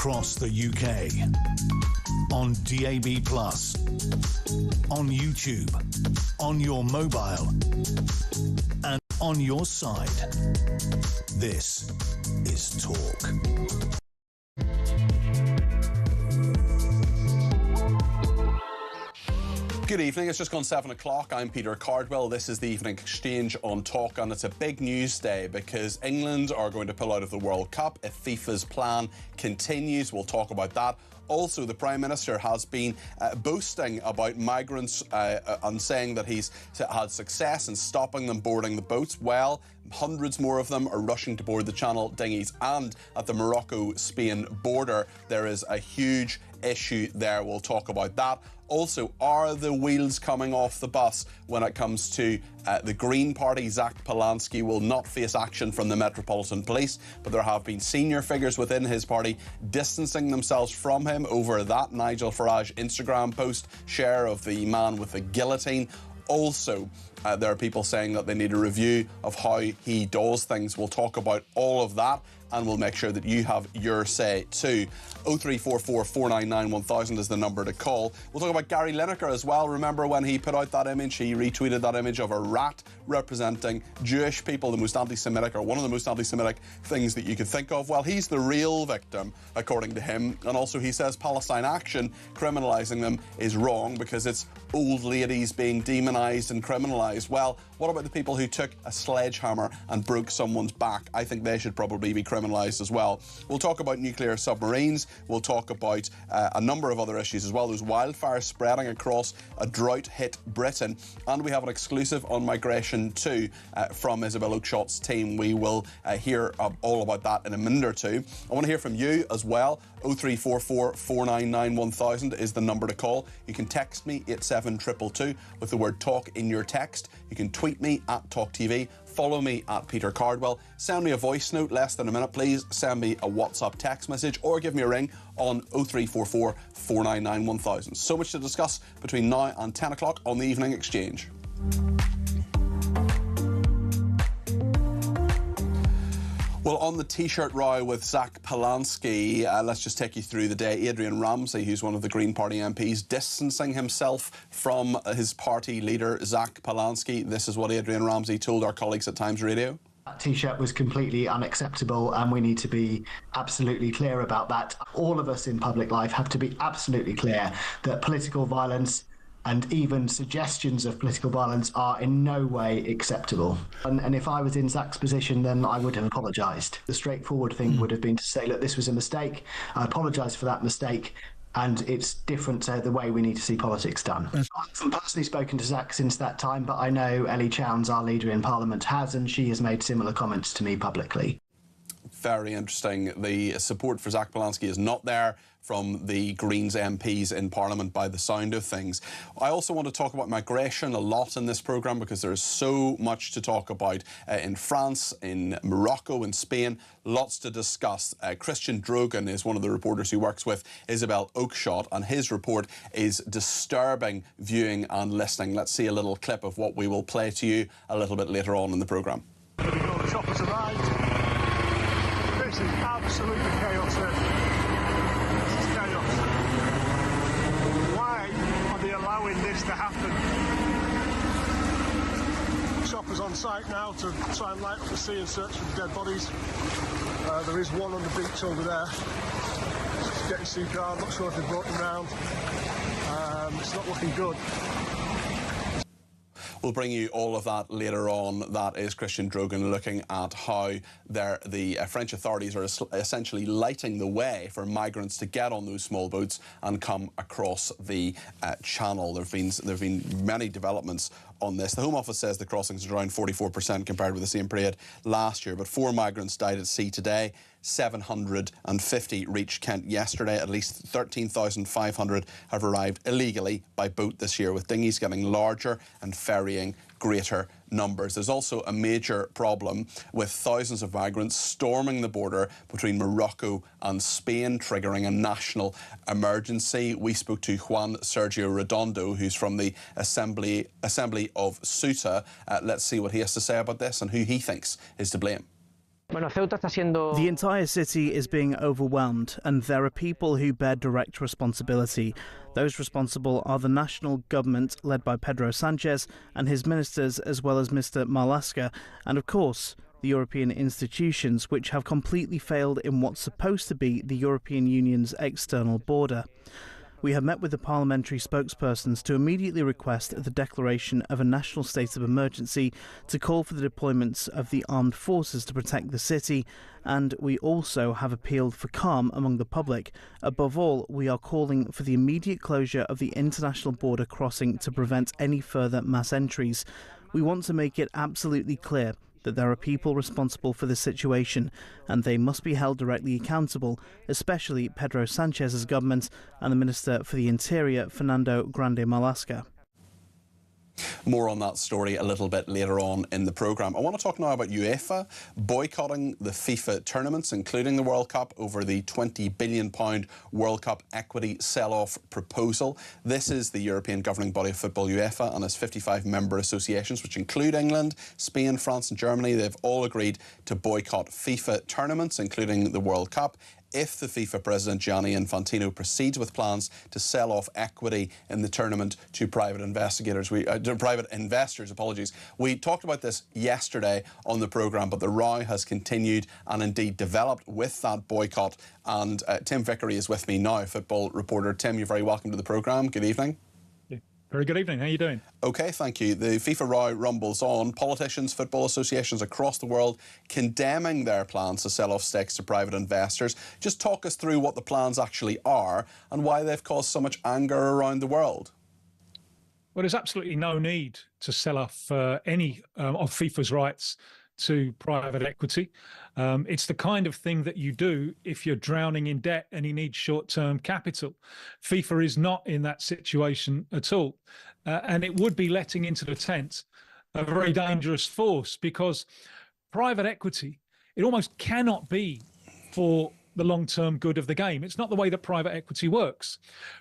across the UK, on DAB+, on YouTube, on your mobile, and on your side. This is Talk. Good evening, it's just gone 7 o'clock. I'm Peter Cardwell. This is the Evening Exchange on Talk, and it's a big news day because England are going to pull out of the World Cup if FIFA's plan continues. We'll talk about that. Also, the Prime Minister has been boasting about migrants and saying that he's had success in stopping them boarding the boats. Well, hundreds more of them are rushing to board the Channel dinghies, and at the Morocco-Spain border there is a huge issue there. We'll talk about that. Also, are the wheels coming off the bus when it comes to the Green Party? Zach Polanski will not face action from the Metropolitan Police, but there have been senior figures within his party distancing themselves from him over that Nigel Farage Instagram post share of the man with the guillotine. Also, there are people saying that they need a review of how he does things. We'll talk about all of that, and we'll make sure that you have your say too. 0344 499 1000 is the number to call. We'll talk about Gary Lineker as well. Remember when he put out that image, he retweeted that image of a rat representing Jewish people, the most anti-Semitic, or one of the most anti-Semitic things that you could think of. Well, he's the real victim, according to him. And also he says Palestine Action, criminalising them, is wrong because it's old ladies being demonised and criminalised. Well, what about the people who took a sledgehammer and broke someone's back? I think they should probably be criminalised as well. We'll talk about nuclear submarines. We'll talk about a number of other issues as well. There's wildfires spreading across a drought-hit Britain. And we have an exclusive on migration too from Isabel Oakeshot's team. We will hear all about that in a minute or two. I want to hear from you as well. 0344 499 1000 is the number to call. You can text me 87222 with the word talk in your text. You can tweet me at talkTV. Follow me at Peter Cardwell. Send me a voice note, less than a minute, please. Send me a WhatsApp text message or give me a ring on 0344 499 1000. So much to discuss between now and 10 o'clock on the Evening Exchange. Well, on the T-shirt row with Zach Polanski, let's just take you through the day. Adrian Ramsey, who's one of the Green Party MPs, distancing himself from his party leader, Zach Polanski. This is what Adrian Ramsey told our colleagues at Times Radio. That T-shirt was completely unacceptable, and we need to be absolutely clear about that. All of us in public life have to be absolutely clear that political violence and even suggestions of political violence are in no way acceptable. And if I was in Zach's position, then I would have apologised. The straightforward thing would have been to say, look, this was a mistake. I apologise for that mistake. And it's different to the way we need to see politics done. I haven't personally spoken to Zach since that time, but I know Ellie Chowns, our leader in Parliament, has, and she has made similar comments to me publicly. Very interesting. The support for Zach Polanski is not there from the Greens MPs in Parliament by the sound of things. I also want to talk about migration a lot in this programme because there is so much to talk about in France, in Morocco, in Spain. Lots to discuss. Christian Drogan is one of the reporters who works with Isabel Oakeshott, and his report is disturbing viewing and listening. Let's see a little clip of what we will play to you a little bit later on in the programme. The choppers arrived. This is absolutely chaos here. This is chaos. Why are they allowing this to happen? Choppers on site now to try and light up the sea and search for the dead bodies. There is one on the beach over there. Just getting CPR, I'm not sure if they've brought them round. It's not looking good. We'll bring you all of that later on. That is Christian Drogan looking at how the French authorities are essentially lighting the way for migrants to get on those small boats and come across the channel. There have been many developments on this. The Home Office says the crossings are around 44% compared with the same period last year, but 4 migrants died at sea today. 750 reached Kent yesterday. At least 13,500 have arrived illegally by boat this year, with dinghies getting larger and ferrying greater numbers. There's also a major problem with thousands of migrants storming the border between Morocco and Spain, triggering a national emergency. We spoke to Juan Sergio Redondo, who's from the Assembly of Ceuta. Let's see what he has to say about this and who he thinks is to blame. The entire city is being overwhelmed, and there are people who bear direct responsibility. Those responsible are the national government, led by Pedro Sanchez and his ministers, as well as Mr. Marlaska, and of course, the European institutions, which have completely failed in what's supposed to be the European Union's external border. We have met with the parliamentary spokespersons to immediately request the declaration of a national state of emergency to call for the deployments of the armed forces to protect the city, and we also have appealed for calm among the public. Above all, we are calling for the immediate closure of the international border crossing to prevent any further mass entries. We want to make it absolutely clear that there are people responsible for this situation, and they must be held directly accountable, especially Pedro Sanchez's government and the Minister for the Interior, Fernando Grande Marlaska. More on that story a little bit later on in the programme. I want to talk now about UEFA boycotting the FIFA tournaments, including the World Cup, over the £20 billion World Cup equity sell-off proposal. This is the European governing body of football, UEFA, and its 55 member associations, which include England, Spain, France and Germany. They've all agreed to boycott FIFA tournaments, including the World Cup, if the FIFA president Gianni Infantino proceeds with plans to sell off equity in the tournament to private investors. We talked about this yesterday on the programme, but the row has continued and indeed developed with that boycott. And Tim Vickery is with me now, football reporter. Tim, you're very welcome to the programme. Good evening. Very good evening. How are you doing? OK, thank you. The FIFA row rumbles on. Politicians, football associations across the world condemning their plans to sell off stakes to private investors. Just talk us through what the plans actually are and why they've caused so much anger around the world. Well, there's absolutely no need to sell off any of FIFA's rights to private equity. It's the kind of thing that you do if you're drowning in debt and you need short-term capital. FIFA is not in that situation at all. And it would be letting into the tent a very dangerous force, because private equity, it almost cannot be for the long-term good of the game. It's not the way that private equity works.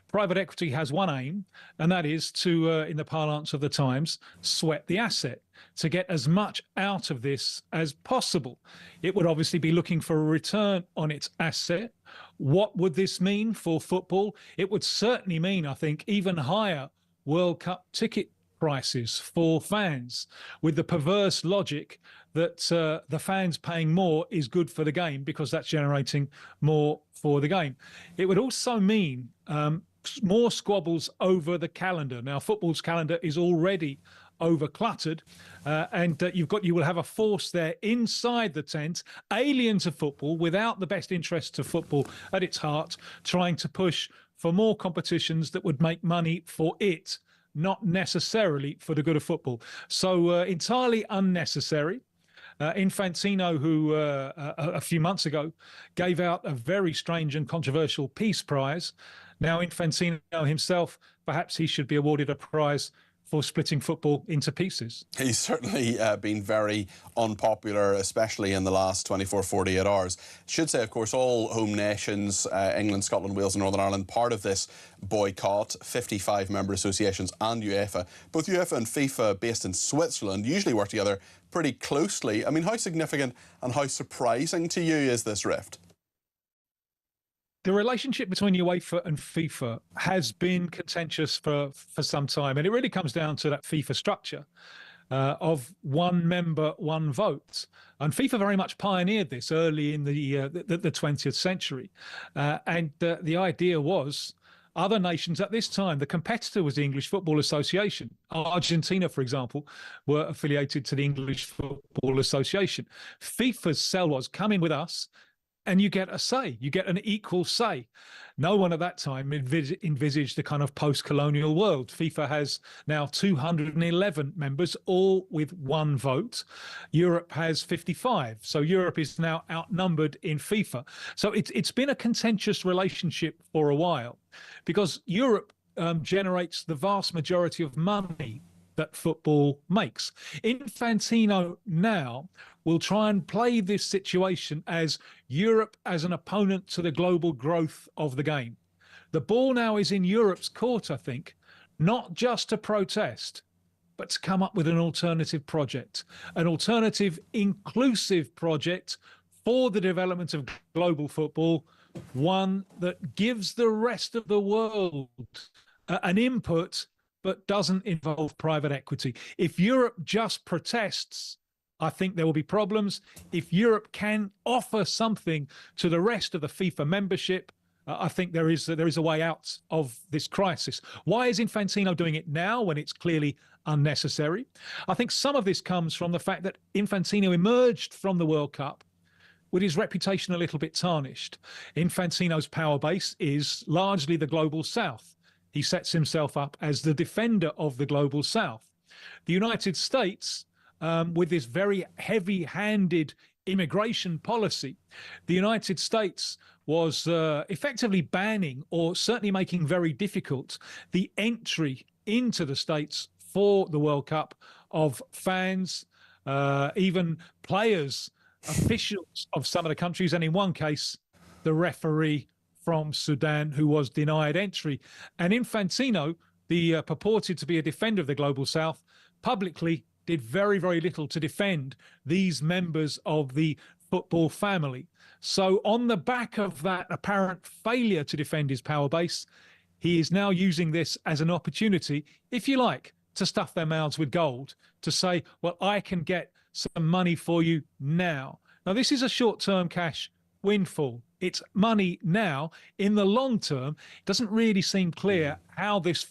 Private equity has one aim, and that is to, in the parlance of the times, sweat the asset, to get as much out of this as possible. It would obviously be looking for a return on its asset. What would this mean for football? It would certainly mean, I think, even higher World Cup ticket prices for fans, with the perverse logic that the fans paying more is good for the game because that's generating more for the game. It would also mean more squabbles over the calendar. Now, football's calendar is already over-cluttered, and you will have a force there inside the tent, alien to football, without the best interests of football at its heart, trying to push for more competitions that would make money for it, not necessarily for the good of football. So entirely unnecessary. Infantino, who a few months ago gave out a very strange and controversial Peace Prize. Now Infantino himself, perhaps he should be awarded a prize for splitting football into pieces. He's certainly been very unpopular, especially in the last 24, 48 hours. Should say, of course, all home nations, England, Scotland, Wales and Northern Ireland, part of this boycott, 55 member associations and UEFA. Both UEFA and FIFA, based in Switzerland, usually work together pretty closely. I mean, how significant and how surprising to you is this rift? The relationship between UEFA and FIFA has been contentious for some time, and it really comes down to that FIFA structure of one member, one vote. And FIFA very much pioneered this early in the 20th century. And the idea was other nations at this time, the competitor was the English Football Association. Argentina, for example, were affiliated to the English Football Association. FIFA's sell was, come in with us, and you get a say, you get an equal say. No one at that time envisaged the kind of post-colonial world. FIFA has now 211 members, all with one vote. Europe has 55. So Europe is now outnumbered in FIFA. So it's been a contentious relationship for a while, because Europe generates the vast majority of money that football makes. Infantino now will try and play this situation as Europe as an opponent to the global growth of the game. The ball now is in Europe's court, I think, not just to protest, but to come up with an alternative project, an alternative inclusive project for the development of global football, one that gives the rest of the world an input, but doesn't involve private equity. If Europe just protests, I think there will be problems. If Europe can offer something to the rest of the FIFA membership, I think there is a way out of this crisis. Why is Infantino doing it now when it's clearly unnecessary? I think some of this comes from the fact that Infantino emerged from the World Cup with his reputation a little bit tarnished. Infantino's power base is largely the global south. He sets himself up as the defender of the global south. The United States, with this very heavy-handed immigration policy, the United States was effectively banning, or certainly making very difficult, the entry into the States for the World Cup of fans, even players, officials of some of the countries, and in one case, the referee from Sudan, who was denied entry. And Infantino, the purported to be a defender of the Global South, publicly did very, very little to defend these members of the football family. So on the back of that apparent failure to defend his power base, he is now using this as an opportunity, if you like, to stuff their mouths with gold, to say, well, I can get some money for you now. Now, this is a short-term cash windfall. It's money now. In the long term, it doesn't really seem clear how this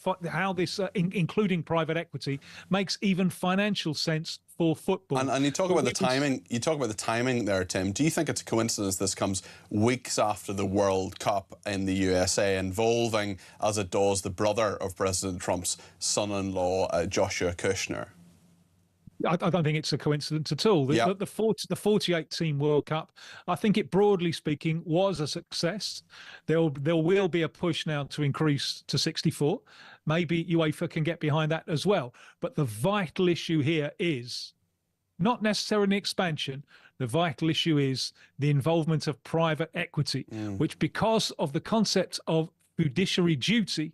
including private equity, makes even financial sense for football. And you talk about the timing. You talk about the timing there, Tim. Do you think it's a coincidence this comes weeks after the World Cup in the USA, involving, as it does, the brother of President Trump's son-in-law, Joshua Kushner? I don't think it's a coincidence at all. The 48-team World Cup, I think it, broadly speaking, was a success. There will be a push now to increase to 64. Maybe UEFA can get behind that as well. But the vital issue here is not necessarily expansion. The vital issue is the involvement of private equity, which, because of the concept of fiduciary duty,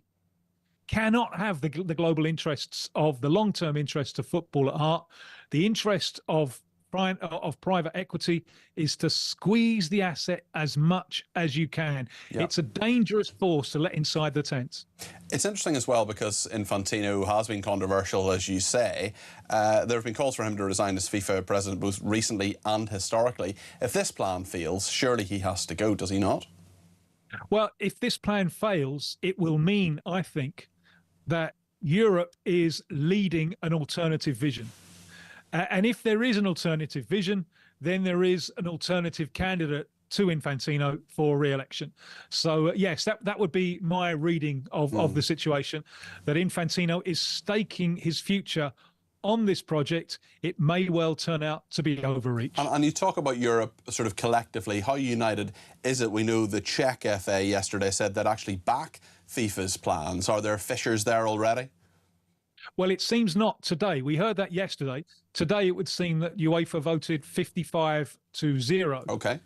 cannot have the global interests of the long-term interests of football at heart. The interest of private equity is to squeeze the asset as much as you can. Yep. It's a dangerous force to let inside the tent. It's interesting as well because Infantino has been controversial, as you say. There have been calls for him to resign as FIFA president both recently and historically. If this plan fails, surely he has to go, does he not? Well, if this plan fails, it will mean, I think, that Europe is leading an alternative vision. And if there is an alternative vision, then there is an alternative candidate to Infantino for re-election. So, yes, that would be my reading of the situation, that Infantino is staking his future on this project. It may well turn out to be overreach. And you talk about Europe sort of collectively. How united is it? We know the Czech FA yesterday said they'd actually back FIFA's plans. Are there fissures there already? Well, it seems not today. We heard that yesterday. Today, it would seem that UEFA voted 55-0. Okay.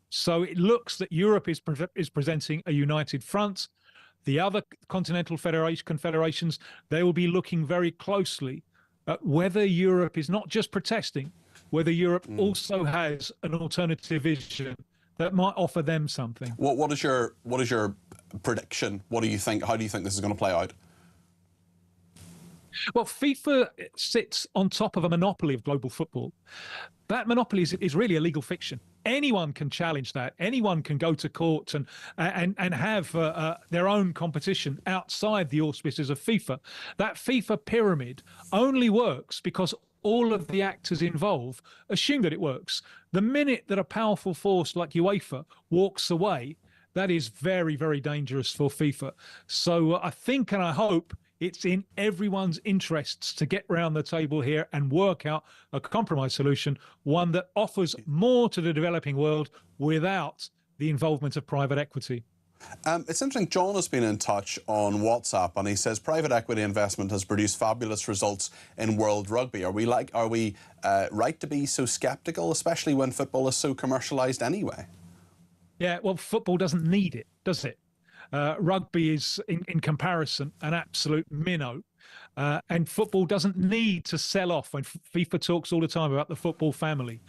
So it looks that Europe is presenting a united front. The other continental confederations, they will be looking very closely at whether Europe is not just protesting, whether Europe also has an alternative vision that might offer them something. What is your prediction? What do you think? How do you think this is going to play out? Well, FIFA sits on top of a monopoly of global football. That monopoly is really a legal fiction. Anyone can challenge that. Anyone can go to court and have their own competition outside the auspices of FIFA. That FIFA pyramid only works because all of the actors involved assume that it works. The minute that a powerful force like UEFA walks away, that is very, very dangerous for FIFA. So I think and I hope it's in everyone's interests to get round the table here and work out a compromise solution, one that offers more to the developing world without the involvement of private equity. It's interesting, John has been in touch on WhatsApp and he says private equity investment has produced fabulous results in world rugby. Are we right to be so sceptical, especially when football is so commercialised anyway? Yeah, well, football doesn't need it, does it? Rugby is, in comparison, an absolute minnow. And football doesn't need to sell off. When FIFA talks all the time about the football family,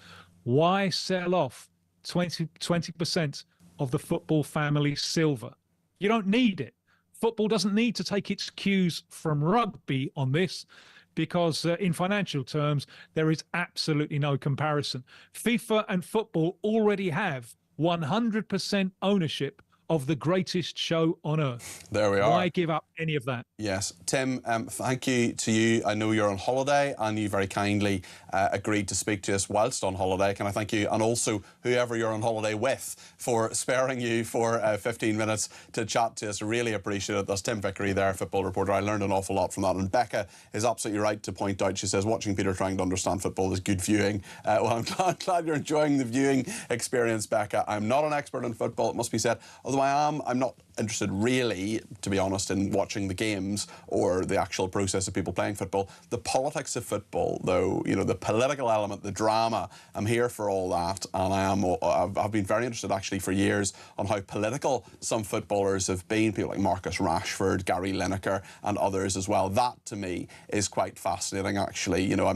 why sell off 20% of the football family silver? You don't need it. Football doesn't need to take its cues from rugby on this, because in financial terms, there is absolutely no comparison. FIFA and football already have 100% ownership of the greatest show on earth. There we are. Why give up any of that? Yes. Tim, thank you to you. I know you're on holiday and you very kindly agreed to speak to us whilst on holiday. Can I thank you, and also whoever you're on holiday with, for sparing you for 15 minutes to chat to us. Really appreciate it. That's Tim Vickery there, football reporter. I learned an awful lot from that. And Becca is absolutely right to point out, she says, watching Peter trying to understand football is good viewing. Well, I'm glad you're enjoying the viewing experience, Becca. I'm not an expert in football, it must be said. Although I'm not interested really, to be honest, in watching the games or the actual process of people playing football. The politics of football, though, you know, the political element, the drama, I'm here for all that. And I've been very interested actually for years on how political some footballers have been, people like Marcus Rashford, Gary Lineker and others as well. That to me is quite fascinating actually. You know,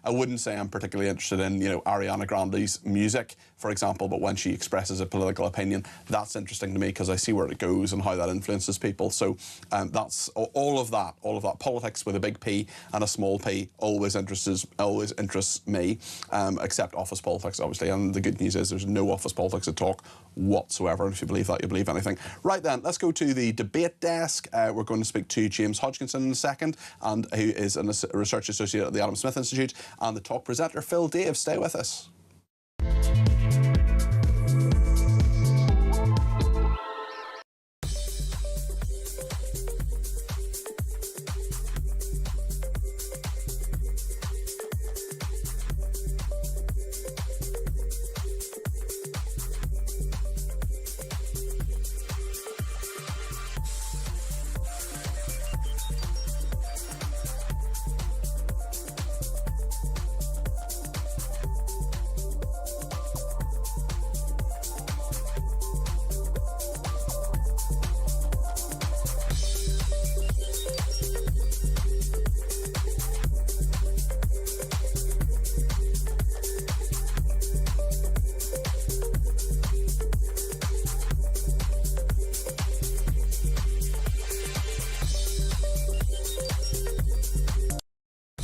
I wouldn't say I'm particularly interested in, you know, Ariana Grande's music, for example, but when she expresses a political opinion, that's interesting to me because I see where it goes and how that influences people. So that's all of that politics with a big P and a small p always interests me, except office politics, obviously. And the good news is there's no office politics at talk whatsoever. And if you believe that, you believe anything. Right then, let's go to the debate desk. We're going to speak to James Hodgkinson in a second, and who is a research associate at the Adam Smith Institute, and the talk presenter Phil Dave. Stay with us.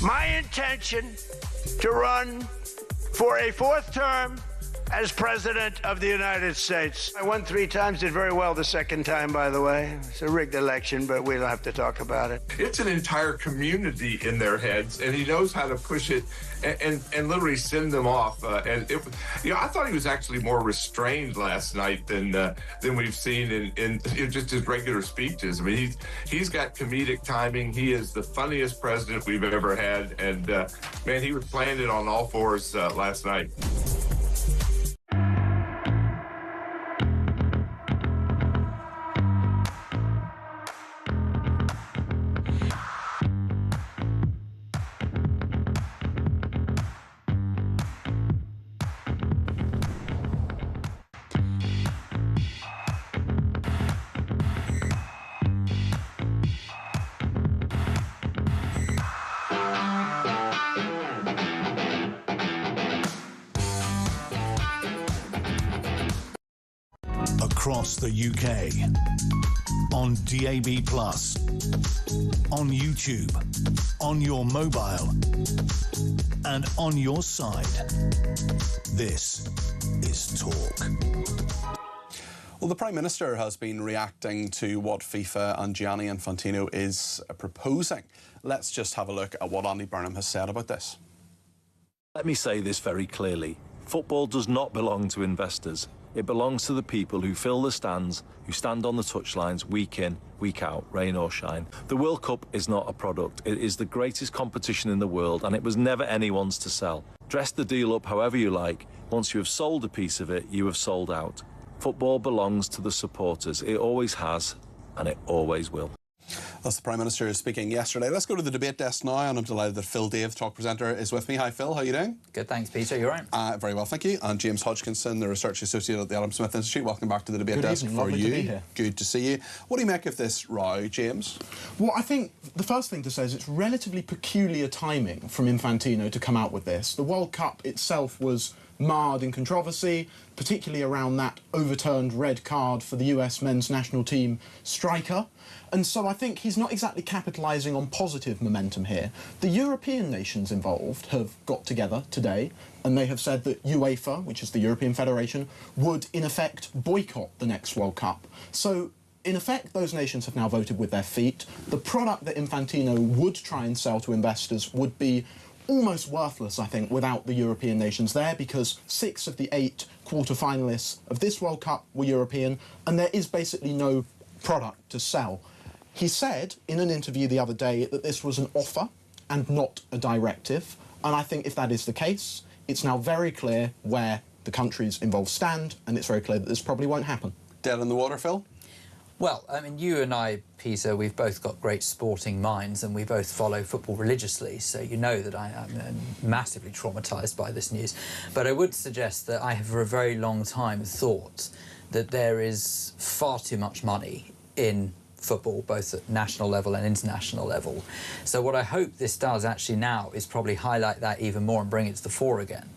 My intention to run for a fourth term as President of the United States. I won 3 times, did very well the second time, by the way. It's a rigged election, but we don't have to talk about it. It's an entire community in their heads, and he knows how to push it and literally send them off. And it, you know, I thought he was actually more restrained last night than we've seen in just his regular speeches. I mean, he's got comedic timing. He is the funniest president we've ever had, and man, he was playing it on all fours last night. Across the UK, on DAB+, on YouTube, on your mobile, and on your side. This is Talk. Well, the Prime Minister has been reacting to what FIFA and Gianni Infantino is proposing. Let's just have a look at what Andy Burnham has said about this. Let me say this very clearly. Football does not belong to investors. It belongs to the people who fill the stands, who stand on the touchlines week in, week out, rain or shine. The World Cup is not a product. It is the greatest competition in the world, and it was never anyone's to sell. Dress the deal up however you like. Once you have sold a piece of it, you have sold out. Football belongs to the supporters. It always has, and it always will. That's the Prime Minister speaking yesterday. Let's go to the debate desk now, and I'm delighted that Phil Dave, talk presenter, is with me. Hi, Phil. How are you doing? Good, thanks, Peter. You all right? Very well, thank you. And James Hodgkinson, the Research Associate at the Adam Smith Institute. Welcome back to the debate desk. Evening. Lovely to be here. Good to see you. What do you make of this row, James? Well, I think the first thing to say is it's relatively peculiar timing from Infantino to come out with this. The World Cup itself was marred in controversy, particularly around that overturned red card for the US men's national team striker. And so I think he's not exactly capitalising on positive momentum here. The European nations involved have got together today and they have said that UEFA, which is the European Federation, would in effect boycott the next World Cup. So in effect, those nations have now voted with their feet. The product that Infantino would try and sell to investors would be almost worthless, I think, without the European nations there, because 6 of the 8 quarter-finalists of this World Cup were European, and there is basically no product to sell. He said in an interview the other day that this was an offer and not a directive, and I think if that is the case, it's now very clear where the countries involved stand, and it's very clear that this probably won't happen. Dead in the water, Phil? Well, I mean, you and I, Peter, we've both got great sporting minds and we both follow football religiously, so you know that I am massively traumatised by this news. But I would suggest that I have for a very long time thought that there is far too much money in football, both at national level and international level. So what I hope this does actually now is probably highlight that even more and bring it to the fore again,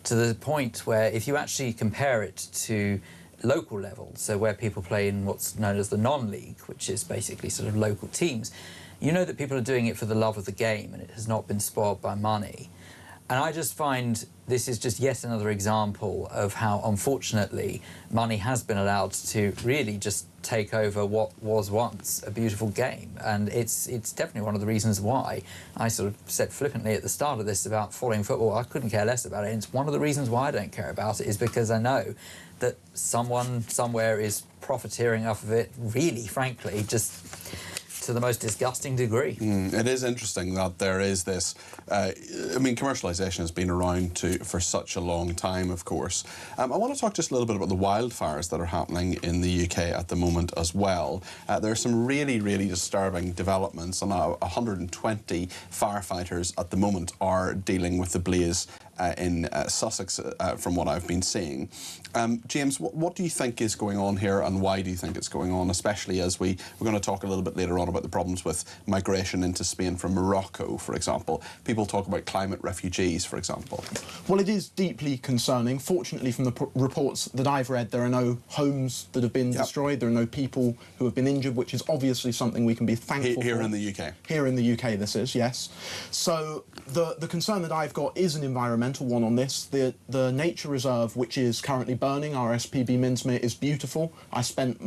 to the point where if you actually compare it to local level, so where people play in what's known as the non-league, which is basically sort of local teams, you know that people are doing it for the love of the game and it has not been spoiled by money. And I just find this is just yet another example of how, unfortunately, money has been allowed to really just take over what was once a beautiful game. And it's definitely one of the reasons why I sort of said flippantly at the start of this about following football, I couldn't care less about it. And it's one of the reasons why I don't care about it is because I know that someone somewhere is profiteering off of it, really, frankly, just to the most disgusting degree. It is interesting that there is this, I mean, commercialisation has been around for such a long time, of course. I want to talk just a little bit about the wildfires that are happening in the UK at the moment as well. There are some really, really disturbing developments, and 120 firefighters at the moment are dealing with the blaze in Sussex, from what I've been seeing. James, what do you think is going on here, and why do you think it's going on, especially as we're going to talk a little bit later on about the problems with migration into Spain from Morocco, for example. People talk about climate refugees, for example. Well, it is deeply concerning. Fortunately, from the reports that I've read, there are no homes that have been destroyed. There are no people who have been injured, which is obviously something we can be thankful for. Here in the UK? Here in the UK, this is, yes. So the concern that I've got is an environmental one on this. The nature reserve, which is currently burning, RSPB Minsmere, is beautiful. I spent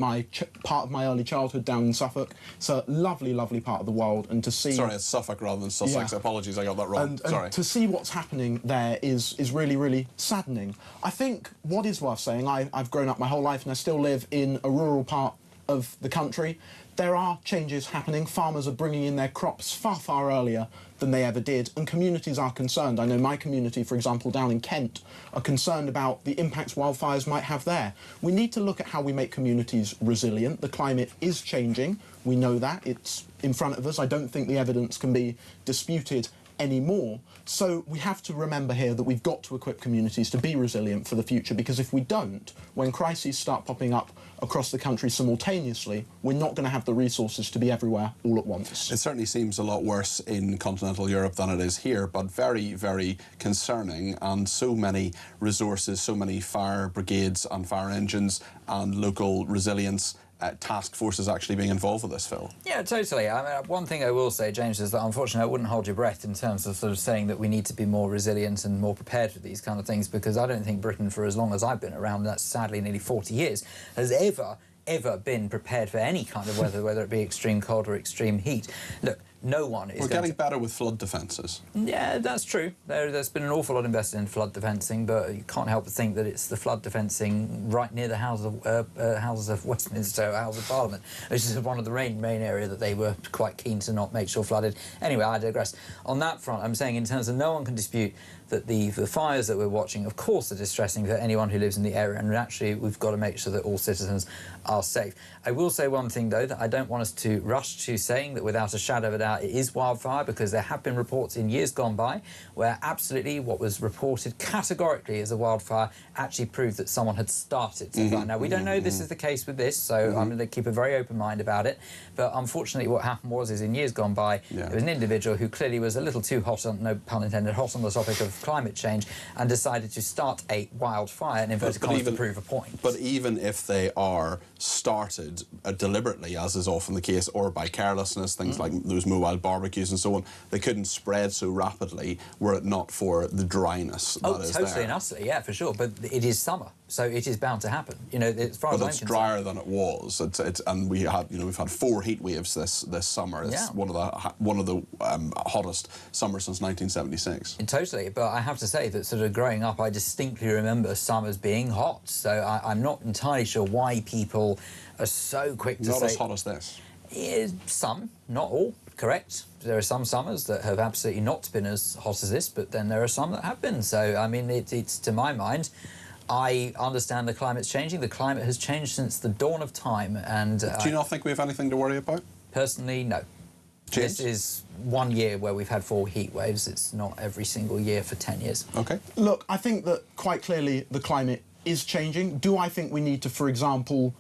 part of my early childhood down in Suffolk. It's a lovely, lovely part of the world, and to see... Sorry, it's Suffolk rather than Sussex. Yeah. Apologies, I got that wrong. Sorry. To see what's happening there is really, really saddening. I think what is worth saying, I've grown up my whole life and I still live in a rural part of the country. There are changes happening. Farmers are bringing in their crops far, far earlier than they ever did, and communities are concerned. I know my community, for example, down in Kent, are concerned about the impacts wildfires might have there. We need to look at how we make communities resilient. The climate is changing. We know that. It's in front of us. I don't think the evidence can be disputed anymore. So we have to remember here that we've got to equip communities to be resilient for the future, because if we don't, when crises start popping up across the country simultaneously, we're not going to have the resources to be everywhere all at once. It certainly seems a lot worse in continental Europe than it is here, but very, very concerning, and so many resources, so many fire brigades and fire engines and local resilience task forces actually being involved with this, Phil. Yeah, totally. I mean, one thing I will say, James, is that unfortunately I wouldn't hold your breath in terms of sort of saying that we need to be more resilient and more prepared for these kind of things, because I don't think Britain, for as long as I've been around, that's sadly nearly 40 years, has ever been prepared for any kind of weather, whether it be extreme cold or extreme heat. Look, no one is We're getting better with flood defences. Yeah, that's true. There's been an awful lot invested in flood defencing, but you can't help but think that it's the flood defencing right near the Houses of Westminster, House of Parliament, which is one of the main area that they were quite keen to not make sure flooded. Anyway, I digress. On that front, I'm saying in terms of no one can dispute that the fires that we're watching, of course, are distressing for anyone who lives in the area, and actually we've got to make sure that all citizens are safe. I will say one thing, though, that I don't want us to rush to saying that without a shadow of a doubt it is wildfire, because there have been reports in years gone by where absolutely what was reported categorically as a wildfire actually proved that someone had started the fire. Now, we don't know this is the case with this, so I'm going to keep a very open mind about it, but unfortunately what happened is in years gone by, there was an individual who clearly was a little too hot, no pun intended, hot on the topic of climate change, and decided to start a wildfire, and inverted commas, to prove a point. But even if they are started deliberately, as is often the case, or by carelessness, things like those mobile barbecues and so on, they couldn't spread so rapidly were it not for the dryness that is totally there. and utterly, yeah, for sure. But it is summer, so it is bound to happen. You know, as far as I'm it's concerned. drier than it was. And we had, we've had 4 heat waves this summer. It's one of the hottest summers since 1976. Totally, but I have to say that sort of growing up, I distinctly remember summers being hot. So I'm not entirely sure why people are so quick to say... Not as hot as this. Some, not all, correct. There are some summers that have absolutely not been as hot as this, but then there are some that have been. So, I mean, it's to my mind, I understand the climate's changing. The climate has changed since the dawn of time. And do you not think we have anything to worry about? Personally, no. James? This is 1 year where we've had 4 heat waves. It's not every single year for 10 years. OK. Look, I think that quite clearly the climate is changing. Do I think we need to, for example,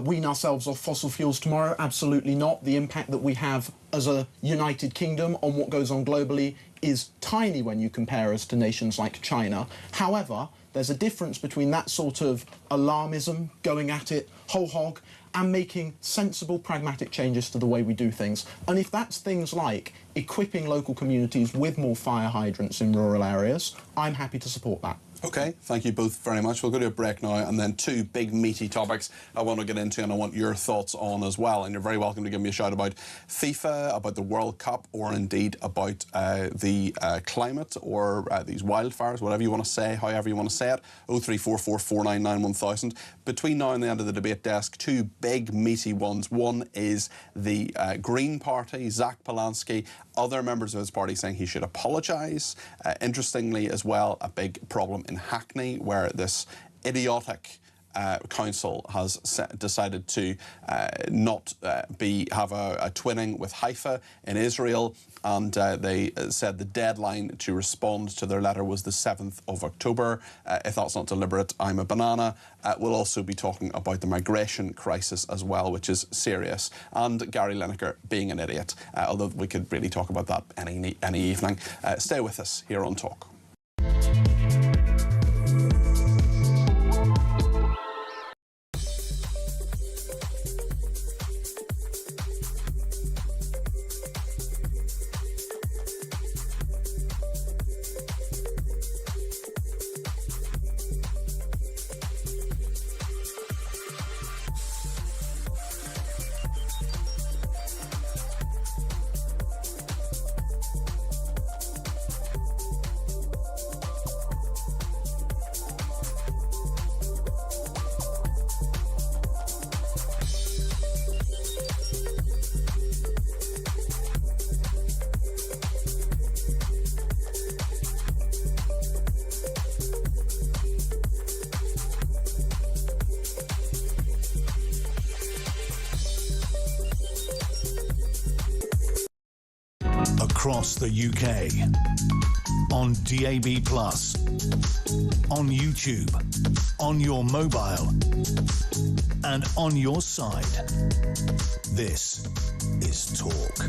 wean ourselves off fossil fuels tomorrow? Absolutely not. The impact that we have as a United Kingdom on what goes on globally is tiny when you compare us to nations like China. However, there's a difference between that sort of alarmism, going at it whole hog, and making sensible, pragmatic changes to the way we do things. And if that's things like equipping local communities with more fire hydrants in rural areas, I'm happy to support that. OK, thank you both very much. We'll go to a break now, and then 2 big meaty topics I want to get into and I want your thoughts on as well. And you're very welcome to give me a shout about FIFA, about the World Cup, or indeed about the climate or these wildfires, whatever you want to say, however you want to say it. 0344 499 1000. Between now and the end of the debate desk, 2 big meaty ones. One is the Green Party, Zach Polanski, other members of his party saying he should apologise. Interestingly as well, a big problem in Hackney, where this idiotic council has decided to not have a twinning with Haifa in Israel, and they said the deadline to respond to their letter was the 7th of October. If that's not deliberate, I'm a banana. We'll also be talking about the migration crisis as well, which is serious, and Gary Lineker being an idiot, although we could really talk about that any evening. Stay with us here on Talk. Across the UK, on DAB+, on YouTube, on your mobile, and on your side. This is Talk.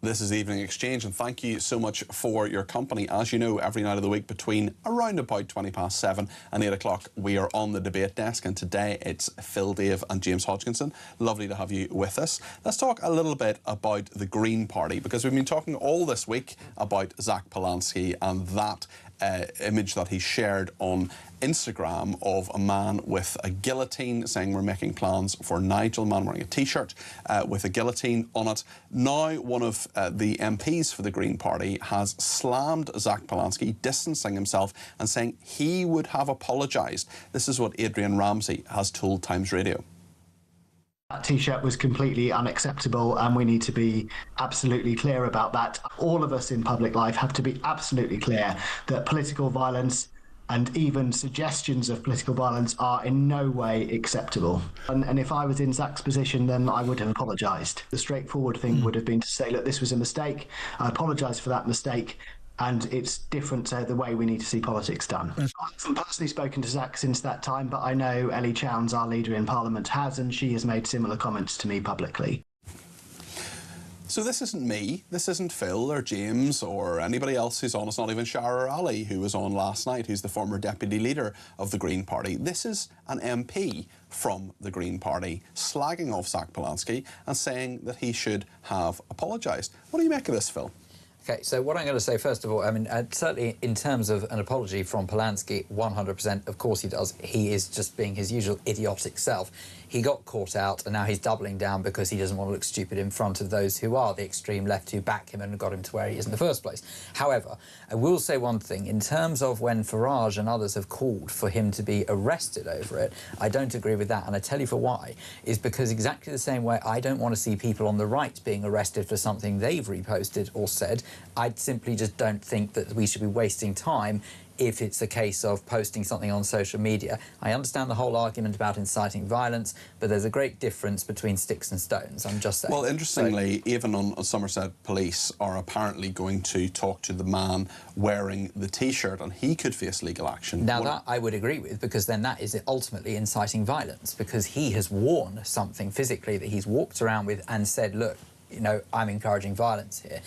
This is Evening Exchange, and thank you so much for your company. As you know, every night of the week between around about 7:20 and 8 o'clock, we are on the debate desk, and today it's Phil Dave and James Hodgkinson. Lovely to have you with us. Let's talk a little bit about the Green Party, because we've been talking all this week about Zach Polanski and that image that he shared on Instagram of a man with a guillotine, saying we're making plans for Nigel, a man wearing a T-shirt with a guillotine on it. Now one of the MPs for the Green Party has slammed Zach Polanski, distancing himself and saying he would have apologised. This is what Adrian Ramsey has told Times Radio. That T-shirt was completely unacceptable, and we need to be absolutely clear about that. All of us in public life have to be absolutely clear that political violence and even suggestions of political violence are in no way acceptable. And if I was in Zach's position, then I would have apologised. The straightforward thing would have been to say, look, this was a mistake. I apologise for that mistake. And it's different to the way we need to see politics done. I haven't personally spoken to Zach since that time, but I know Ellie Chowns, our leader in Parliament, has, and she has made similar comments to me publicly. So this isn't me, this isn't Phil or James or anybody else who's on. It's not even Shara Ali, who was on last night, who's the former deputy leader of the Green Party. This is an MP from the Green Party slagging off Zach Polanski and saying that he should have apologised. What do you make of this, Phil? Okay, so what I'm going to say, first of all, I mean, certainly in terms of an apology from Polanski, 100%, of course he does. He is just being his usual idiotic self. He got caught out, and now he's doubling down because he doesn't want to look stupid in front of those who are the extreme left who back him and got him to where he is in the first place. However, I will say one thing. In terms of when Farage and others have called for him to be arrested over it, I don't agree with that, and I tell you for why, is because exactly the same way I don't want to see people on the right being arrested for something they've reposted or said, I simply just don't think that we should be wasting time if it's a case of posting something on social media. I understand the whole argument about inciting violence, but there's a great difference between sticks and stones, I'm just saying. Well, interestingly, even on Somerset Police are apparently going to talk to the man wearing the T-shirt, and he could face legal action. Now, that I would agree with, because then that is ultimately inciting violence, because he has worn something physically that he's walked around with and said, look, you know, I'm encouraging violence here.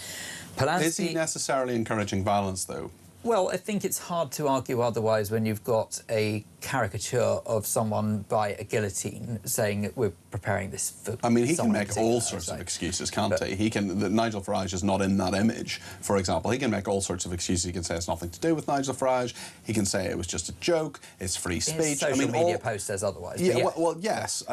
Polanski... Is he necessarily encouraging violence, though? Well, I think it's hard to argue otherwise when you've got a caricature of someone by a guillotine saying that we're preparing this for... I mean, he can make all sorts of excuses, can't he? He can... Nigel Farage is not in that image, for example. He can make all sorts of excuses. He can say it's nothing to do with Nigel Farage. He can say it was just a joke. It's free speech. His social media post says otherwise. Yeah, yeah. Well, yes,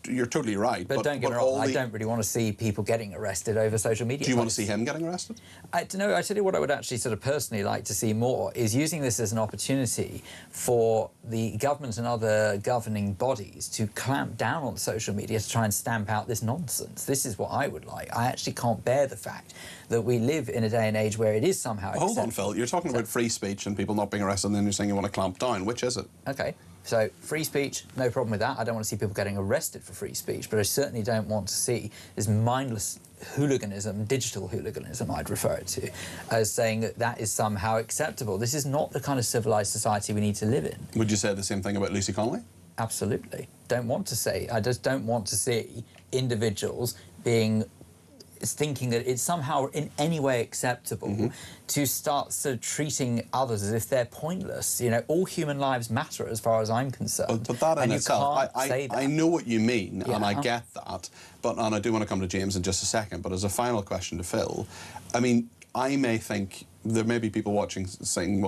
you're totally right. But don't get me wrong, I don't really want to see people getting arrested over social media. Do you want to see him getting arrested? I don't know. I tell you what I would actually sort of personally like to see more is using this as an opportunity for the government and other governing bodies to clamp down on social media to try and stamp out this nonsense. This is what I would like. I actually can't bear the fact that we live in a day and age where it is somehow Hold on, Phil. You're talking about free speech and people not being arrested, and then you're saying you want to clamp down. Which is it? OK. So, free speech, no problem with that. I don't want to see people getting arrested for free speech, but I certainly don't want to see this mindless hooliganism, digital hooliganism, I'd refer it to, as saying that that is somehow acceptable. This is not the kind of civilised society we need to live in. Would you say the same thing about Lucy Connolly? Absolutely. Don't want to say. I just don't want to see individuals thinking that it's somehow in any way acceptable to start sort of treating others as if they're pointless. You know, all human lives matter as far as I'm concerned. But that in itself, I know what you mean, Yeah. and I get that. And I do want to come to James in just a second. But as a final question to Phil, I mean, I may think there may be people watching thinking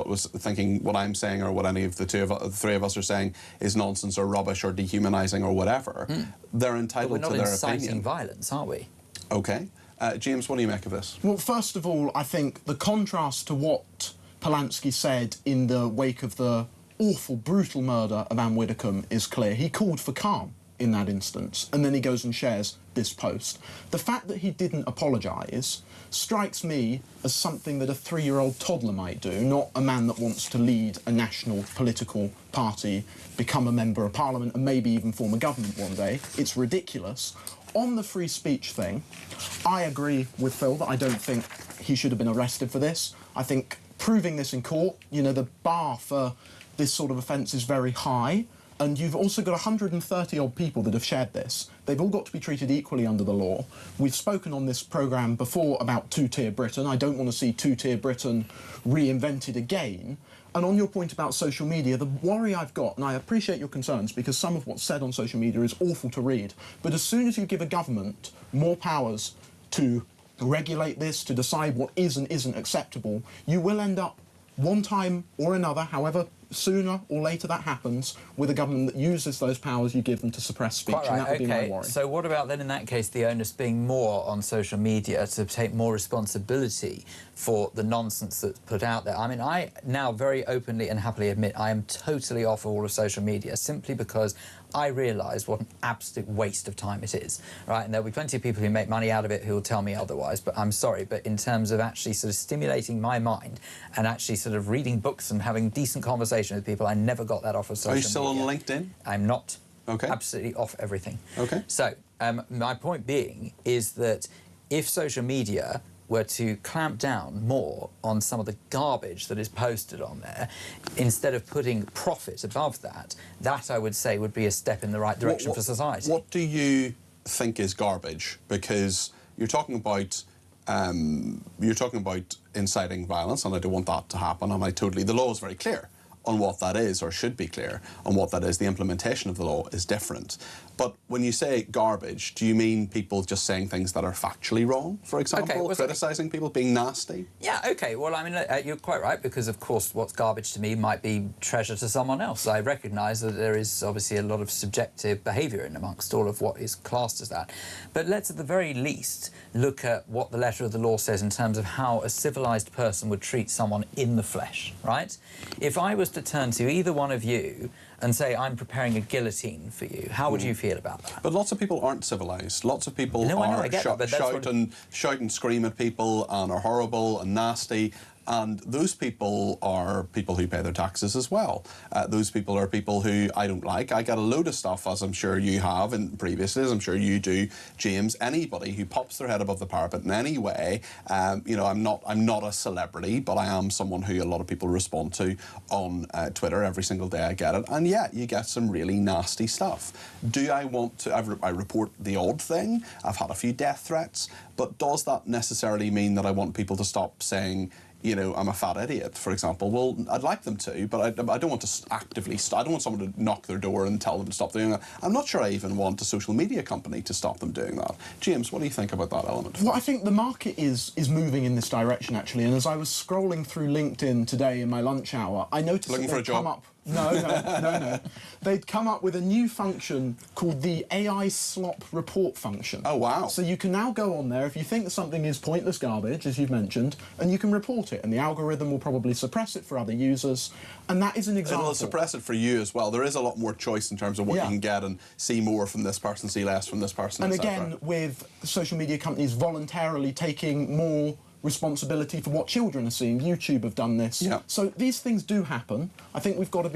what I'm saying or what any of the three of us are saying is nonsense or rubbish or dehumanising or whatever. They're entitled to their opinion. But we're not inciting violence, are we? OK. James, what do you make of this? Well, first of all, I think the contrast to what Polanski said in the wake of the awful, brutal murder of Anne Widdecombe is clear. He called for calm in that instance, and then he goes and shares this post. The fact that he didn't apologise strikes me as something that a 3-year-old toddler might do, not a man that wants to lead a national political party, become a member of parliament, and maybe even form a government one day. It's ridiculous. On the free speech thing, I agree with Phil that I don't think he should have been arrested for this. I think proving this in court, you know, the bar for this sort of offence is very high, and you've also got 130-odd people that have shared this. They've all got to be treated equally under the law. We've spoken on this programme before about two-tier Britain. I don't want to see two-tier Britain reinvented again. And on your point about social media, the worry I've got, and I appreciate your concerns because some of what's said on social media is awful to read, but as soon as you give a government more powers to regulate this, to decide what is and isn't acceptable, you will end up one time or another, however sooner or later that happens, with a government that uses those powers you give them to suppress speech, Quite right. and that would be my worry. So what about then in that case the onus being more on social media to take more responsibility for the nonsense that's put out there? I mean, I now very openly and happily admit I am totally off all of social media simply because I realise what an absolute waste of time it is, right? And there'll be plenty of people who make money out of it who will tell me otherwise, but I'm sorry, but in terms of actually sort of stimulating my mind and actually sort of reading books and having decent conversation with people, I never got that off of social media. Are you still on LinkedIn? I'm not. Okay. Absolutely off everything. Okay. So, my point being is that if social media were to clamp down more on some of the garbage that is posted on there, instead of putting profit above that, that I would say would be a step in the right direction for society. What do you think is garbage? Because you're talking about inciting violence, and I don't want that to happen, and the law is very clear on what that is, or should be clear on what that is. The implementation of the law is different. But when you say garbage, do you mean people just saying things that are factually wrong, for example, criticising people, being nasty? Yeah, OK, well, I mean, you're quite right, because, of course, what's garbage to me might be treasure to someone else. I recognise that there is obviously a lot of subjective behaviour in amongst all of what is classed as that. But let's, at the very least, look at what the letter of the law says in terms of how a civilised person would treat someone in the flesh, right? If I was to turn to either one of you and say, I'm preparing a guillotine for you, how would you feel about that? But lots of people aren't civilised. Lots of people shout and scream at people and are horrible and nasty. And those people are people who pay their taxes as well. Those people are people who I don't like. I get a load of stuff, as I'm sure you have in previously, as I'm sure you do, James. Anybody who pops their head above the parapet in any way, you know, I'm not a celebrity, but I am someone who a lot of people respond to on Twitter. Every single day I get it. And yeah, you get some really nasty stuff. Do I want to... I report the odd thing. I've had a few death threats. But does that necessarily mean that I want people to stop saying, you know, I'm a fat idiot, for example? Well, I'd like them to, but I don't want to actively... I don't want someone to knock their door and tell them to stop doing that. I'm not sure I even want a social media company to stop them doing that. James, what do you think about that element? Well, I think the market is moving in this direction, actually, and as I was scrolling through LinkedIn today in my lunch hour, I noticed Looking for a job? No. They'd come up with a new function called the AI slop report function. Oh, wow. So you can now go on there if you think that something is pointless garbage, as you've mentioned, and you can report it, and the algorithm will probably suppress it for other users, and that is an example. It'll suppress it for you as well. There is a lot more choice in terms of what you can get and see more from this person, see less from this person, and again, with social media companies voluntarily taking more responsibility for what children are seeing. YouTube have done this. Yeah. So these things do happen. I think we've got to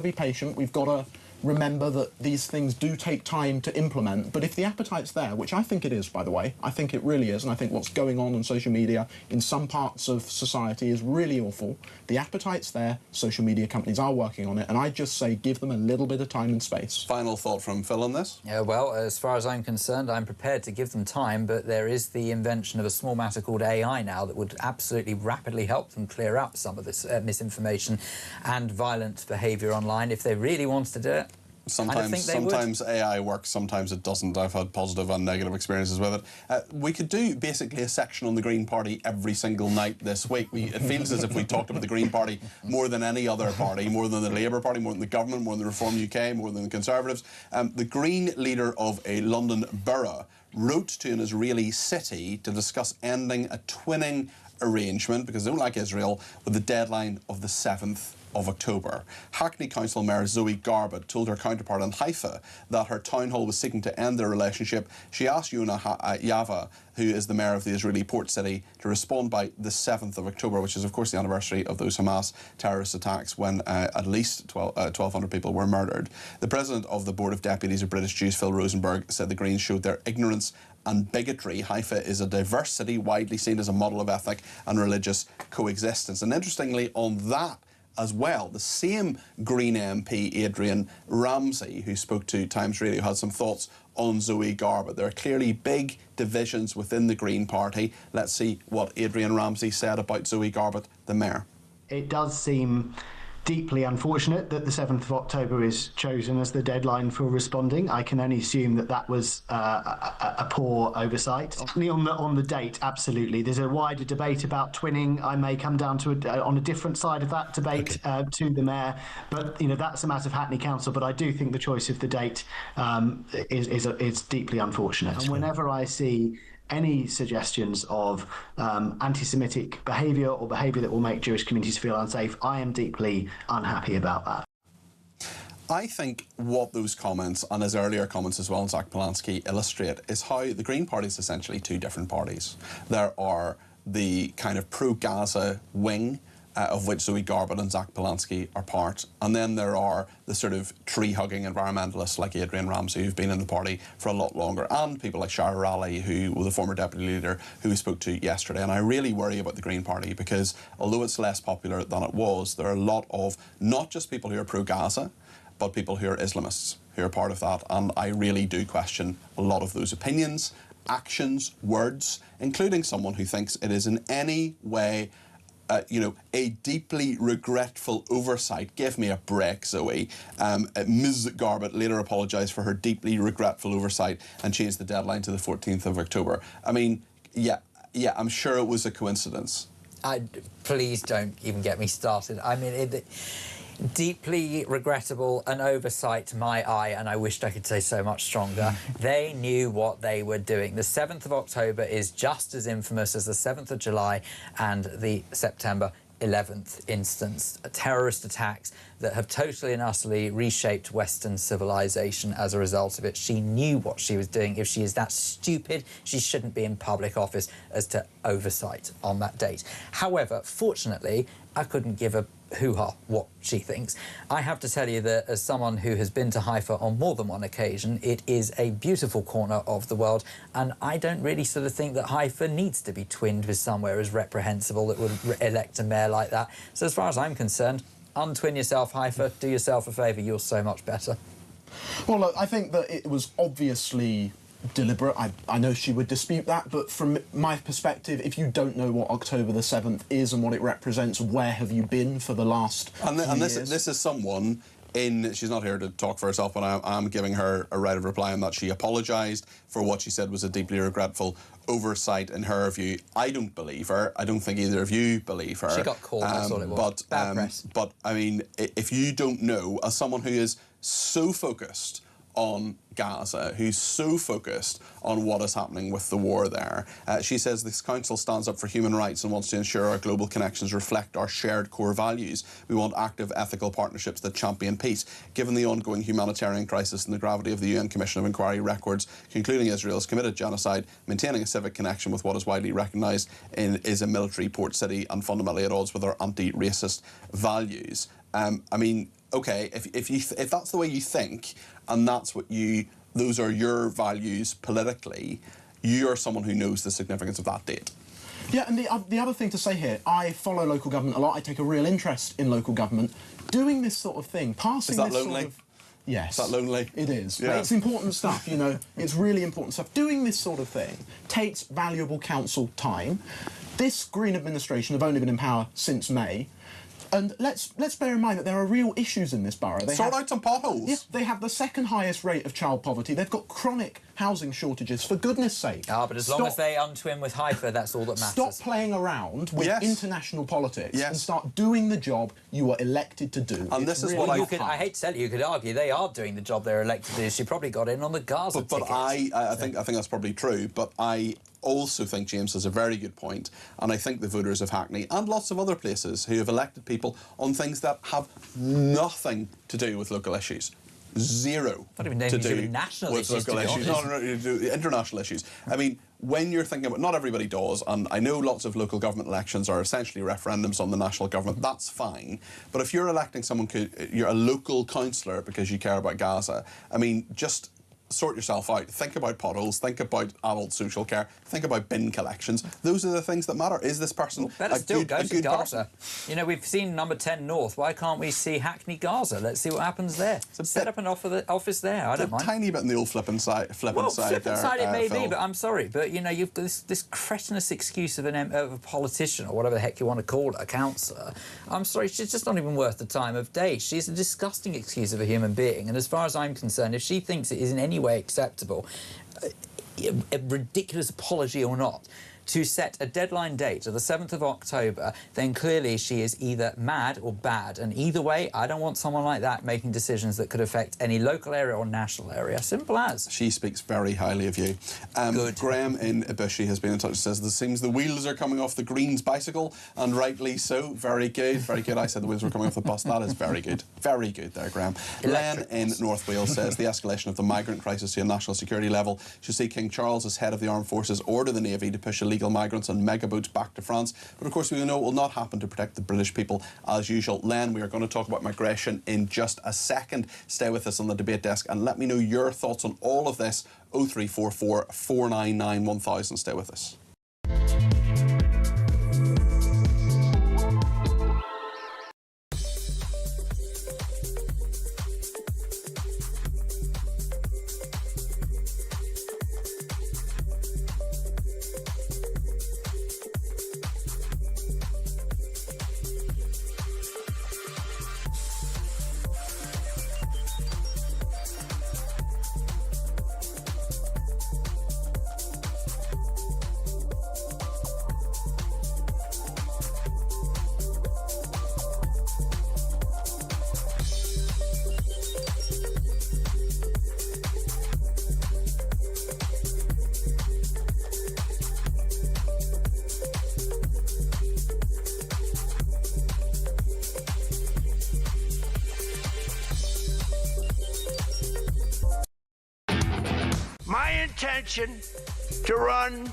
be patient. We've got to remember that these things do take time to implement, but if the appetite's there, which I think it is, by the way, I think it really is, and I think what's going on social media in some parts of society is really awful. The appetite's there, social media companies are working on it, and I just say give them a little bit of time and space. Final thought from Phil on this? Yeah, well, as far as I'm concerned, I'm prepared to give them time, but there is the invention of a small matter called AI now that would absolutely rapidly help them clear up some of this misinformation and violent behaviour online if they really want to do it. Sometimes AI works, sometimes it doesn't. I've had positive and negative experiences with it. We could do basically a section on the Green Party every single night this week. It feels as if we talked about the Green Party more than any other party, more than the Labour Party, more than the government, more than the Reform UK, more than the Conservatives. The Green leader of a London borough wrote to an Israeli city to discuss ending a twinning arrangement, because they don't like Israel, with the deadline of the 7th of October. Hackney Council Mayor Zoe Garbutt told her counterpart in Haifa that her town hall was seeking to end their relationship. She asked Yona Yava, who is the mayor of the Israeli port city, to respond by the 7th of October, which is, of course, the anniversary of those Hamas terrorist attacks when at least 1,200 people were murdered. The president of the Board of Deputies of British Jews, Phil Rosenberg, said the Greens showed their ignorance and bigotry. Haifa is a diverse city, widely seen as a model of ethnic and religious coexistence. And interestingly, on that as well, the same Green MP, Adrian Ramsey, who spoke to Times Radio, had some thoughts on Zoe Garbutt. There are clearly big divisions within the Green Party. Let's see what Adrian Ramsey said about Zoe Garbutt, the mayor. It does seem deeply unfortunate that the 7th of October is chosen as the deadline for responding. I can only assume that that was a poor oversight. On the date, absolutely. There's a wider debate about twinning. I may come down to on a different side of that debate to the Mayor, but that's a matter of Hackney Council. But I do think the choice of the date is deeply unfortunate. And whenever I see any suggestions of anti-Semitic behaviour or behaviour that will make Jewish communities feel unsafe, I am deeply unhappy about that. I think what those comments, and his earlier comments as well, and Zach Polanski, illustrate is how the Green Party is essentially two different parties. There are the kind of pro-Gaza wing, of which Zoe Garbett and Zach Polanski are part. And then there are the sort of tree-hugging environmentalists like Adrian Ramsey, who've been in the party for a lot longer, and people like Shara Raleigh, who was the former deputy leader, who we spoke to yesterday. And I really worry about the Green Party because although it's less popular than it was, there are a lot of not just people who are pro-Gaza, but people who are Islamists who are part of that. And I really do question a lot of those opinions, actions, words, including someone who thinks it is in any way a deeply regretful oversight. Give me a break, Zoe. Ms. Garbett later apologised for her deeply regretful oversight and changed the deadline to the 14th of October. I mean, yeah, I'm sure it was a coincidence. Please don't even get me started. I mean, deeply regrettable, an oversight to my eye, and I wished I could say so much stronger. They knew what they were doing. The 7th of October is just as infamous as the 7th of July and the September 11th instance. Terrorist attacks that have totally and utterly reshaped Western civilization as a result of it. She knew what she was doing. If she is that stupid, she shouldn't be in public office as to oversight on that date. However, fortunately, I couldn't give a hoo-ha what she thinks. I have to tell you that as someone who has been to Haifa on more than one occasion, it is a beautiful corner of the world, and I don't really sort of think that Haifa needs to be twinned with somewhere as reprehensible that would elect a mayor like that. So as far as I'm concerned, untwin yourself, Haifa, do yourself a favour, you're so much better. Well, look, I think that it was obviously deliberate. I know she would dispute that, but from my perspective, if you don't know what October the 7th is and what it represents, where have you been for the last few years? This is someone she's not here to talk for herself, but I'm giving her a right of reply on that. She apologised for what she said was a deeply regretful oversight in her view. I don't believe her. I don't think either of you believe her. She got caught, that's all it was. Bad press. But, I mean, if you don't know, as someone who is so focused on Gaza, who's so focused on what is happening with the war there. She says this council stands up for human rights and wants to ensure our global connections reflect our shared core values. We want active ethical partnerships that champion peace. Given the ongoing humanitarian crisis and the gravity of the UN Commission of Inquiry records concluding Israel's committed genocide, maintaining a civic connection with what is widely recognised is a military port city and fundamentally at odds with our anti-racist values. I mean, okay, if that's the way you think, and that's what those are your values politically, you're someone who knows the significance of that date. Yeah, and the other thing to say here, I follow local government a lot. I take a real interest in local government. Doing this sort of thing, passing this lonely? sort of... Yes. Is that lonely? It is. Yeah. But it's important stuff, you know. It's really important stuff. Doing this sort of thing takes valuable council time. This Green administration have only been in power since May. And let's bear in mind that there are real issues in this borough. Sort out some potholes. Yeah, they have the second highest rate of child poverty. They've got chronic housing shortages, for goodness sake. But as long as they untwin with Haifa, that's all that matters. Stop playing around with international politics and start doing the job you were elected to do. And this is what I hate to tell you could argue they are doing the job they're elected to do. She probably got in on the Gaza ticket. But I think that's probably true, but I also think James has a very good point, and I think the voters of Hackney and lots of other places who have elected people on things that have nothing to do with local issues, zero to do with local issues, international issues. I mean, when you're thinking about, not everybody does, and I know lots of local government elections are essentially referendums on the national government, that's fine, but if you're electing someone, you're a local councillor because you care about Gaza, I mean, just sort yourself out. Think about potholes. Think about adult social care. Think about bin collections. Those are the things that matter. Is this person better still go to Gaza? Person? You know, we've seen number 10 North. Why can't we see Hackney Gaza? Let's see what happens there. Set up an office there. I don't mind. A tiny bit in the old flippin' side there. Flippin' side it may be, but I'm sorry. But, you know, you've this cretinous excuse of a politician or whatever the heck you want to call it, a councillor. I'm sorry, she's just not even worth the time of day. She's a disgusting excuse of a human being. And as far as I'm concerned, if she thinks it is in any way acceptable, a ridiculous apology or not, to set a deadline date of the 7th of October, then clearly she is either mad or bad. And either way, I don't want someone like that making decisions that could affect any local area or national area. Simple as. She speaks very highly of you. Good. Graham in Bushy has been in touch and says, it seems the wheels are coming off the Greens bicycle, and rightly so. Very good, very good. I said the wheels were coming off the bus. That is very good. Very good there, Graham. Len in North Wales says, the escalation of the migrant crisis to a national security level should see King Charles, as head of the armed forces, order the Navy to push illegal migrants on mega boats back to France. But of course we know it will not happen to protect the British people as usual. Len, we are going to talk about migration in just a second. Stay with us on the debate desk and let me know your thoughts on all of this. 0344 499 1000. Stay with us. Intention to run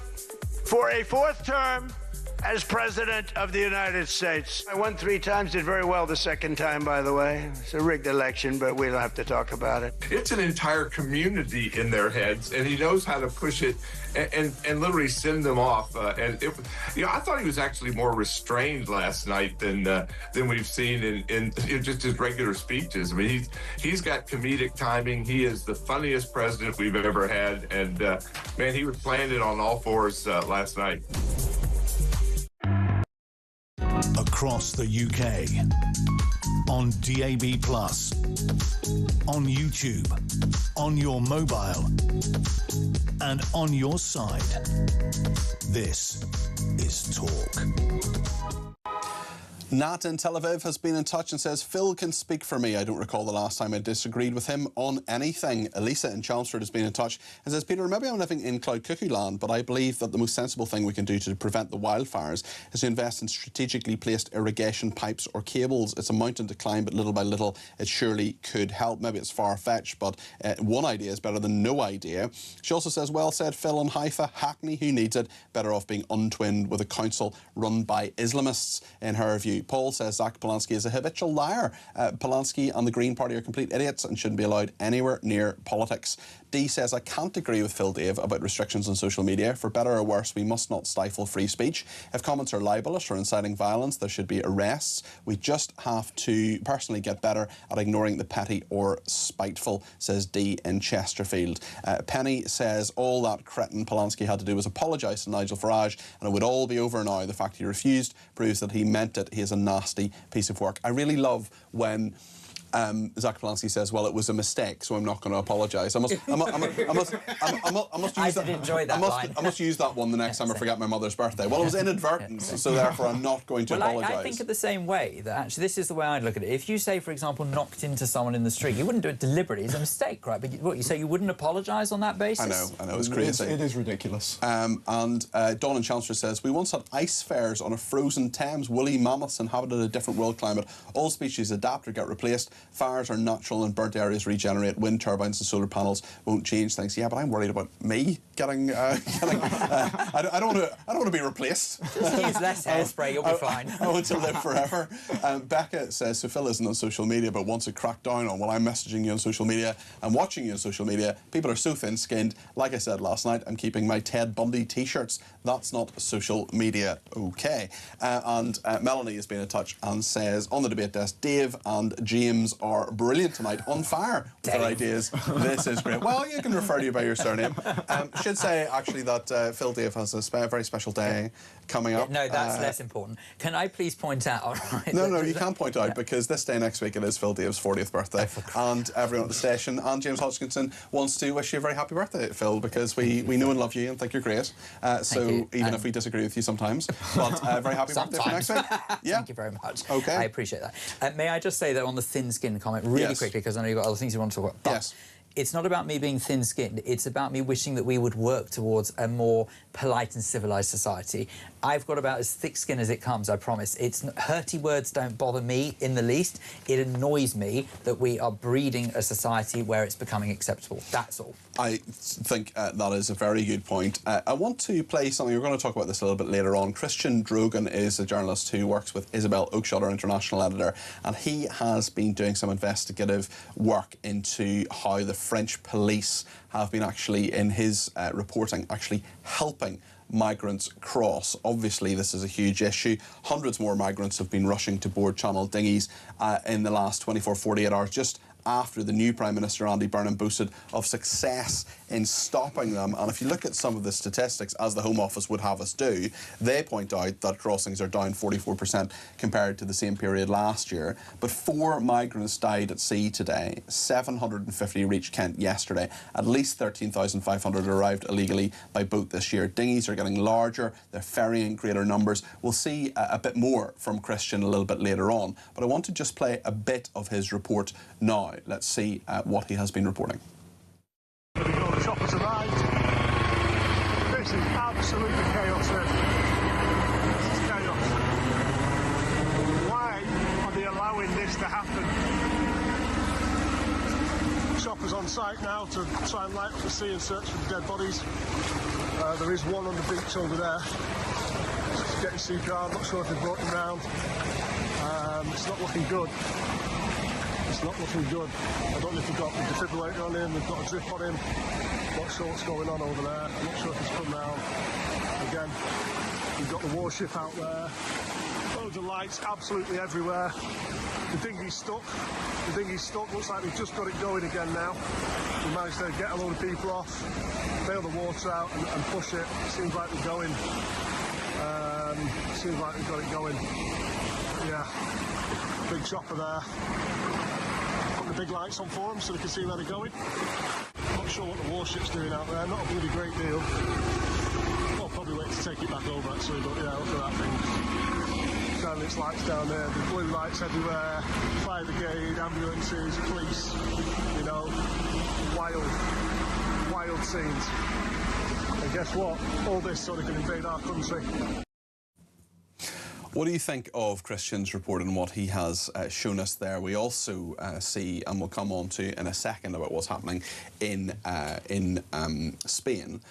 for a 4th term as President of the United States. I won 3 times, did very well the 2nd time, by the way. It's a rigged election, but we don't have to talk about it. It's an entire community in their heads, and he knows how to push it and literally send them off. I thought he was actually more restrained last night than we've seen in just his regular speeches. I mean, he's got comedic timing. He is the funniest president we've ever had, and man, he was playing it on all fours last night. Across the UK, on DAB+, on YouTube, on your mobile, and on your side. This is Talk. Nat in Tel Aviv has been in touch and says, Phil can speak for me. I don't recall the last time I disagreed with him on anything. Elisa in Chelmsford has been in touch and says, Peter, maybe I'm living in cloud cuckoo land, but I believe that the most sensible thing we can do to prevent the wildfires is to invest in strategically placed irrigation pipes or cables. It's a mountain to climb, but little by little it surely could help. Maybe it's far-fetched, but one idea is better than no idea. She also says, well said, Phil, on Haifa, Hackney, who needs it? Better off being untwinned with a council run by Islamists, in her view. Paul says Zach Polanski is a habitual liar. Polanski and the Green Party are complete idiots and shouldn't be allowed anywhere near politics. Dee says, I can't agree with Phil Dave about restrictions on social media. For better or worse, we must not stifle free speech. If comments are libelous or inciting violence, there should be arrests. We just have to personally get better at ignoring the petty or spiteful, says Dee in Chesterfield. Penny says, all that cretin Polanski had to do was apologise to Nigel Farage and it would all be over now. The fact he refused proves that he meant it. He is a nasty piece of work. I really love when Zach Polanski says, well, it was a mistake, so I'm not going to apologise. I must use that. I must use that one the next time I forget my mother's birthday. Well, it was inadvertence, so therefore I'm not going to apologise. I think of the same way, that actually this is the way I'd look at it. If you say, for example, knocked into someone in the street, you wouldn't do it deliberately. It's a mistake, right? But what, you say you wouldn't apologise on that basis? I know, it's crazy. It is ridiculous. And Dawn in Chelmsford says, we once had ice fairs on a frozen Thames. Woolly mammoths inhabited a different world climate. All species adapt or get replaced. Fires are natural and burnt areas regenerate. Wind turbines and solar panels won't change things. Yeah, but I'm worried about me getting. I don't want to be replaced. Just use less hairspray, you'll be fine. I want to live forever. Becca says, so Phil isn't on social media, but wants to crack down on. Well, I'm messaging you on social media and watching you on social media. People are so thin-skinned. Like I said last night, I'm keeping my Ted Bundy T-shirts. That's not social media. Okay. And Melanie has been in touch and says, on the debate desk, Dave and James are brilliant tonight, on fire with their ideas. This is great. Well, you can refer to you by your surname. Should say, actually, that Phil Dave has a very special day coming up. No, that's less important. Can I please point out? Right, no, you can't point out, because this day next week it is Phil Dave's 40th birthday, and everyone at the station and James Hodgkinson wants to wish you a very happy birthday, Phil, because we know and love you and think you're great. Even if we disagree with you sometimes, but very happy birthday for next week. Yeah. Thank you very much. Okay. I appreciate that. May I just say that on the thin-skinned comment really quickly, because I know you've got other things you want to talk about. But yes. It's not about me being thin-skinned. It's about me wishing that we would work towards a more polite and civilised society. I've got about as thick skin as it comes, I promise. Hurty words don't bother me in the least. It annoys me that we are breeding a society where it's becoming acceptable. That's all. I think that is a very good point. I want to play something. We're going to talk about this a little bit later on. Christian Drogan is a journalist who works with Isabel Oakshott, our international editor, and he has been doing some investigative work into how the French police have been actually, in his reporting, actually helping migrants cross. Obviously, this is a huge issue. Hundreds more migrants have been rushing to board Channel dinghies in the last 48 hours, just after the new Prime Minister, Andy Burnham, boasted of success in stopping them. And if you look at some of the statistics, as the Home Office would have us do, they point out that crossings are down 44% compared to the same period last year. But 4 migrants died at sea today. 750 reached Kent yesterday. At least 13,500 arrived illegally by boat this year. Dinghies are getting larger. They're ferrying greater numbers. We'll see a bit more from Christian a little bit later on. But I want to just play a bit of his report now. Let's see what he has been reporting. The choppers arrived. This is absolutely chaos here. This is chaos. Why are they allowing this to happen? Choppers on site now to try and light up the sea and search for the dead bodies. There is one on the beach over there. Just getting CPR. I'm not sure if they've brought him round. It's not looking good. It's not looking good. I don't know if they've got the defibrillator on him, they've got a drip on him. Not sure what's going on over there. I'm not sure if he's come round. Again, we've got the warship out there. Loads of lights absolutely everywhere. The dinghy's stuck. The dinghy's stuck. Looks like they've just got it going again now. We managed to get a load of people off, bail the water out and push it. Seems like they're going. Seems like they've got it going. Yeah. Big chopper there. The big lights on for them so they can see where they're going. Not sure what the warship's doing out there, not a bloody great deal. I'll probably wait to take it back over actually, but yeah, look at that thing. Shining its lights down there, the blue lights everywhere, fire brigade, ambulances, police, you know, wild scenes. And guess what? All this so they can invade our country. What do you think of Christian's report and what he has shown us there? We also see, and we'll come on to in a second, about what's happening in Spain.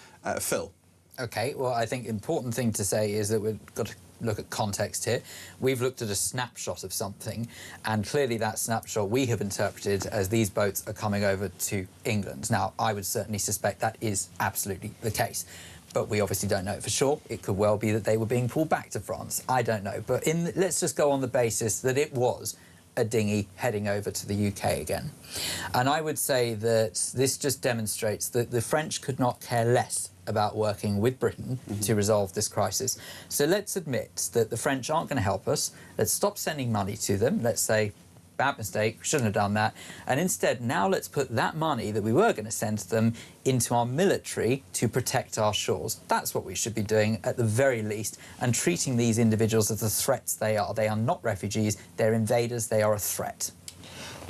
Phil. OK, well, I think the important thing to say is that we've got to look at context here. We've looked at a snapshot of something, and clearly that snapshot we have interpreted as these boats are coming over to England. Now, I would certainly suspect that is absolutely the case. But we obviously don't know it for sure. It could well be that they were being pulled back to France. I don't know. But let's just go on the basis that it was a dinghy heading over to the UK again. And I would say that this just demonstrates that the French could not care less about working with Britain to resolve this crisis. So let's admit that the French aren't going to help us. Let's stop sending money to them. Let's say, bad mistake, shouldn't have done that. And instead, now let's put that money that we were going to send to them into our military to protect our shores. That's what we should be doing at the very least, and treating these individuals as the threats they are. They are not refugees, they're invaders, they are a threat.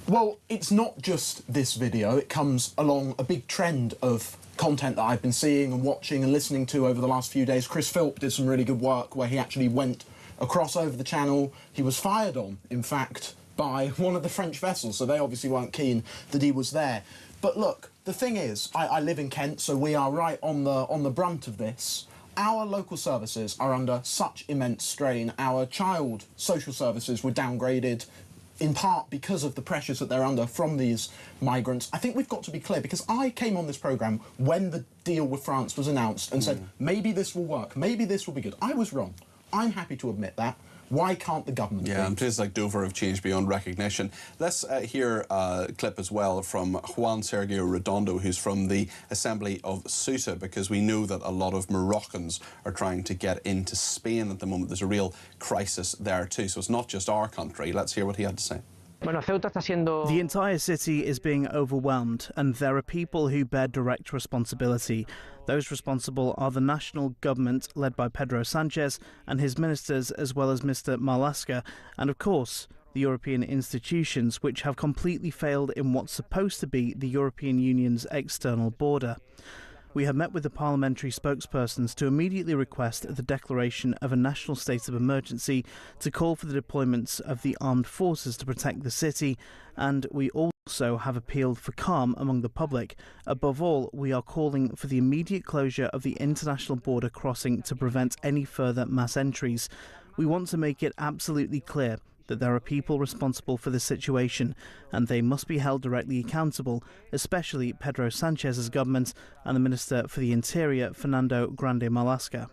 Well, it's not just this video, it comes along a big trend of content that I've been seeing and watching and listening to over the last few days. Chris Philp did some really good work where he actually went across over the channel. He was fired on, in fact, by one of the French vessels, so they obviously weren't keen that he was there. But look, the thing is, I live in Kent, so we are right on the brunt of this. Our local services are under such immense strain. Our child social services were downgraded in part because of the pressures that they're under from these migrants. I think we've got to be clear, because I came on this programme when the deal with France was announced and said, maybe this will work, maybe this will be good. I was wrong. I'm happy to admit that. Why can't the government? Yeah, and places like Dover have changed beyond recognition. Let's hear a clip as well from Juan Sergio Redondo, who's from the Assembly of Ceuta, because we know that a lot of Moroccans are trying to get into Spain at the moment. There's a real crisis there too, so it's not just our country. Let's hear what he had to say. The entire city is being overwhelmed, and there are people who bear direct responsibility. Those responsible are the national government, led by Pedro Sanchez and his ministers, as well as Mr. Marlaska, and of course, the European institutions, which have completely failed in what's supposed to be the European Union's external border. We have met with the parliamentary spokespersons to immediately request the declaration of a national state of emergency, to call for the deployments of the armed forces to protect the city, and we also have appealed for calm among the public. Above all, we are calling for the immediate closure of the international border crossing to prevent any further mass entries. We want to make it absolutely clear that there are people responsible for the situation, and they must be held directly accountable, especially Pedro Sanchez's government and the Minister for the Interior, Fernando Grande Marlaska.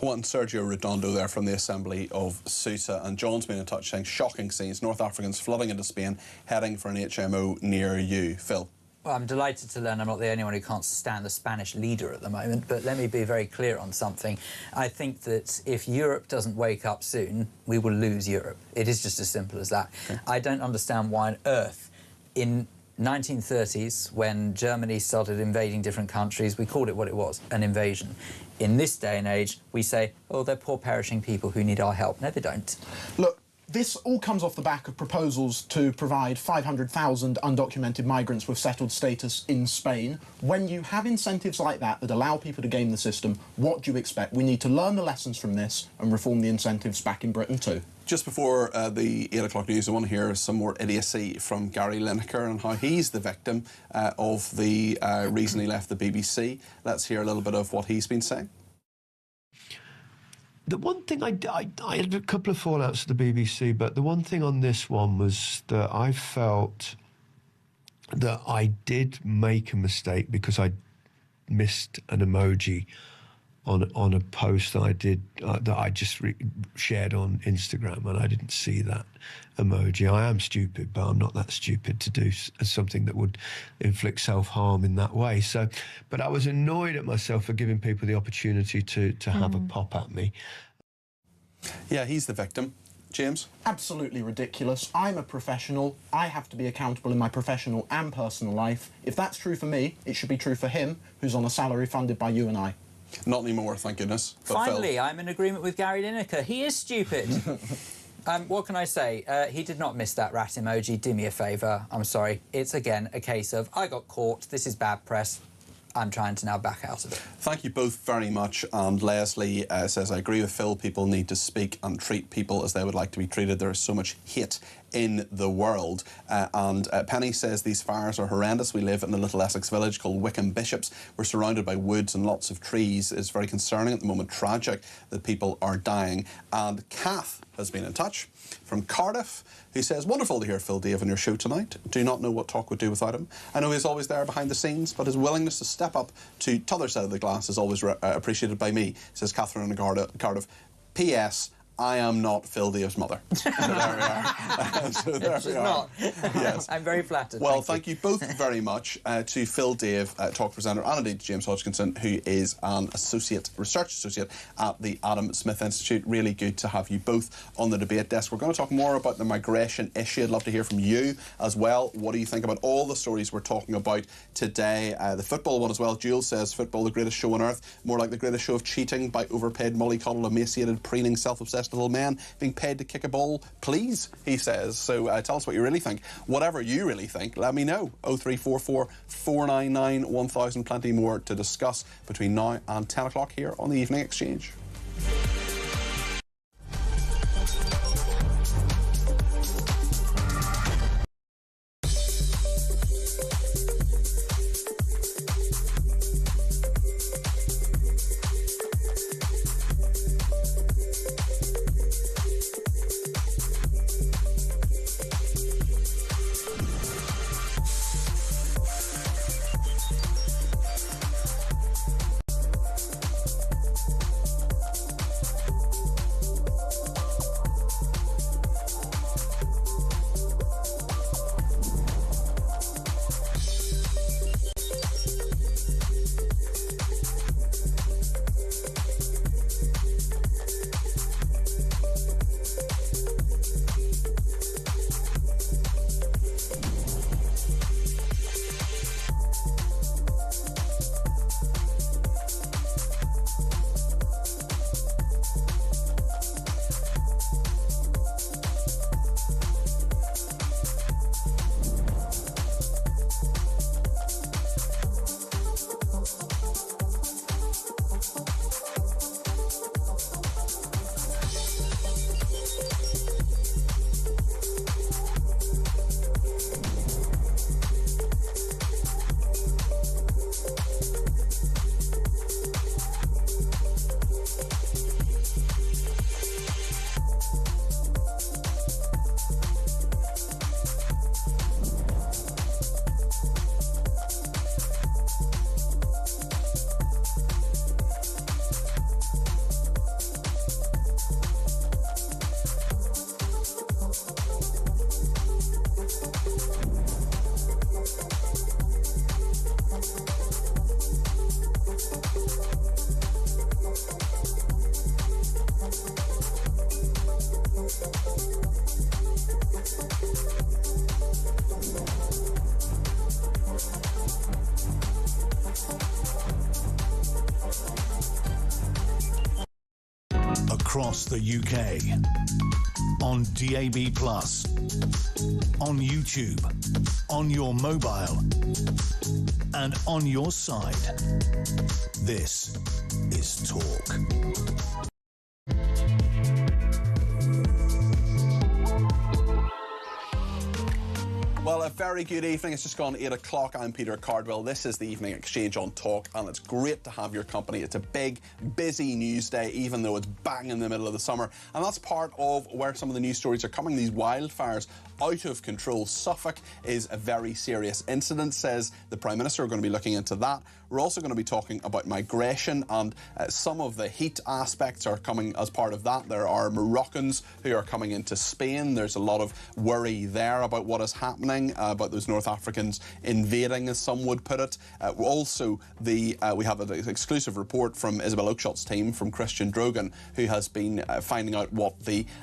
Juan Sergio Redondo there from the Assembly of Ceuta, and John's been in touch saying shocking scenes, North Africans flooding into Spain, heading for an HMO near you. Phil. Well, I'm delighted to learn I'm not the only one who can't stand the Spanish leader at the moment, but let me be very clear on something. I think that if Europe doesn't wake up soon, we will lose Europe. It is just as simple as that. Okay. I don't understand why on earth, in 1930s, when Germany started invading different countries, we called it what it was, an invasion. In this day and age, we say, oh, they're poor perishing people who need our help. No, they don't. Look, this all comes off the back of proposals to provide 500,000 undocumented migrants with settled status in Spain. When you have incentives like that that allow people to game the system, what do you expect? We need to learn the lessons from this and reform the incentives back in Britain too. Just before the 8 o'clock news, I want to hear some more idiocy from Gary Lineker and how he's the victim of the reason he left the BBC. Let's hear a little bit of what he's been saying. The one thing I had a couple of fallouts at the BBC, but the one thing on this one was that I felt that I did make a mistake because I missed an emoji on a post that I did that I just shared on Instagram, and I didn't see that emoji. I am stupid, but I'm not that stupid to do something that would inflict self-harm in that way. So, but I was annoyed at myself for giving people the opportunity to have a pop at me. Yeah, he's the victim. James? Absolutely ridiculous. I'm a professional. I have to be accountable in my professional and personal life. If that's true for me, it should be true for him, who's on a salary funded by you and I. Not anymore, thank goodness. But finally, Phil. I'm in agreement with Gary Lineker. He is stupid. What can I say? He did not miss that rat emoji. Do me a favour. I'm sorry. It's, again, a case of, I got caught, this is bad press. I'm trying to now back out of it. Thank you both very much. And Leslie says, I agree with Phil. People need to speak and treat people as they would like to be treated. There is so much hate in the world. And Penny says, these fires are horrendous. We live in a little Essex village called Wickham Bishops. We're surrounded by woods and lots of trees. It's very concerning at the moment. Tragic that people are dying. And Kath has been in touch from Cardiff, who says, wonderful to hear Phil Dave on your show tonight. Do not know what talk would do without him. I know he's always there behind the scenes, but his willingness to step up to t'other side of the glass is always appreciated by me, says Catherine in Cardiff. P.S. I am not Phil Dave's mother. So there we are. So there we are. Not. Yes. I'm very flattered. Well, thank you both very much to Phil Dave, talk presenter, and indeed to James Hodgkinson, who is an research associate at the Adam Smith Institute. Really good to have you both on the debate desk. We're going to talk more about the migration issue. I'd love to hear from you as well. What do you think about all the stories we're talking about today? The football one as well. Jules says, football, the greatest show on earth. More like the greatest show of cheating by overpaid, mollycoddled, emaciated, preening, self-obsessed little men being paid to kick a ball, please, he says. So tell us what you really think. Whatever you really think, let me know. 0344 499 1000. Plenty more to discuss between now and 10 o'clock here on the Evening Exchange. across the UK. On DAB+, on YouTube, on your mobile, and on your side. This is Talk. Well, a very good evening. It's just gone 8 o'clock. I'm Peter Cardwell. This is the Evening Exchange on Talk, and it's great to have your company. It's a big, busy news day, even though it's bang in the middle of the summer. And that's part of where some of the news stories are coming. These wildfires out of control. Suffolk is a very serious incident, says the Prime Minister. We're going to be looking into that. We're also going to be talking about migration, and some of the heat aspects are coming as part of that. There are Moroccans who are coming into Spain. There's a lot of worry there about what is happening, about those North Africans invading, as some would put it. Also, we have an exclusive report from Isabel Oakeshot's team, from Christian Drogan, who has been finding out what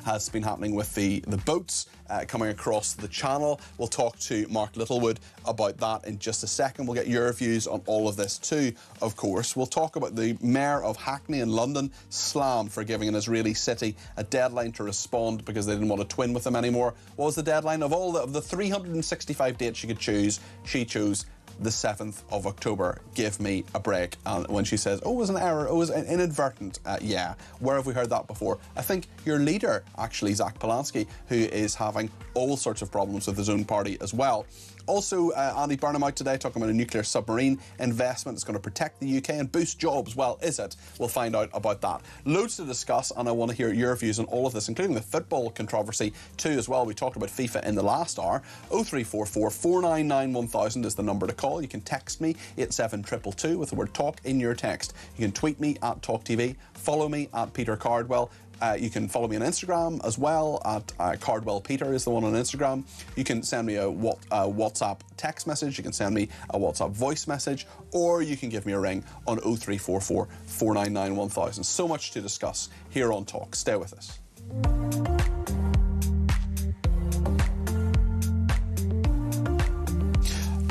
has been happening with the boats coming across the channel. We'll talk to Mark Littlewood about that in just a second. We'll get your views on all of this too, of course. We'll talk about the Mayor of Hackney in London slammed for giving an Israeli city a deadline to respond because they didn't want to twin with them anymore. What was the deadline? Of all of the 365 dates she could choose, she chose the 7th of October. Give me a break. And when she says, oh, it was an error, it was inadvertent, yeah. Where have we heard that before? I think your leader, actually, Zach Polanski, who is having all sorts of problems with his own party as well. Also, Andy Burnham out today talking about a nuclear submarine investment that's going to protect the UK and boost jobs. Well, is it? We'll find out about that. Loads to discuss, and I want to hear your views on all of this, including the football controversy too as well. We talked about FIFA in the last hour. 0344 499 1000 is the number to call. You can text me 87222 with the word talk in your text. You can tweet me at talkTV, follow me at Peter Cardwell. You can follow me on Instagram as well at Cardwell Peter is the one on Instagram. You can send me a WhatsApp text message. You can send me a WhatsApp voice message, or you can give me a ring on 0344 499 1000. So much to discuss here on Talk. Stay with us.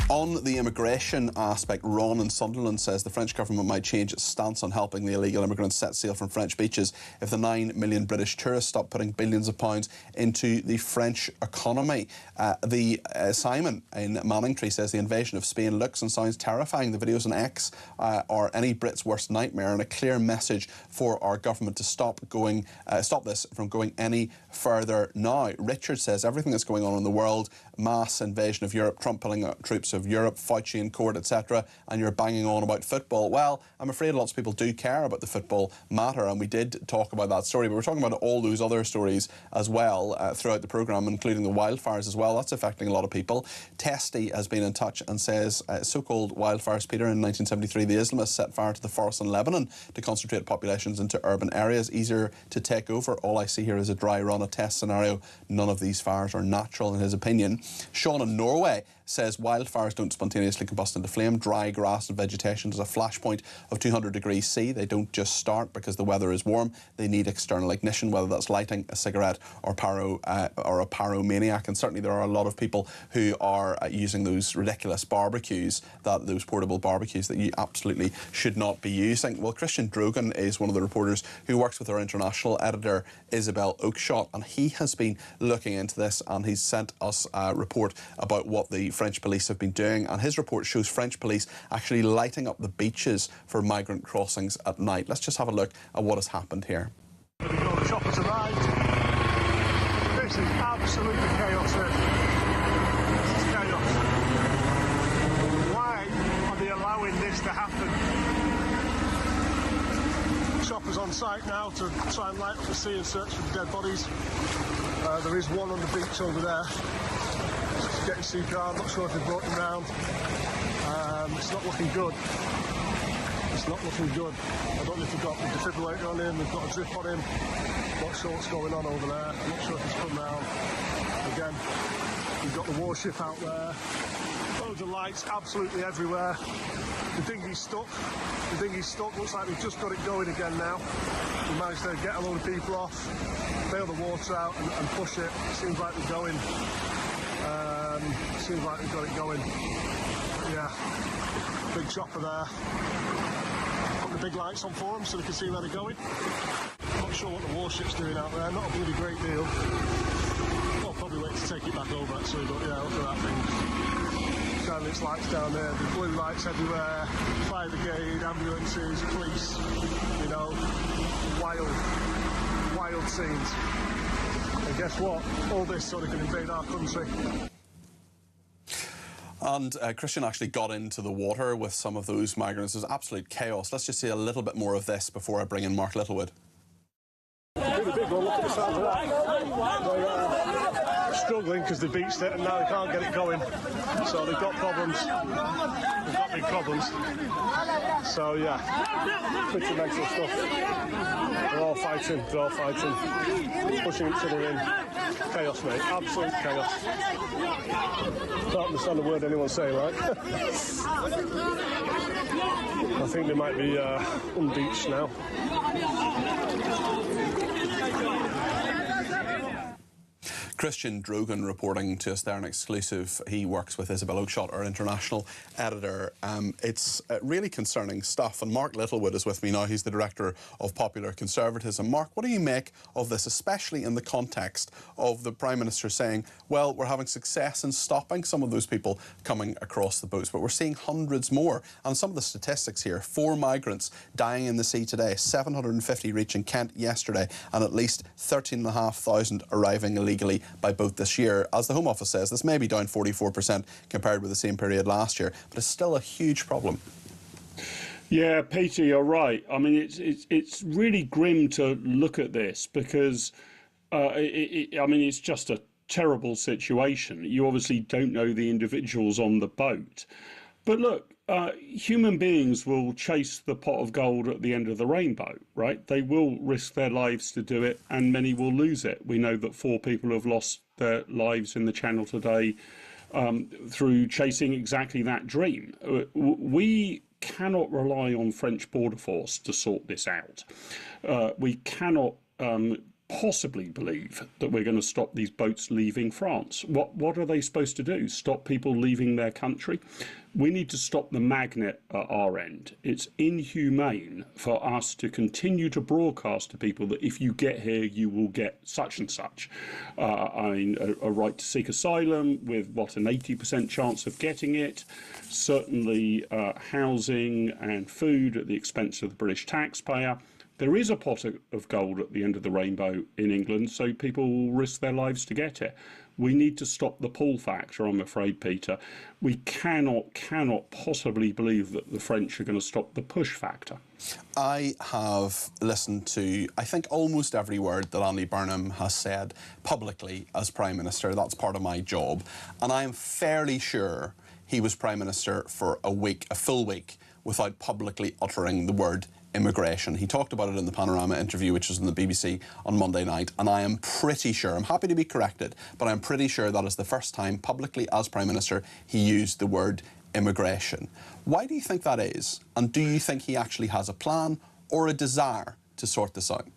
On the immigration aspect, Ron in Sunderland says the French government might change its stance on helping the illegal immigrants set sail from French beaches if the 9 million British tourists stop putting billions of pounds into the French economy. Simon in Manningtree says the invasion of Spain looks and sounds terrifying. The videos on X are any Brit's worst nightmare, and a clear message for our government to stop this from going any further now. Richard says everything that's going on in the world, mass invasion of Europe, Trump pulling out troops of Europe, Fauci in court, etc., and you're banging on about football. Well, I'm afraid lots of people do care about the football matter, and we did talk about that story, but we're talking about all those other stories as well throughout the programme, including the wildfires as well. That's affecting a lot of people. Testy has been in touch and says so-called wildfires, Peter, in 1973, the Islamists set fire to the forests in Lebanon to concentrate populations into urban areas. Easier to take over. All I see here is a dry run, a test scenario. None of these fires are natural, in his opinion. Sean in Norway says wildfires don't spontaneously combust into flame. Dry grass and vegetation is a flashpoint of 200 degrees C. They don't just start because the weather is warm. They need external ignition, whether that's lighting a cigarette or a pyromaniac. And certainly there are a lot of people who are using those ridiculous barbecues, those portable barbecues that you absolutely should not be using. Well, Christian Drogan is one of the reporters who works with our international editor, Isabel Oakeshott, and he has been looking into this, and he's sent us a report about what the French police have been doing, and his report shows French police actually lighting up the beaches for migrant crossings at night. Let's just have a look at what has happened here. The choppers arrived. This is absolutely chaos here. This is chaos. Why are they allowing this to happen? Choppers on site now to try and light up the sea and search for dead bodies. There is one on the beach over there. Getting CPR, I'm not sure if they brought him round. It's not looking good. It's not looking good. I don't know if they've got the defibrillator on him, they've got a drip on him. Not sure what's going on over there. I'm not sure if he's come round. Again, we've got the warship out there. Loads of lights absolutely everywhere. The dinghy's stuck. The dinghy's stuck. Looks like they've just got it going again now. We managed to get a load of people off, bail the water out and push it. Seems like they're going. Seems like they've got it going. Yeah, big chopper there. Put the big lights on for them so they can see where they're going. sure what the warship's doing out there. Not a bloody great deal. I'll probably wait to take it back over actually, but yeah, look at that thing. Shining its lights down there, the blue lights everywhere, fire brigade, ambulances, police, you know, wild scenes. And guess what? All this sort of can invade our country. And Christian actually got into the water with some of those migrants. There's absolute chaos. Let's just see a little bit more of this before I bring in Mark Littlewood. Really big one, look at the size of that. They're struggling because they beached it and now they can't get it going. So they've got problems. They've got big problems. So yeah, pretty mental stuff. They're all fighting, pushing each other in. Chaos, mate, absolute chaos. Can't understand a word anyone's saying, right? I think they might be unbeached now. Christian Drogan reporting to us there in exclusive. He works with Isabel Oakeshott, our international editor. It's really concerning stuff. And Mark Littlewood is with me now. He's the director of Popular Conservatism. Mark, what do you make of this, especially in the context of the Prime Minister saying, well, we're having success in stopping some of those people coming across the boats, but we're seeing hundreds more. And some of the statistics here, 4 migrants dying in the sea today, 750 reaching Kent yesterday, and at least 13,500 arriving illegally by boat this year. As the Home Office says, this may be down 44% compared with the same period last year, but it's still a huge problem. Yeah, Peter, you're right. I mean, it's really grim to look at this because, I mean, it's just a terrible situation. You obviously don't know the individuals on the boat. But look, human beings will chase the pot of gold at the end of the rainbow, right? They will risk their lives to do it, and many will lose it. We know that 4 people have lost their lives in the Channel today through chasing exactly that dream. We cannot rely on French border force to sort this out. We cannot possibly believe that we're going to stop these boats leaving France. What are they supposed to do? Stop people leaving their country? We need to stop the magnet at our end. It's inhumane for us to continue to broadcast to people that if you get here, you will get such and such. I mean, a right to seek asylum with, what, an 80% chance of getting it. Certainly housing and food at the expense of the British taxpayer. There is a pot of gold at the end of the rainbow in England, so people will risk their lives to get it. We need to stop the pull factor, I'm afraid, Peter. We cannot possibly believe that the French are going to stop the push factor. I have listened to, I think, almost every word that Andy Burnham has said publicly as Prime Minister. That's part of my job. And I am fairly sure he was Prime Minister for a week, a full week, without publicly uttering the word immigration. He talked about it in the Panorama interview, which was on the BBC on Monday night, and I am pretty sure, I'm happy to be corrected, but I'm pretty sure that is the first time publicly as Prime Minister he used the word immigration. Why do you think that is? And do you think he actually has a plan or a desire to sort this out?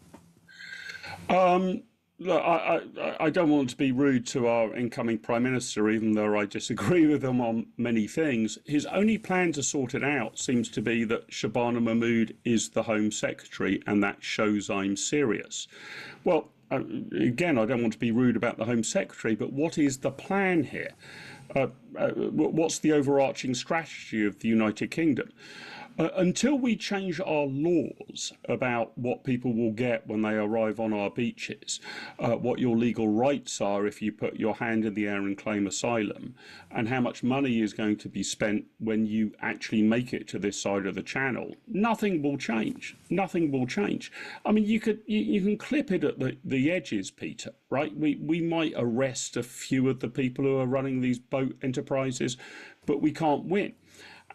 Look, I don't want to be rude to our incoming Prime Minister, even though I disagree with him on many things. His only plan to sort it out seems to be that Shabana Mahmood is the Home Secretary, and that shows I'm serious. Well, again, I don't want to be rude about the Home Secretary, but what is the plan here? What's the overarching strategy of the United Kingdom? Until we change our laws about what people will get when they arrive on our beaches, what your legal rights are if you put your hand in the air and claim asylum, and how much money is going to be spent when you actually make it to this side of the channel, nothing will change. Nothing will change. I mean, you can clip it at the edges, Peter, right? We might arrest a few of the people who are running these boat enterprises, but we can't win.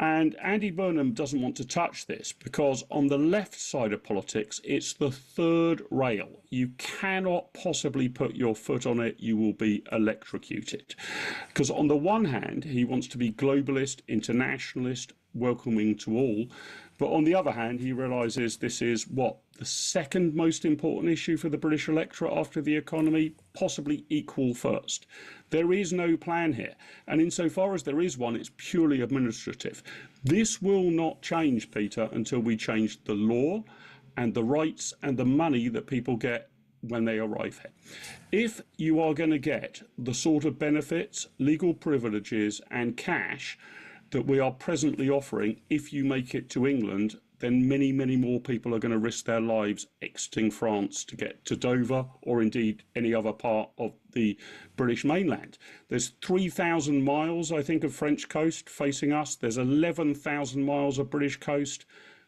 And Andy Burnham doesn't want to touch this because on the left side of politics, it's the third rail. You cannot possibly put your foot on it. You will be electrocuted. Because on the one hand, he wants to be globalist, internationalist, welcoming to all. But on the other hand, he realises this is, what, the second most important issue for the British electorate after the economy, possibly equal first. There is no plan here. And insofar as there is one, it's purely administrative. This will not change, Peter, until we change the law and the rights and the money that people get when they arrive here. If you are going to get the sort of benefits, legal privileges and cash that we are presently offering, if you make it to England, then many, many more people are going to risk their lives exiting France to get to Dover or indeed any other part of the British mainland. There's 3,000 miles, I think, of French coast facing us. There's 11,000 miles of British coast.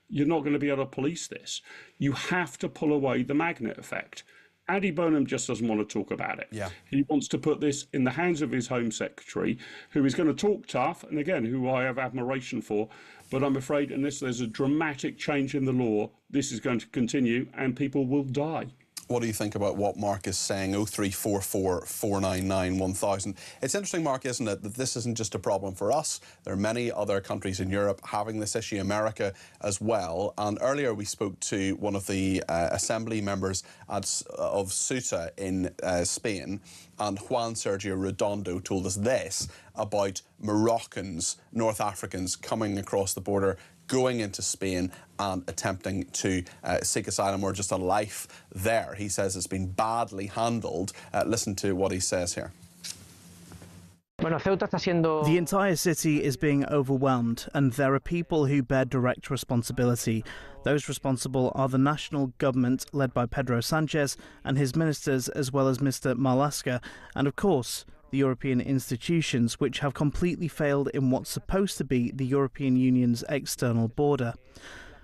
You're not going to be able to police this. You have to pull away the magnet effect. Andy Burnham just doesn't want to talk about it. Yeah. He wants to put this in the hands of his Home Secretary, who is going to talk tough, and again, who I have admiration for. But I'm afraid unless there's a dramatic change in the law, this is going to continue and people will die. What do you think about what Mark is saying? 0344 499 1000. It's interesting, Mark, isn't it, that this isn't just a problem for us. There are many other countries in Europe having this issue, America as well. And earlier we spoke to one of the assembly members of Ceuta in Spain, and Juan Sergio Redondo told us this about Moroccans, North Africans coming across the border, going into Spain and attempting to seek asylum or just a life there. He says it's been badly handled. Listen to what he says here. The entire city is being overwhelmed, and there are people who bear direct responsibility. Those responsible are the national government led by Pedro Sanchez and his ministers, as well as Mr. Marlaska, and of course the European institutions, which have completely failed in what's supposed to be the European Union's external border.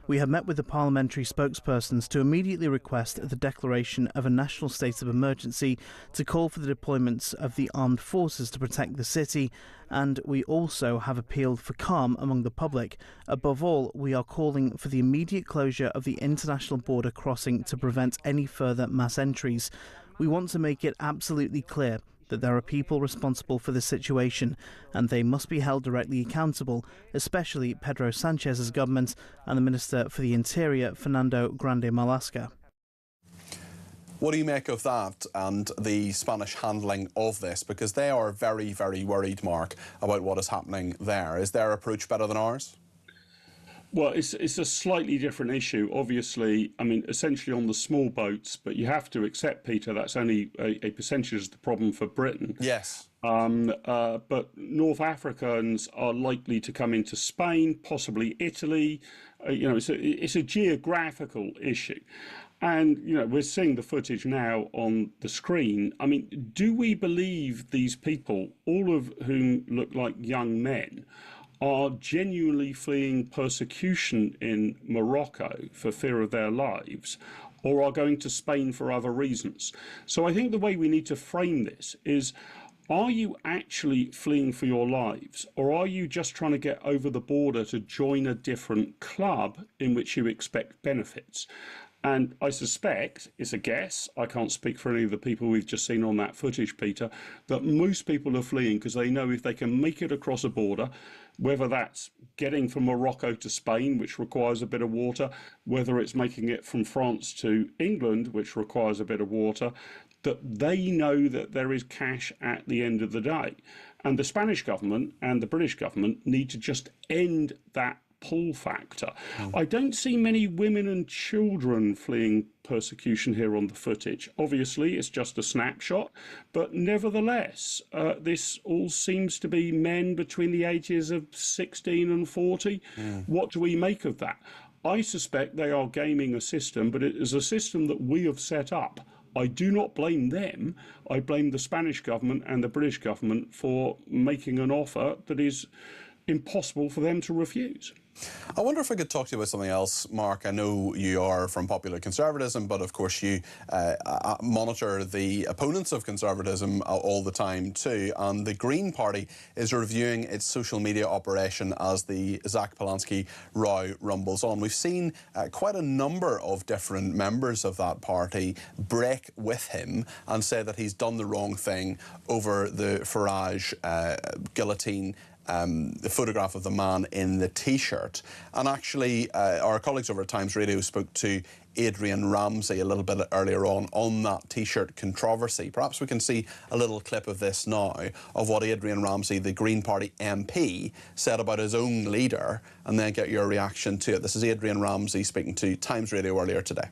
We have met with the parliamentary spokespersons to immediately request the declaration of a national state of emergency to call for the deployments of the armed forces to protect the city, and we also have appealed for calm among the public. Above all, we are calling for the immediate closure of the international border crossing to prevent any further mass entries. We want to make it absolutely clear that there are people responsible for this situation, and they must be held directly accountable, especially Pedro Sanchez's government and the Minister for the Interior, Fernando Grande Marlaska. What do you make of that and the Spanish handling of this? Because they are very, very worried, Mark, about what is happening there. Is their approach better than ours? Well, it's a slightly different issue, obviously. I mean, essentially on the small boats, but you have to accept, Peter, that's only a percentage of the problem for Britain. Yes. But North Africans are likely to come into Spain, possibly Italy. You know, it's a geographical issue. And, you know, we're seeing the footage now on the screen. I mean, do we believe these people, all of whom look like young men, are genuinely fleeing persecution in Morocco for fear of their lives, or are going to Spain for other reasons? So I think the way we need to frame this is, are you actually fleeing for your lives, or are you just trying to get over the border to join a different club in which you expect benefits? And I suspect, it's a guess, I can't speak for any of the people we've just seen on that footage, Peter, that most people are fleeing because they know if they can make it across a border, whether that's getting from Morocco to Spain, which requires a bit of water, whether it's making it from France to England, which requires a bit of water, that they know that there is cash at the end of the day. And the Spanish government and the British government need to just end that pull factor. I don't see many women and children fleeing persecution here on the footage. Obviously, it's just a snapshot, but nevertheless, this all seems to be men between the ages of 16 and 40. What do we make of that? I suspect they are gaming a system, but it is a system that we have set up. I do not blame them. I blame the Spanish government and the British government for making an offer that is impossible for them to refuse. I wonder if I could talk to you about something else, Mark. I know you are from popular conservatism, but of course you monitor the opponents of conservatism all the time too. And the Green Party is reviewing its social media operation as the Zach Polanski row rumbles on. We've seen quite a number of different members of that party break with him and say that he's done the wrong thing over the Farage guillotine the photograph of the man in the T-shirt. And actually, our colleagues over at Times Radio spoke to Adrian Ramsey a little bit earlier on that T-shirt controversy. Perhaps we can see a little clip of this now, of what Adrian Ramsey, the Green Party MP, said about his own leader, and then get your reaction to it. This is Adrian Ramsey speaking to Times Radio earlier today.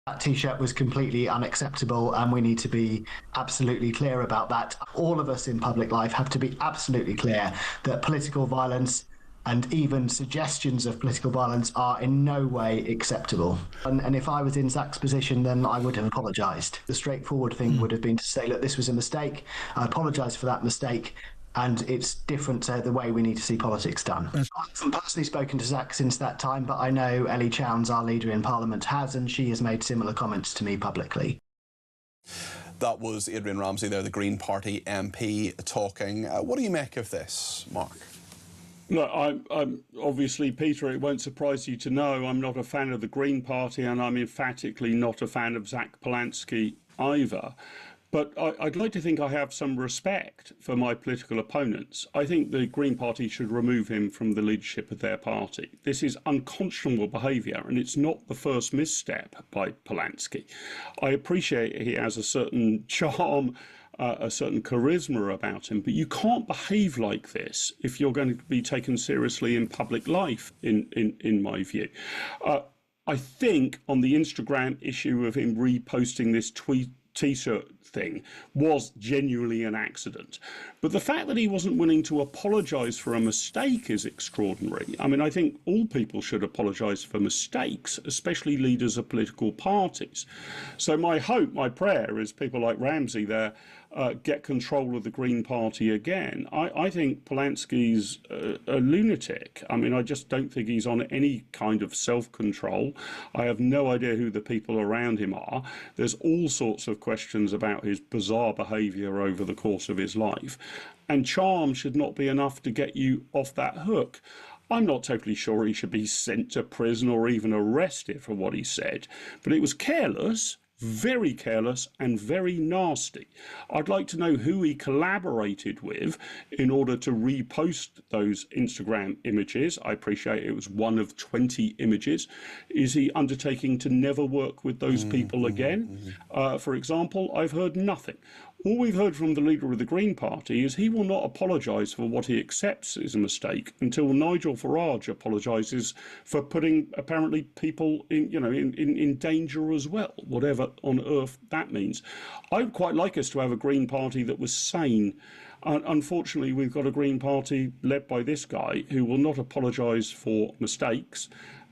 That T-shirt was completely unacceptable, and we need to be absolutely clear about that. All of us in public life have to be absolutely clear that political violence and even suggestions of political violence are in no way acceptable. And if I was in Zach's position, then I would have apologised. The straightforward thing would have been to say, look, this was a mistake. I apologise for that mistake. And it's different to the way we need to see politics done. I haven't personally spoken to Zach since that time, but I know Ellie Chowns, our leader in Parliament, has, and she has made similar comments to me publicly. That was Adrian Ramsey there, the Green Party MP, talking. What do you make of this, Mark? Look, I'm obviously, Peter, it won't surprise you to know I'm not a fan of the Green Party, and I'm emphatically not a fan of Zach Polanski either. But I'd like to think I have some respect for my political opponents. I think the Green Party should remove him from the leadership of their party. This is unconscionable behaviour, and it's not the first misstep by Polanski. I appreciate he has a certain charm, a certain charisma about him, but you can't behave like this if you're going to be taken seriously in public life, in my view. I think on the Instagram issue of him reposting this T-shirt thing was genuinely an accident. But the fact that he wasn't willing to apologise for a mistake is extraordinary. I mean, I think all people should apologise for mistakes, especially leaders of political parties. So my hope, my prayer is people like Ramsey there get control of the Green Party again. I think Polanski's a lunatic. I mean, I just don't think he's on any kind of self-control. I have no idea who the people around him are. There's all sorts of questions about his bizarre behaviour over the course of his life. And charm should not be enough to get you off that hook. I'm not totally sure he should be sent to prison or even arrested for what he said, but it was careless, very careless and very nasty. I'd like to know who he collaborated with in order to repost those Instagram images. I appreciate it was one of 20 images. Is he undertaking to never work with those people again? For example, I've heard nothing. All we've heard from the leader of the Green Party is he will not apologise for what he accepts is a mistake until Nigel Farage apologises for putting apparently people in danger as well, whatever on earth that means. I would quite like us to have a Green Party that was sane. Unfortunately, we've got a Green Party led by this guy who will not apologise for mistakes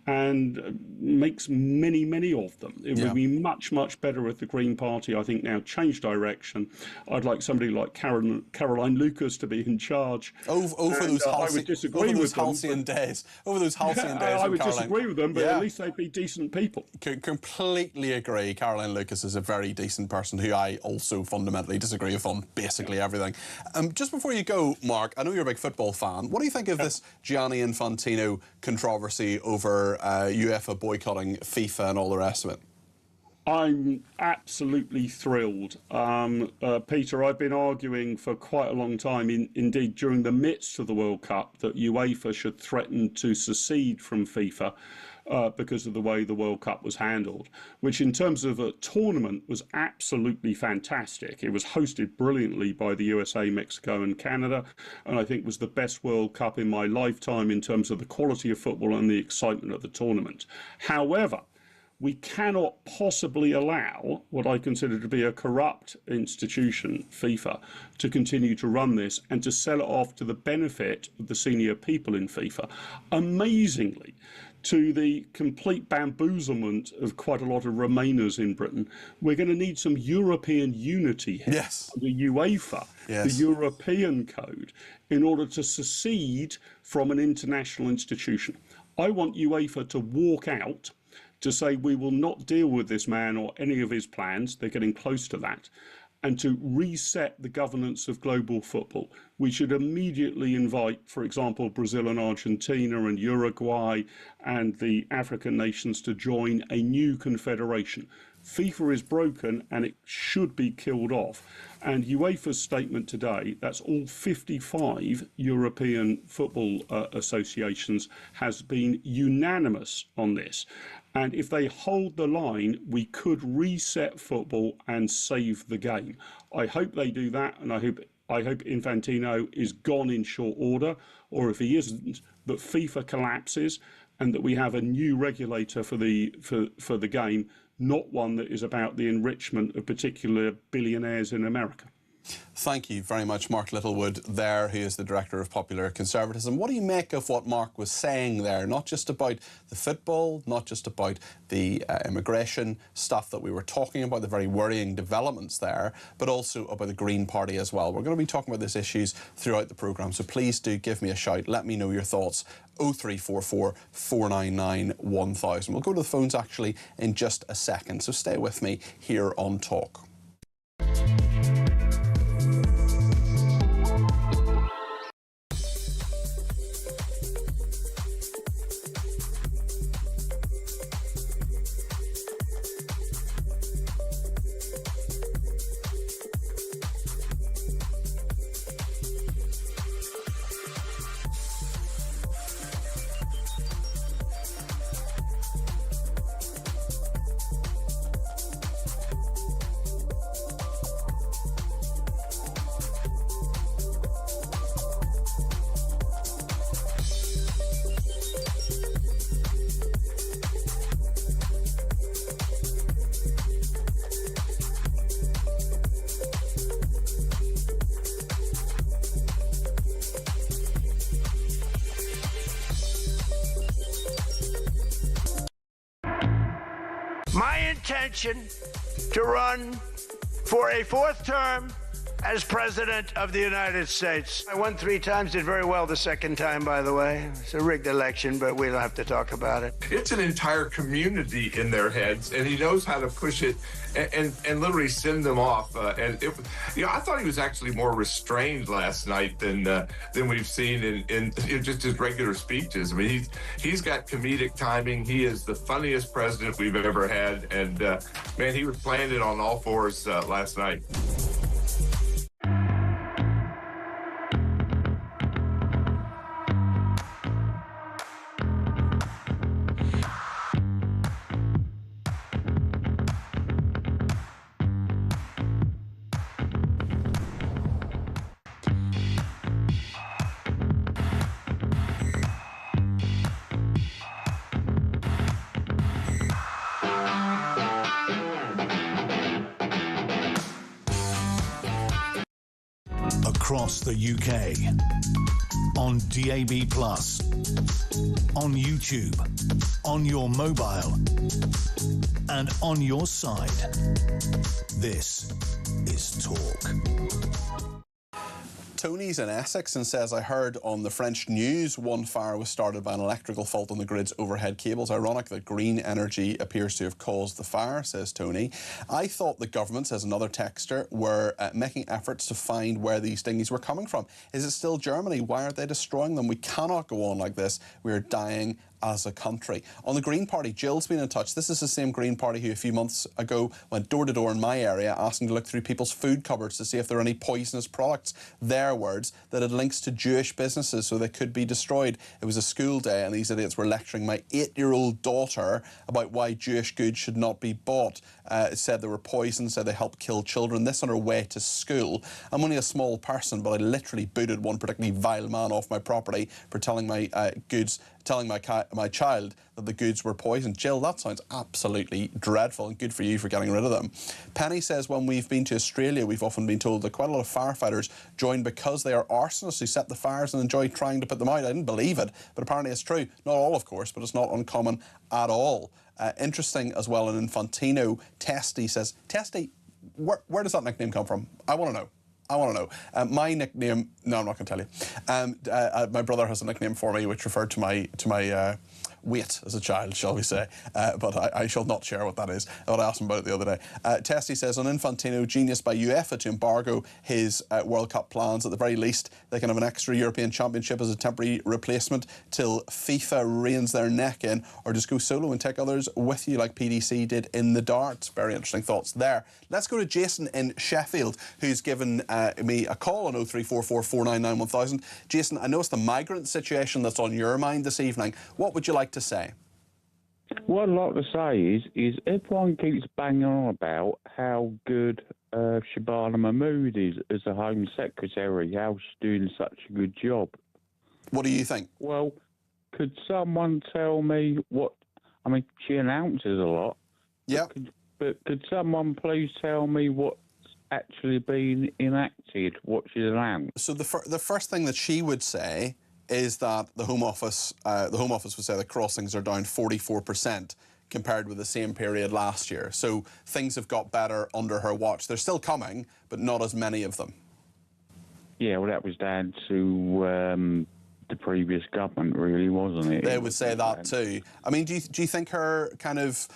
and makes many, many of them. It would be much, much better if the Green Party, I think, now changed direction. I'd like somebody like Caroline Lucas to be in charge. Over those halcyon days. I would disagree with them, but at least they'd be decent people. Completely agree. Caroline Lucas is a very decent person who I also fundamentally disagree with on basically everything. Just before you go, Mark, I know you're a big football fan. What do you think of this Gianni Infantino controversy over UEFA boycotting FIFA and all the rest of it? I'm absolutely thrilled. Peter, I've been arguing for quite a long time, indeed during the midst of the World Cup, that UEFA should threaten to secede from FIFA because of the way the World Cup was handled, which in terms of a tournament was absolutely fantastic. It was hosted brilliantly by the USA, Mexico and Canada, and I think was the best World Cup in my lifetime in terms of the quality of football and the excitement of the tournament. However, we cannot possibly allow what I consider to be a corrupt institution, FIFA, to continue to run this and to sell it off to the benefit of the senior people in FIFA. Amazingly, to the complete bamboozlement of quite a lot of Remainers in Britain, we're going to need some European unity here. Yes. The UEFA, the European Code, in order to secede from an international institution. I want UEFA to walk out, to say we will not deal with this man or any of his plans, they're getting close to that, and to reset the governance of global football. We should immediately invite, for example, Brazil and Argentina and Uruguay and the African nations to join a new confederation. FIFA is broken and it should be killed off. And UEFA's statement today, that's all 55 European football associations, has been unanimous on this. And if they hold the line, we could reset football and save the game. I hope they do that, and I hope Infantino is gone in short order, or if he isn't, that FIFA collapses and that we have a new regulator for the game, not one that is about the enrichment of particular billionaires in America. Thank you very much, Mark Littlewood there, who is the Director of Popular Conservatism. What do you make of what Mark was saying there? Not just about the football, not just about the immigration stuff that we were talking about, the very worrying developments there, but also about the Green Party as well. We're going to be talking about these issues throughout the programme, so please do give me a shout. Let me know your thoughts. 0344 499 1000. We'll go to the phones actually in just a second, so stay with me here on Talk. My intention to run for a fourth term as President of the United States. I won 3 times, did very well the second time, by the way. It's a rigged election, but we don't have to talk about it. It's an entire community in their heads, and he knows how to push it and literally send them off. I thought he was actually more restrained last night than we've seen in just his regular speeches. I mean, he's got comedic timing. He is the funniest president we've ever had, and man, he was playing it on all fours last night. Across the UK, on DAB+, on YouTube, on your mobile, and on your side. This is Talk. Tony's in Essex and says, I heard on the French news one fire was started by an electrical fault on the grid's overhead cables. Ironic that green energy appears to have caused the fire, says Tony. I thought the government, says another texter, were making efforts to find where these dinghies were coming from. Is it still Germany? Why aren't they destroying them? We cannot go on like this. We're dying as a country. On the Green Party, Jill's been in touch. This is the same Green Party who a few months ago went door to door in my area asking to look through people's food cupboards to see if there are any poisonous products, their words, that had links to Jewish businesses so they could be destroyed. It was a school day and these idiots were lecturing my 8-year-old daughter about why Jewish goods should not be bought. It said they were poisoned, said they helped kill children. This on her way to school. I'm only a small person, but I literally booted one particularly vile man off my property for telling my my child that the goods were poisoned. Jill, that sounds absolutely dreadful, and good for you for getting rid of them. Penny says, when we've been to Australia, we've often been told that quite a lot of firefighters join because they are arsonists who set the fires and enjoy trying to put them out. I didn't believe it, but apparently it's true. Not all, of course, but it's not uncommon at all. Interesting as well, an Infantino, Testy says, Testy, where does that nickname come from? I want to know. I want to know. My nickname, no, I'm not going to tell you. My brother has a nickname for me which referred to my weight as a child, shall we say. But I shall not share what that is. I asked him about it the other day. Tessie says, on Infantino, genius by UEFA to embargo his World Cup plans. At the very least, they can have an extra European Championship as a temporary replacement till FIFA reins their neck in, or just go solo and take others with you like PDC did in the darts. Very interesting thoughts there. Let's go to Jason in Sheffield, who's given me a call on 0344 499 1000. Jason, I know it's the migrant situation that's on your mind this evening. What would you like to say? What I'd like to say is everyone keeps banging on about how good Shabana Mahmood is as a Home Secretary, how she's doing such a good job. What do you think? Well, could someone tell me what... I mean, she announces a lot. Yeah. But could someone please tell me what's actually been enacted, what she's announced? So the first thing that she would say is that the Home Office would say that crossings are down 44% compared with the same period last year. So things have got better under her watch. They're still coming, but not as many of them. Yeah, well, that was down to the previous government, really, wasn't it? They would say that too. I mean, do you think her kind of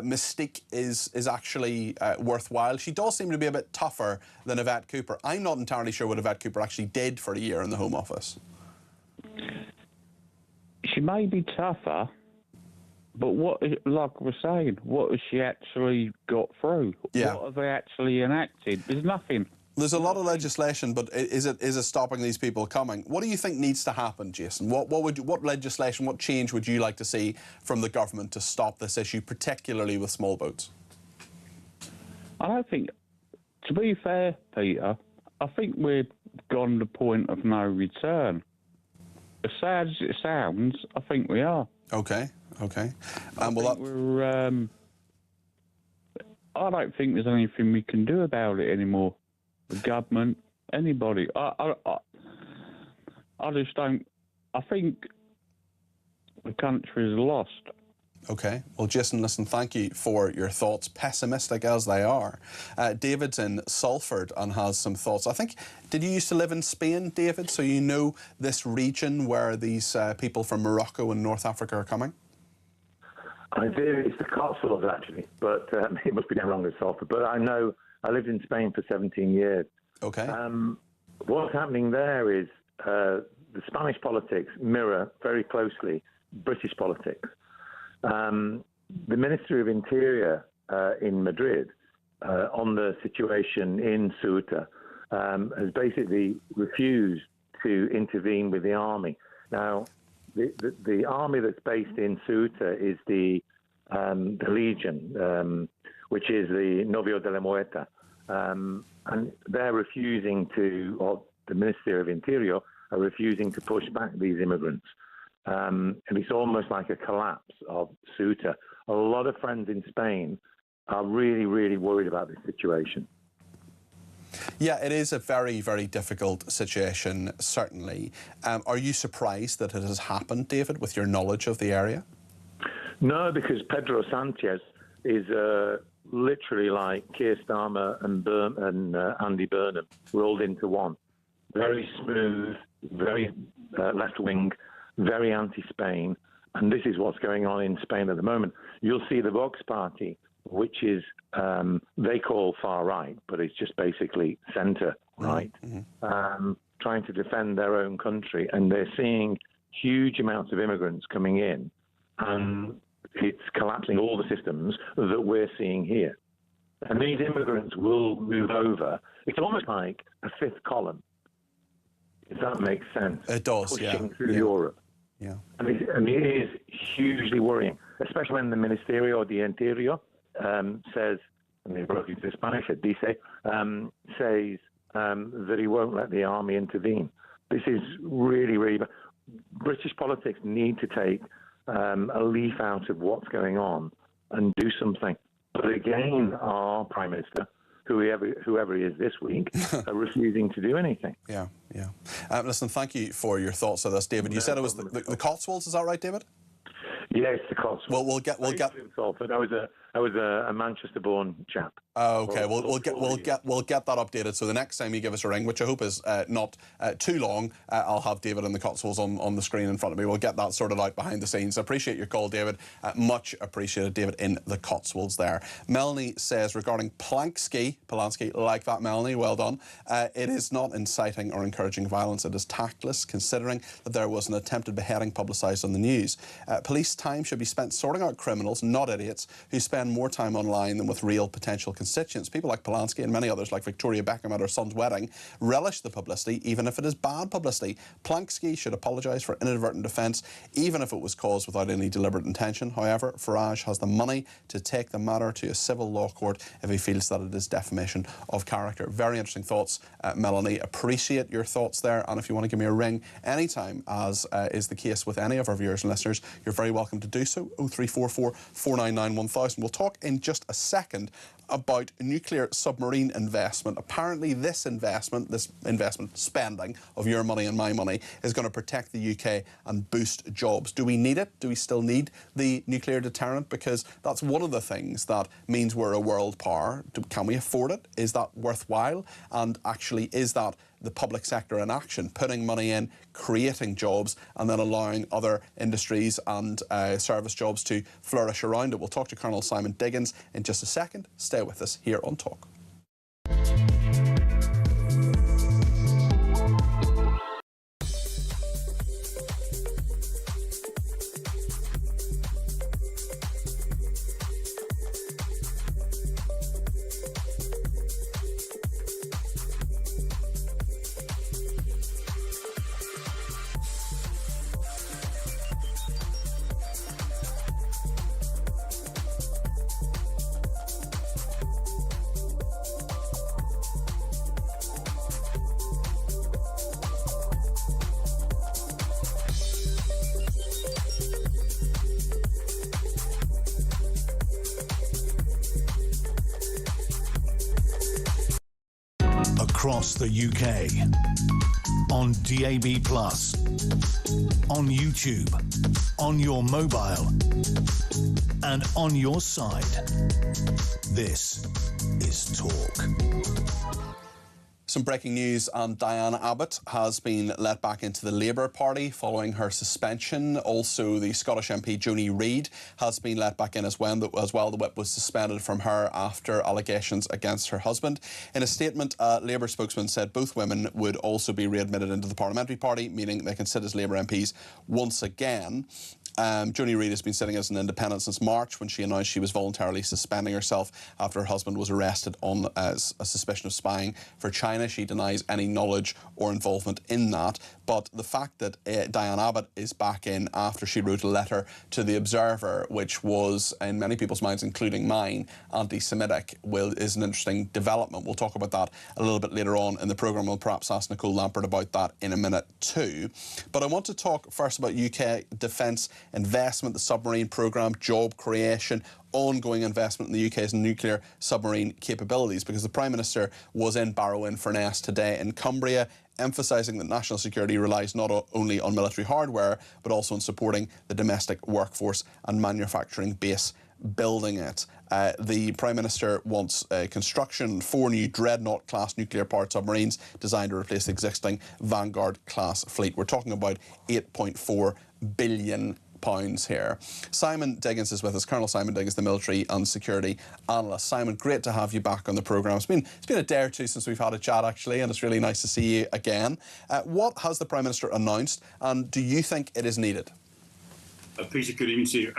mystique is actually worthwhile? She does seem to be a bit tougher than Yvette Cooper. I'm not entirely sure what Yvette Cooper actually did for a year in the Home Office. She may be tougher, but like I was saying, what has she actually got through? Yeah. What have they actually enacted? There's nothing. There's a lot of legislation, but is it stopping these people coming? What do you think needs to happen, Jason? What legislation, what change would you like to see from the government to stop this issue, particularly with small boats? I don't think, to be fair, Peter, I think we've gone to the point of no return. As sad as it sounds, I think we are. Okay. I don't think there's anything we can do about it anymore. The government, anybody. I just don't. I think the country is lost. Okay. Well, Jason, listen, thank you for your thoughts, pessimistic as they are. David's in Salford and has some thoughts. I think, did you used to live in Spain, David? So you know this region where these people from Morocco and North Africa are coming? I do. It's the Cotswolds, actually, but it must be down wrong with Salford. But I know, I lived in Spain for 17 years. Okay. What's happening there is the Spanish politics mirror very closely British politics. The Ministry of Interior in Madrid on the situation in Ceuta has basically refused to intervene with the army. Now, the army that's based in Ceuta is the Legion, which is the Novio de la Muerta, and they're refusing to, or the Ministry of Interior are refusing to push back these immigrants. And it's almost like a collapse of Ceuta. A lot of friends in Spain are really, really worried about this situation. Yeah, it is a very, very difficult situation, certainly. Are you surprised that it has happened, David, with your knowledge of the area? No, because Pedro Sanchez is literally like Keir Starmer and Andy Burnham rolled into one. Very smooth, very left-wing, very anti-Spain, and this is what's going on in Spain at the moment. You'll see the Vox Party, which is, they call far-right, but it's just basically centre-right, trying to defend their own country, and they're seeing huge amounts of immigrants coming in, and it's collapsing all the systems that we're seeing here. And these immigrants will move over. It's almost like a fifth column, if that makes sense. It does, pushing through Europe. Yeah. And it is hugely worrying, especially when the Ministerio de Interior says, and they broke into Spanish, dice, says that he won't let the army intervene. This is really, really bad. British politics need to take a leaf out of what's going on and do something. But again, our Prime Minister, whoever he is this week, are refusing to do anything. Yeah. Listen, thank you for your thoughts on this, David. You said it was the Cotswolds, is that right, David? Yes, the Cotswolds. Well, we'll get. Salford. I was a Manchester-born chap. Okay, we'll get that updated. So the next time you give us a ring, which I hope is not too long, I'll have David and the Cotswolds on the screen in front of me. We'll get that sorted out behind the scenes. I appreciate your call, David. Much appreciated, David, in the Cotswolds there. Melanie says regarding Polanski, like that, Melanie, well done. It is not inciting or encouraging violence. It is tactless, considering that there was an attempted beheading publicised on the news. Police time should be spent sorting out criminals, not idiots, who spend more time online than with real potential constituents. People like Polanski and many others, like Victoria Beckham at her son's wedding, relish the publicity, even if it is bad publicity. Polanski should apologise for inadvertent offence, even if it was caused without any deliberate intention. However, Farage has the money to take the matter to a civil law court if he feels that it is defamation of character. Very interesting thoughts, Melanie. Appreciate your thoughts there, and if you want to give me a ring anytime, as is the case with any of our viewers and listeners, you're very welcome to do so. 0344 499 1000. We'll talk in just a second about nuclear submarine investment. Apparently this investment spending of your money and my money is going to protect the UK and boost jobs. Do we need it? Do we still need the nuclear deterrent? Because that's one of the things that means we're a world power. Can we afford it? Is that worthwhile? And actually, is that the public sector in action, putting money in, creating jobs, and then allowing other industries and service jobs to flourish around it? We'll talk to Colonel Simon Diggins in just a second. Stay with us here on Talk. Across the UK, on DAB+, on YouTube, on your mobile, and on your side. This is Talk. Some breaking news, and Diane Abbott has been let back into the Labour Party following her suspension. Also, the Scottish MP Joni Reid has been let back in as well. The whip was suspended from her after allegations against her husband. In a statement, a Labour spokesman said both women would also be readmitted into the Parliamentary Party, meaning they can sit as Labour MPs once again. Joni Reid has been sitting as an independent since March, when she announced she was voluntarily suspending herself after her husband was arrested on a suspicion of spying for China. She denies any knowledge or involvement in that. But the fact that Diane Abbott is back in after she wrote a letter to The Observer, which was, in many people's minds, including mine, anti-Semitic, is an interesting development. We'll talk about that a little bit later on in the programme. We'll perhaps ask Nicole Lampert about that in a minute too. But I want to talk first about UK defence investment, the submarine programme, job creation, ongoing investment in the UK's nuclear submarine capabilities, because the Prime Minister was in Barrow-in-Furness today in Cumbria, emphasising that national security relies not only on military hardware, but also on supporting the domestic workforce and manufacturing base building it. The Prime Minister wants construction 4 new Dreadnought-class nuclear-powered submarines designed to replace the existing Vanguard-class fleet. We're talking about £8.4 billion here. Simon Diggins is with us, Colonel Simon Diggins, the military and security analyst. Simon, great to have you back on the programme. It's been a day or two since we've had a chat, actually, and it's really nice to see you again. What has the Prime Minister announced, and do you think it is needed? Peter, good evening to you.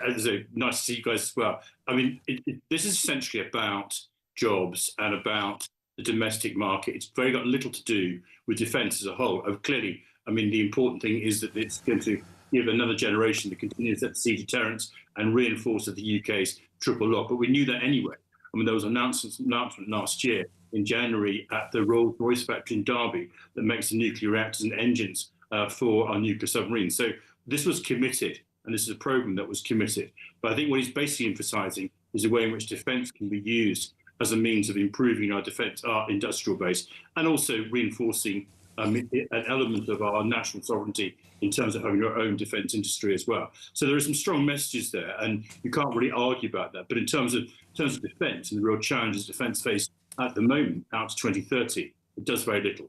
As I say, nice to see you guys as well. I mean, this is essentially about jobs and about the domestic market. It's very got little to do with defence as a whole. Clearly, I mean, the important thing is that it's going to give another generation that continues to see deterrence and reinforce the UK's triple lock. But we knew that anyway. I mean, there was an announcement last year in January at the Rolls-Royce factory in Derby that makes the nuclear reactors and engines for our nuclear submarines. So this was committed, and this is a programme that was committed. But I think what he's basically emphasising is the way in which defence can be used as a means of improving our defence, our industrial base, and also reinforcing an element of our national sovereignty in terms of having your own defence industry as well. So there are some strong messages there, and you can't really argue about that. But in terms of defence and the real challenges defence face at the moment, out to 2030, it does very little.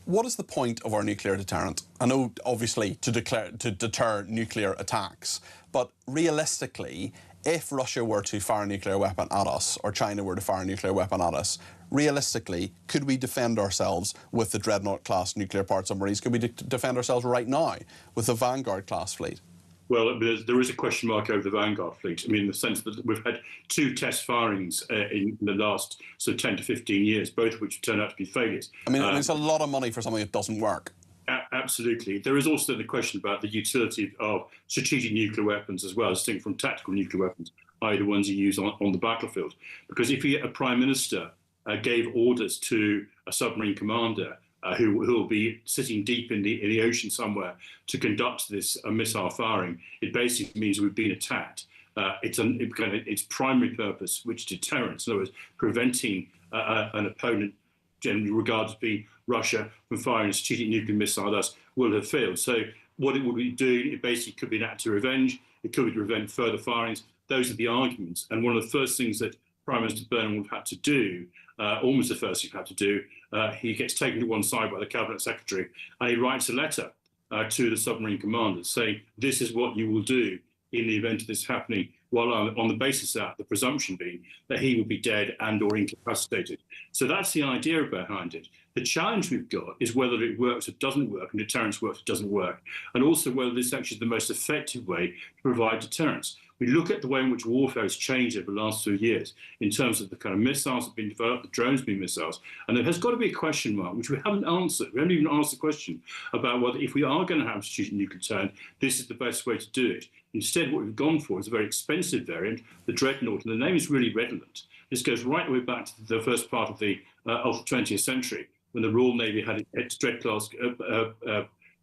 What is the point of our nuclear deterrent? I know, obviously, to deter nuclear attacks, but realistically, if Russia were to fire a nuclear weapon at us, or China were to fire a nuclear weapon at us, realistically, could we defend ourselves with the Dreadnought-class nuclear-powered submarines? Could we defend ourselves right now with the Vanguard-class fleet? Well, there is a question mark over the Vanguard fleet. I mean, in the sense that we've had 2 test firings in the last 10 to 15 years, both of which turned out to be failures. I mean, it's a lot of money for something that doesn't work. Absolutely. There is also the question about the utility of strategic nuclear weapons as well, distinct from tactical nuclear weapons, i.e. the ones you use on the battlefield. Because if a prime minister gave orders to a submarine commander who will be sitting deep in the ocean somewhere to conduct this missile firing, it basically means we've been attacked. Its primary purpose, which is deterrence, in other words, preventing an opponent, generally regarded as being Russia, from firing a strategic nuclear missile at us, will have failed. So what it would be doing, it basically could be an act of revenge. It could be to prevent further firings. Those are the arguments. And one of the first things that Prime Minister Burnham would have had to do, almost the first thing he had to do, he gets taken to one side by the Cabinet Secretary, and he writes a letter to the submarine commanders saying, this is what you will do in the event of this happening, while on the basis of the presumption being that he will be dead and or incapacitated. So that's the idea behind it. The challenge we've got is whether it works or doesn't work, and deterrence works or doesn't work, and also whether this is actually the most effective way to provide deterrence. We look at the way in which warfare has changed over the last 2 years in terms of the kind of missiles that have been developed, the drones being missiles, and there has got to be a question mark, which we haven't answered. We haven't even asked the question about whether, if we are going to have a strategic nuclear deterrent, this is the best way to do it. Instead, what we've gone for is a very expensive variant, the Dreadnought, and the name is really redolent. This goes right the way back to the first part of the 20th century, when the Royal Navy had its Dread-class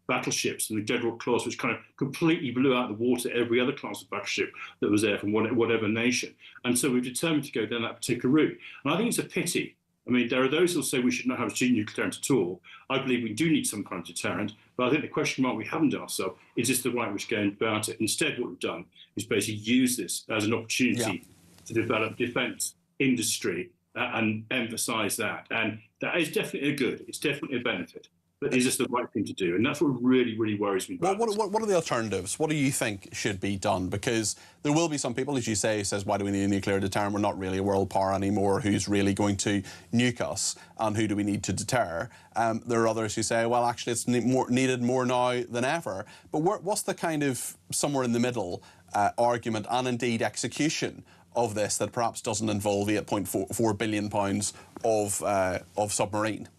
battleships and the Dreadnought class, which kind of completely blew out of the water every other class of battleship that was there from whatever nation. And so we've determined to go down that particular route. And I think it's a pity. I mean, there are those who say we should not have a strategic nuclear deterrent at all. I believe we do need some kind of deterrent, but I think the question mark we haven't asked ourselves is this the right way to go about it? Instead, what we've done is basically use this as an opportunity to develop defence industry and emphasise that. And that is definitely a good, it's definitely a benefit. But is this the right thing to do? And that's what really, really worries me about what are the alternatives? What do you think should be done? Because there will be some people, as you say, who says, why do we need a nuclear deterrent? We're not really a world power anymore. Who's really going to nuke us? And who do we need to deter? There are others who say, well, actually, it's needed more now than ever. But what's the kind of somewhere in the middle argument and indeed execution of this that perhaps doesn't involve £8.4 billion of submarine?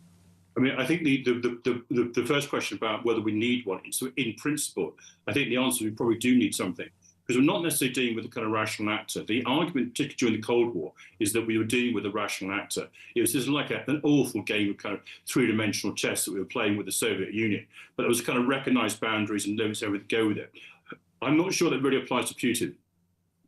I mean, I think the first question about whether we need one, so in principle, I think the answer is we probably do need something, because we're not necessarily dealing with a kind of rational actor. The argument, particularly during the Cold War, is that we were dealing with a rational actor. It was just like an awful game of kind of three-dimensional chess that we were playing with the Soviet Union, but it was kind of recognised boundaries and limits everything to go with it. I'm not sure that really applies to Putin.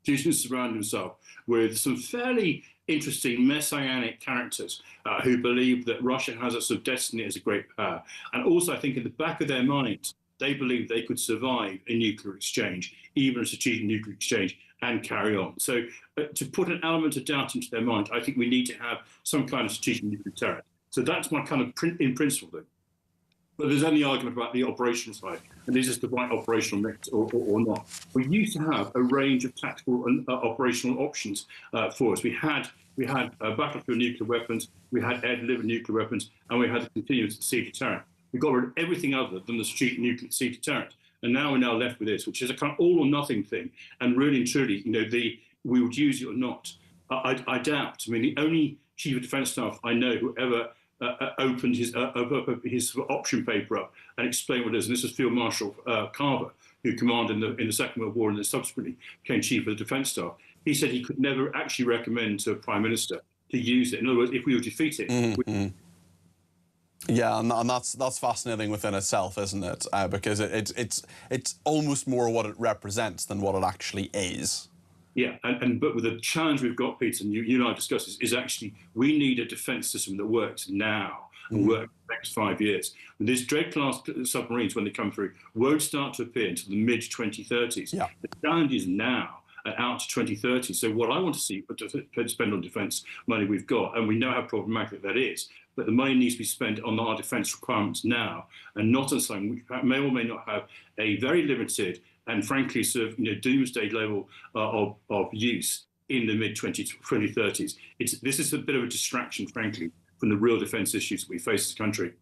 Putin surrounded himself with some fairly interesting messianic characters who believe that Russia has a sort of destiny as a great power. And also, I think in the back of their minds, they believe they could survive a nuclear exchange, even a strategic nuclear exchange, and carry on. So to put an element of doubt into their mind, I think we need to have some kind of strategic nuclear deterrent. So that's my kind of in principle thing. But there's only argument about the operational side, and is this the right operational mix or not? We used to have a range of tactical and operational options for us. We had battlefield nuclear weapons, we had air-delivered nuclear weapons, and we had the continuous sea deterrent. We got rid of everything other than the strategic nuclear sea deterrent, and now we're left with this, which is a kind of all-or-nothing thing. And really and truly, we would use it or not. I doubt. I mean, the only chief of defence staff I know who ever opened his option paper up and explained what it is. And this was Field Marshal Carver, who commanded in the Second World War and then subsequently became Chief of the Defence Staff. He said he could never actually recommend to a Prime Minister to use it. In other words, if we were defeated... Yeah, and that's fascinating within itself, isn't it? Because it's almost more what it represents than what it actually is. Yeah, but with the challenge we've got, Peter, and you and I discussed this, is actually we need a defence system that works now and works next 5 years. And these dread-class submarines, when they come through, won't start to appear until the mid-2030s. Yeah. The challenge is now out to 2030. So what I want to see, to spend on defence money we've got, and we know how problematic that is, but the money needs to be spent on our defence requirements now, and not on something which may or may not have a very limited and frankly sort of doomsday level of use in the mid-2030s. This is a bit of a distraction, frankly, from the real defence issues that we face as a country.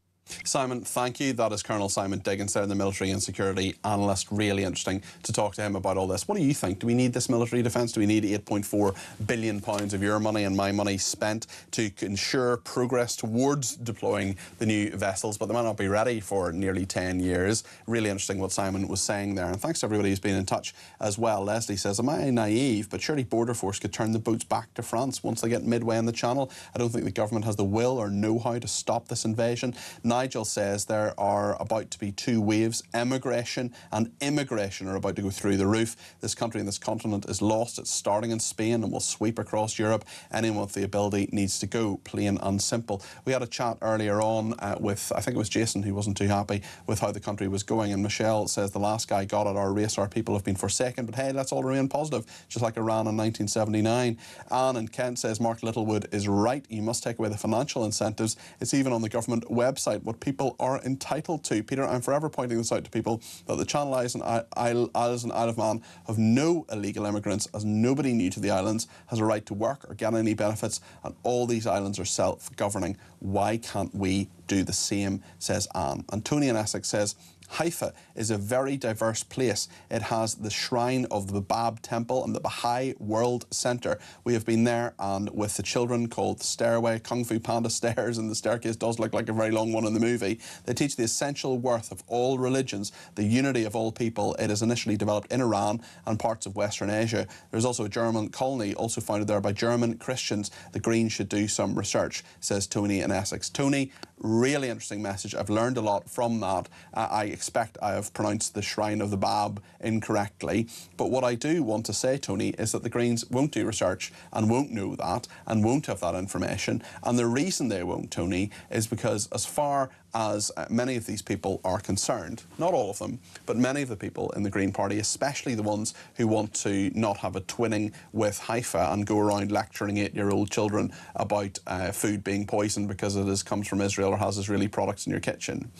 Simon, thank you. That is Colonel Simon Diggins there, the military and security analyst. Really interesting to talk to him about all this. What do you think? Do we need this military defence? Do we need £8.4 billion of your money and my money spent to ensure progress towards deploying the new vessels? But they might not be ready for nearly 10 years. Really interesting what Simon was saying there. And thanks to everybody who's been in touch as well. Leslie says, am I naive? But surely Border Force could turn the boats back to France once they get midway in the Channel. I don't think the government has the will or know-how to stop this invasion. Nigel says there are about to be two waves. Emigration and immigration are about to go through the roof. This country and this continent is lost. It's starting in Spain and will sweep across Europe. Anyone with the ability needs to go, plain and simple. We had a chat earlier on with, I think it was Jason, who wasn't too happy with how the country was going, and Michelle says the last guy got it. Our race, our people have been forsaken, but hey, let's all remain positive, just like Iran in 1979. Anne in Kent says Mark Littlewood is right. You must take away the financial incentives. It's even on the government website what people are entitled to. Peter, I'm forever pointing this out to people, that the Channel Islands and Isle of Man have no illegal immigrants, as nobody new to the islands has a right to work or get any benefits, and all these islands are self-governing. Why can't we do the same, says Anne. And Tony in Essex says, Haifa is a very diverse place. It has the shrine of the Bab Temple and the Baha'i World Centre. We have been there, and with the children called the Stairway, Kung Fu Panda Stairs, and the staircase does look like a very long one in the movie. They teach the essential worth of all religions, the unity of all people. It is initially developed in Iran and parts of Western Asia. There's also a German colony, also founded there by German Christians. The Greens should do some research, says Tony in Essex. Tony, really interesting message. I've learned a lot from that. I expect I have pronounced the Shrine of the Bab incorrectly. But what I do want to say, Tony, is that the Greens won't do research and won't know that and won't have that information. And the reason they won't, Tony, is because as far as many of these people are concerned, not all of them, but many of the people in the Green Party, especially the ones who want to not have a twinning with Haifa and go around lecturing 8-year-old children about food being poisoned because it comes from Israel or has Israeli products in your kitchen.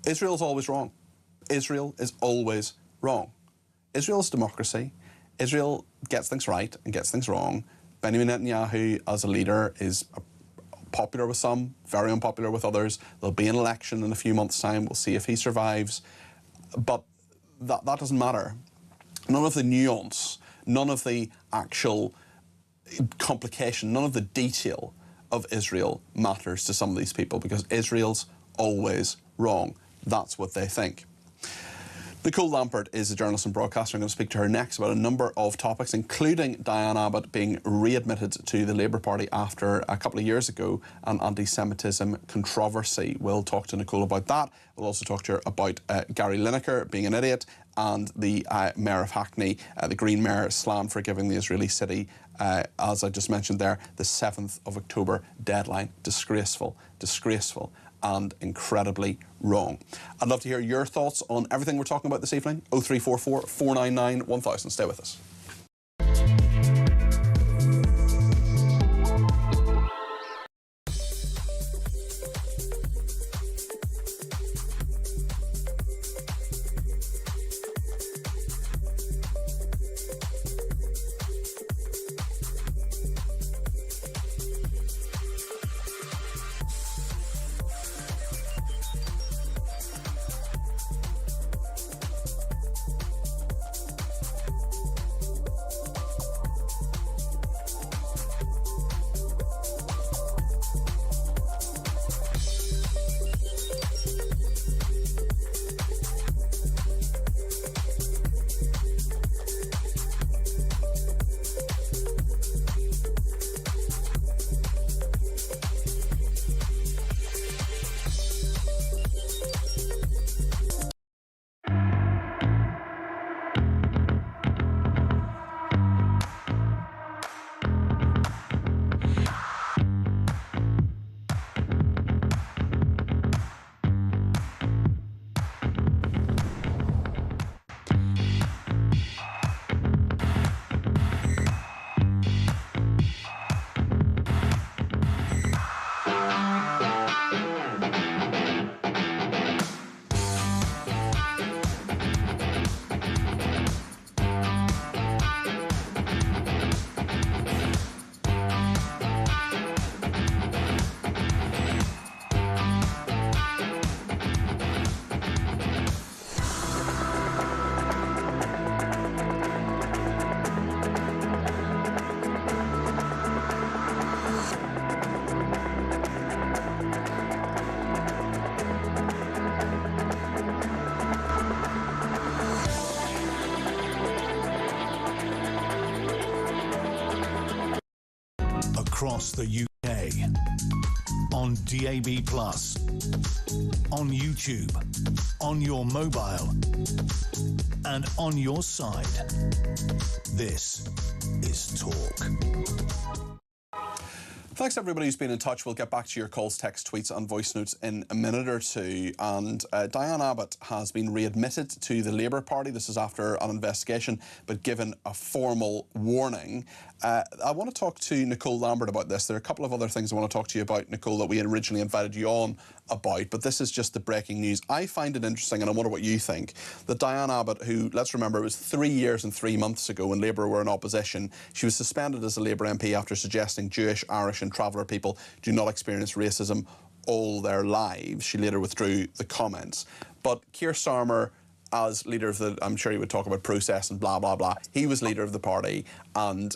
Israel's always wrong. Israel is always wrong. Israel's democracy. Israel gets things right and gets things wrong. Benjamin Netanyahu, as a leader, is popular with some, very unpopular with others. There'll be an election in a few months' time. We'll see if he survives. But that doesn't matter. None of the nuance, none of the actual complication, none of the detail of Israel matters to some of these people, because Israel's always wrong. That's what they think. Nicole Lampert is a journalist and broadcaster. I'm going to speak to her next about a number of topics, including Diane Abbott being readmitted to the Labour Party after a couple of years ago an anti-Semitism controversy. We'll talk to Nicole about that. We'll also talk to her about Gary Lineker being an idiot, and the Mayor of Hackney, the Green Mayor, slammed for giving the Israeli city, as I just mentioned there, the 7th of October deadline. Disgraceful, disgraceful, and incredibly wrong. I'd love to hear your thoughts on everything we're talking about this evening. 0344 499 1000. Stay with us. across the UK, on DAB+, on YouTube, on your mobile, and on your side. This is Talk. Thanks everybody who's been in touch. We'll get back to your calls, text, tweets and voice notes in a minute or two. And Diane Abbott has been readmitted to the Labour Party. This is after an investigation, but given a formal warning. I want to talk to Nicole Lambert about this. There are a couple of other things I want to talk to you about, Nicole, that we originally invited you on about, but this is just the breaking news. I find it interesting, and I wonder what you think, that Diane Abbott, who, let's remember, it was 3 years and 3 months ago when Labour were in opposition, she was suspended as a Labour MP after suggesting Jewish, Irish and Traveller people do not experience racism all their lives. She later withdrew the comments. But Keir Starmer, as leader of the, I'm sure he would talk about process and blah, blah, blah. He was leader of the party and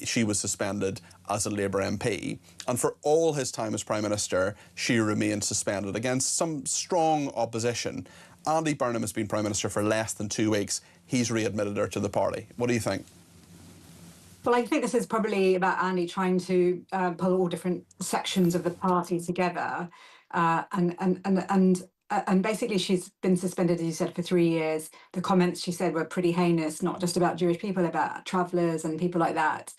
she was suspended as a Labour MP. And for all his time as Prime Minister, she remained suspended against some strong opposition. Andy Burnham has been Prime Minister for less than 2 weeks. He's readmitted her to the party. What do you think? Well, I think this is probably about Andy trying to pull all different sections of the party together and basically she's been suspended, as you said, for 3 years. The comments she said were pretty heinous, not just about Jewish people, about travellers and people like that.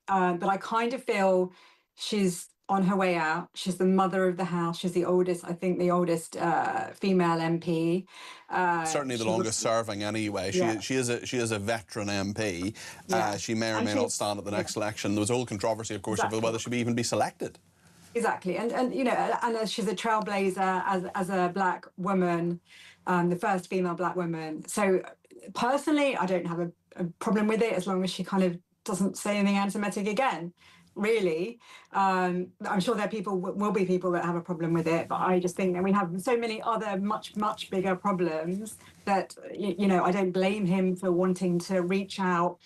But I kind of feel she's on her way out. She's the mother of the house. She's the oldest, I think, the oldest female MP. Certainly the longest serving anyway. Yeah. She is a veteran MP. Yeah. She may or may not stand at the next election. There was a whole controversy, of course, over whether she would even be selected. Exactly, and you know, and she's a trailblazer as a black woman, the first female black woman. So personally, I don't have a problem with it as long as she kind of doesn't say anything anti-Semitic again. Really, I'm sure there will be people that have a problem with it, but I just think that we have so many other much bigger problems that you know, I don't blame him for wanting to reach out.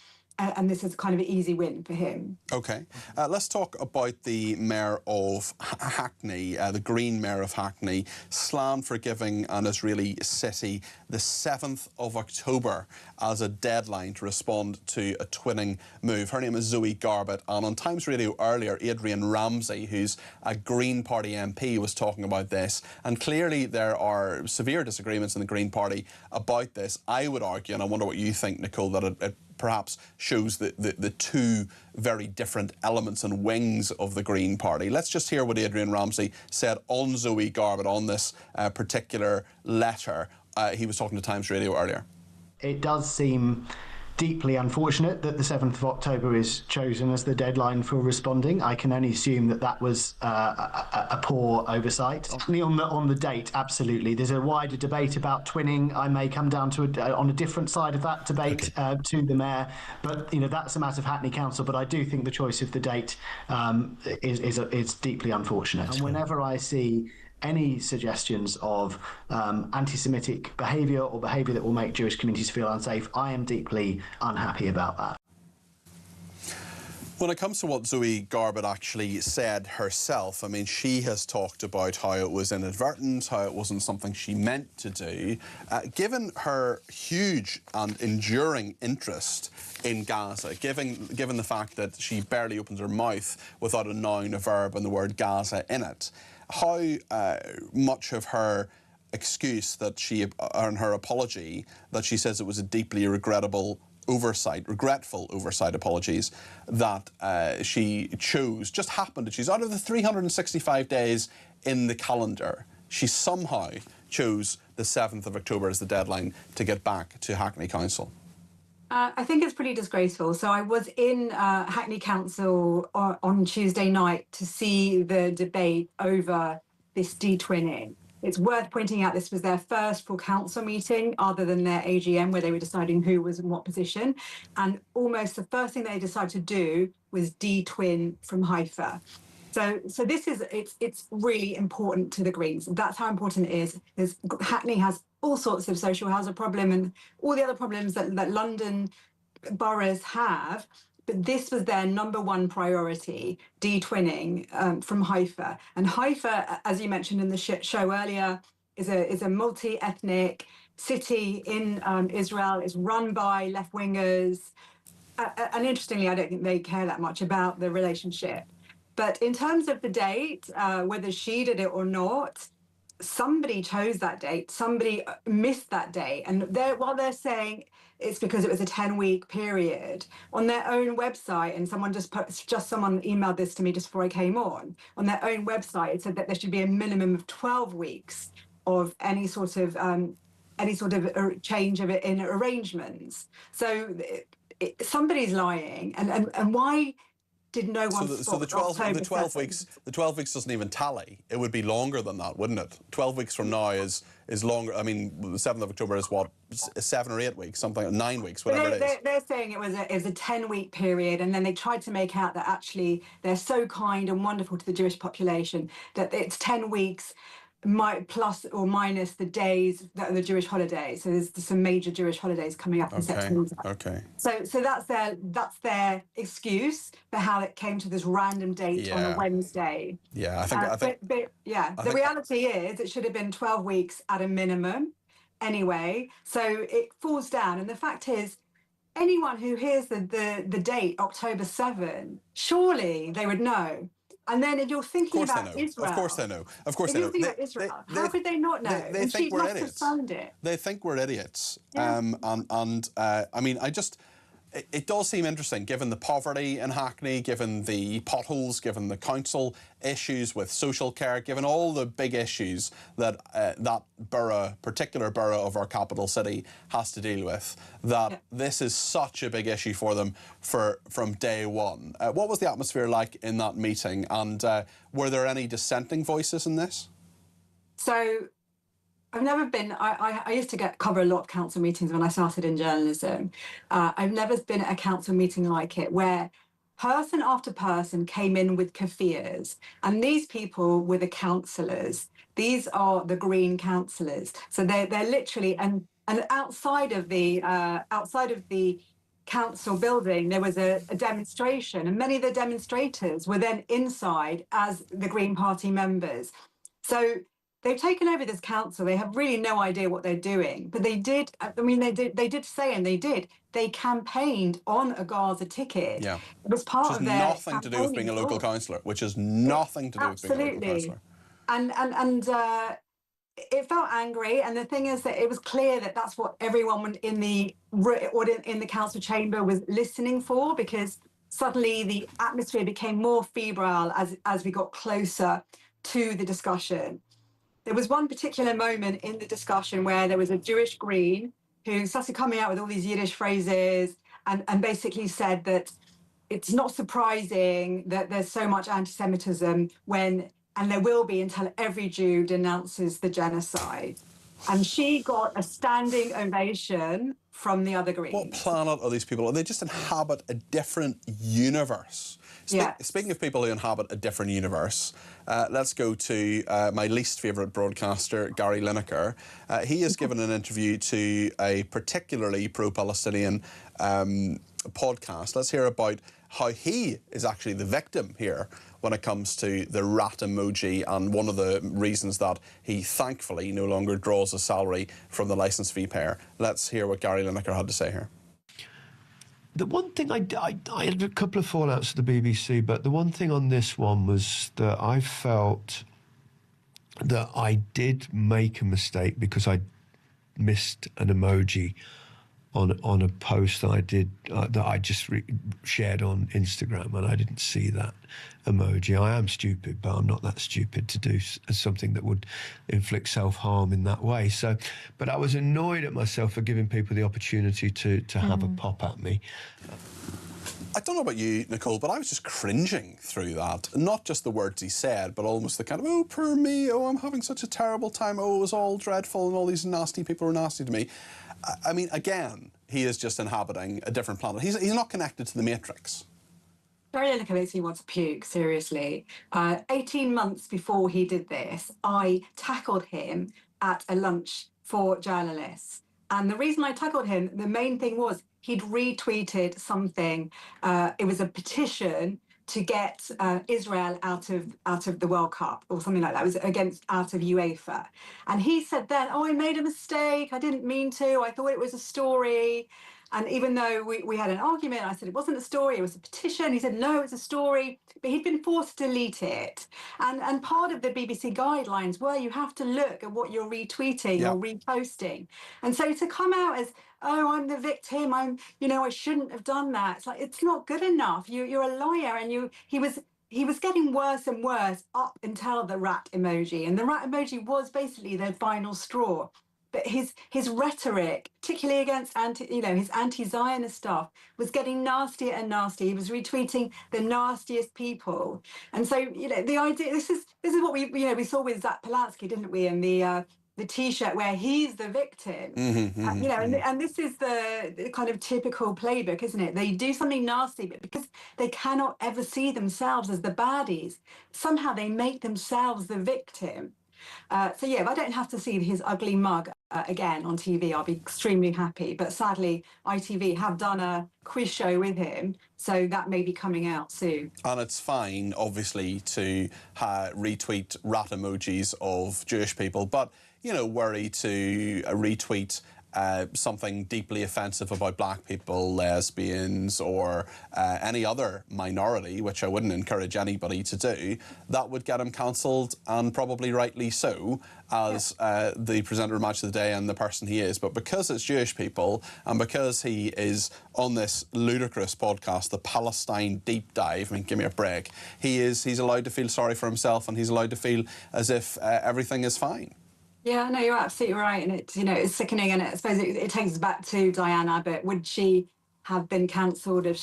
And this is kind of an easy win for him. OK. Let's talk about the Mayor of Hackney, the Green Mayor of Hackney, slammed for giving an Israeli city the 7th of October as a deadline to respond to a twinning move. Her name is Zoe Garbett, and on Times Radio earlier, Adrian Ramsey, who's a Green Party MP, was talking about this. And clearly there are severe disagreements in the Green Party about this. I would argue, and I wonder what you think, Nicole, that it perhaps shows the two very different elements and wings of the Green Party. Let's just hear what Adrian Ramsey said on Zoe Garbett on this particular letter. He was talking to Times Radio earlier. It does seem deeply unfortunate that the 7th of October is chosen as the deadline for responding. I can only assume that that was a poor oversight. On the date, absolutely. There's a wider debate about twinning. I may come down to on a different side of that debate to the Mayor, but you know, that's a matter of Hackney Council. But I do think the choice of the date is deeply unfortunate. And whenever I see any suggestions of anti-Semitic behaviour or behaviour that will make Jewish communities feel unsafe, I am deeply unhappy about that. When it comes to what Zoe Garbett actually said herself, I mean, she has talked about how it was inadvertent, how it wasn't something she meant to do. Given her huge and enduring interest in Gaza, given the fact that she barely opens her mouth without a noun, a verb and the word Gaza in it, how much of her excuse that and her apology that she says it was a deeply regretful oversight, apologies, that she chose, just happened that she's out of the 365 days in the calendar, she somehow chose the 7th of October as the deadline to get back to Hackney Council? I think it's pretty disgraceful. So I was in Hackney Council on Tuesday night to see the debate over this de-twinning. It's worth pointing out this was their first full council meeting other than their AGM where they were deciding who was in what position. And almost the first thing they decided to do was de-twin from Haifa. So this is, it's really important to the Greens. That's how important it is. Hackney has all sorts of social housing problem and all the other problems that London boroughs have. But this was their #1 priority, de-twinning from Haifa. And Haifa, as you mentioned in the show earlier, is a multi-ethnic city in Israel. It's run by left-wingers. And interestingly, I don't think they care that much about the relationship. But in terms of the date, whether she did it or not, somebody chose that date. Somebody missed that date. And while they're saying it's because it was a 10-week period, on their own website, and someone someone emailed this to me just before I came on their own website, it said that there should be a minimum of 12 weeks of any sort of change of it in arrangements. So somebody's lying, and why did no one so the 12 weeks doesn't even tally. It would be longer than that, wouldn't it? 12 weeks from now is longer. I mean, the 7th of October is what, 7 or 8 weeks, something, 9 weeks, whatever it is. They're saying it was a 10-week period, and then they tried to make out that actually they're so kind and wonderful to the Jewish population that it's 10 weeks plus or minus the days that are the Jewish holidays. So there's some major Jewish holidays coming up in September. Okay. So that's their excuse for how it came to this random date on a Wednesday. Yeah, I think. The reality is it should have been 12 weeks at a minimum, anyway. So it falls down, and the fact is, anyone who hears the date October 7, surely they would know. And then if you're thinking about Israel... Of course they know. Of course they know. If you're thinking about Israel, how could they not know? They think we're idiots. Found it. They think we're idiots. Yeah. I mean, it does seem interesting, given the poverty in Hackney, given the potholes, given the council issues with social care, given all the big issues that that particular borough of our capital city has to deal with, that this is such a big issue for them from day one. What was the atmosphere like in that meeting, and were there any dissenting voices in this? So I've never been, I used to cover a lot of council meetings when I started in journalism. I've never been at a council meeting like it, where person after person came in with kafirs, and these people were the councillors. These are the Green councillors. So they're literally, and outside of the council building, there was a demonstration, and many of the demonstrators were then inside as the Green Party members. So they've taken over this council. They have really no idea what they're doing. But they did, they campaigned on a Gaza ticket. Yeah. It was part of their nothing to do with being a local councillor, which is nothing to do with being a local councillor. And it felt angry. And the thing is that it was clear that that's what everyone in the council chamber was listening for, because suddenly the atmosphere became more febrile as we got closer to the discussion. There was one particular moment in the discussion where there was a Jewish Green who started coming out with all these Yiddish phrases and basically said that it's not surprising that there's so much anti-Semitism and there will be until every Jew denounces the genocide. And she got a standing ovation from the other Greens. What planet are these people? They just inhabit a different universe. Speaking of people who inhabit a different universe, let's go to my least favourite broadcaster, Gary Lineker. He has given an interview to a particularly pro-Palestinian podcast. Let's hear about how he is actually the victim here when it comes to the rat emoji, and one of the reasons that he thankfully no longer draws a salary from the licence fee payer. Let's hear what Gary Lineker had to say here. The one thing I had a couple of fallouts at the BBC, but the one thing on this one was that I felt that I did make a mistake because I missed an emoji on a post that I did that I just shared on Instagram, and I didn't see that emoji. I am stupid, but I'm not that stupid to do something that would inflict self-harm in that way. So, but I was annoyed at myself for giving people the opportunity to have a pop at me. I don't know about you, Nicole, but I was just cringing through that. Not just the words he said, but almost the kind of, oh, poor me, oh, I'm having such a terrible time, oh, it was all dreadful, and all these nasty people were nasty to me. I mean, again, he is just inhabiting a different planet. He's not connected to the Matrix. Gary Lineker makes me want to puke, seriously. 18 months before he did this, I tackled him at a lunch for journalists. And the reason I tackled him, the main thing was he'd retweeted something. It was a petition to get Israel out of the World Cup or something like that. It was out of UEFA. And he said then, oh, I made a mistake. I didn't mean to. I thought it was a story. And even though we had an argument, I said it wasn't a story, it was a petition. He said, no, it's a story. But he'd been forced to delete it. And part of the BBC guidelines were you have to look at what you're retweeting or reposting. And so to come out as, oh, I'm the victim, I shouldn't have done that. It's like, it's not good enough. You're a liar. And he was getting worse and worse up until the rat emoji. And the rat emoji was basically the final straw. But his rhetoric, particularly against his anti-Zionist stuff, was getting nastier and nastier. He was retweeting the nastiest people, and so the idea. This is what we saw with Zach Polanski, didn't we? In the T-shirt where he's the victim, and this is the kind of typical playbook, isn't it? They do something nasty, but because they cannot ever see themselves as the baddies, somehow they make themselves the victim. So if I don't have to see his ugly mug again on TV, I'll be extremely happy. But sadly, ITV have done a quiz show with him, so that may be coming out soon. And it's fine, obviously, to retweet rat emojis of Jewish people, but, were he to retweet something deeply offensive about black people, lesbians, or any other minority, which I wouldn't encourage anybody to do, that would get him cancelled, and probably rightly so, as the presenter of Match of the Day and the person he is. But because it's Jewish people, and because he is on this ludicrous podcast, the Palestine Deep Dive, I mean, give me a break, he's allowed to feel sorry for himself, and he's allowed to feel as if everything is fine. Yeah, no, you're absolutely right, and it's sickening, and I suppose it takes us back to Diane Abbott. Would she have been cancelled if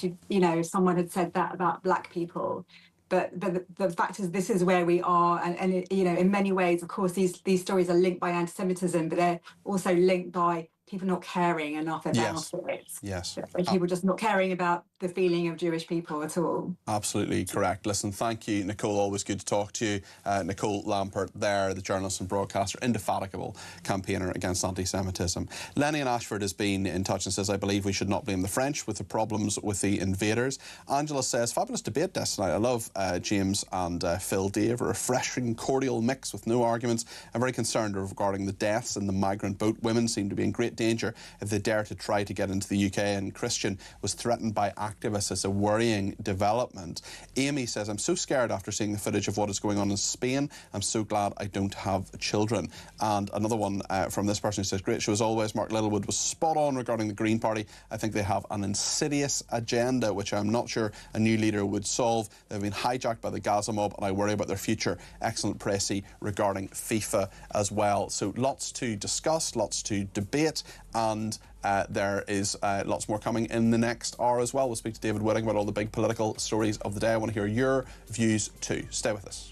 someone had said that about black people? But the fact is, this is where we are, and in many ways, of course, these stories are linked by anti-Semitism, but they're also linked by people not caring enough about it. Yes. People just not caring about the feeling of Jewish people at all. Absolutely correct. Listen, thank you, Nicole. Always good to talk to you. Nicole Lampert there, the journalist and broadcaster, indefatigable campaigner against anti-Semitism. Lenny in Ashford has been in touch and says, I believe we should not blame the French with the problems with the invaders. Angela says, fabulous debate this night. I love James and Phil Dave, a refreshing, cordial mix with no arguments. I'm very concerned regarding the deaths in the migrant boat. Women seem to be in great danger if they dare to try to get into the UK, and Christian was threatened by activists. As a worrying development. Amy says, I'm so scared after seeing the footage of what is going on in Spain. I'm so glad I don't have children. And another one from this person who says, great show as always. Mark Littlewood was spot on regarding the Green Party. I think they have an insidious agenda which I'm not sure a new leader would solve. They've been hijacked by the Gaza mob, and I worry about their future. Excellent précis regarding FIFA as well. So lots to discuss, lots to debate, and there is lots more coming in the next hour as well. We'll speak to David Whitting about all the big political stories of the day. I want to hear your views too. Stay with us.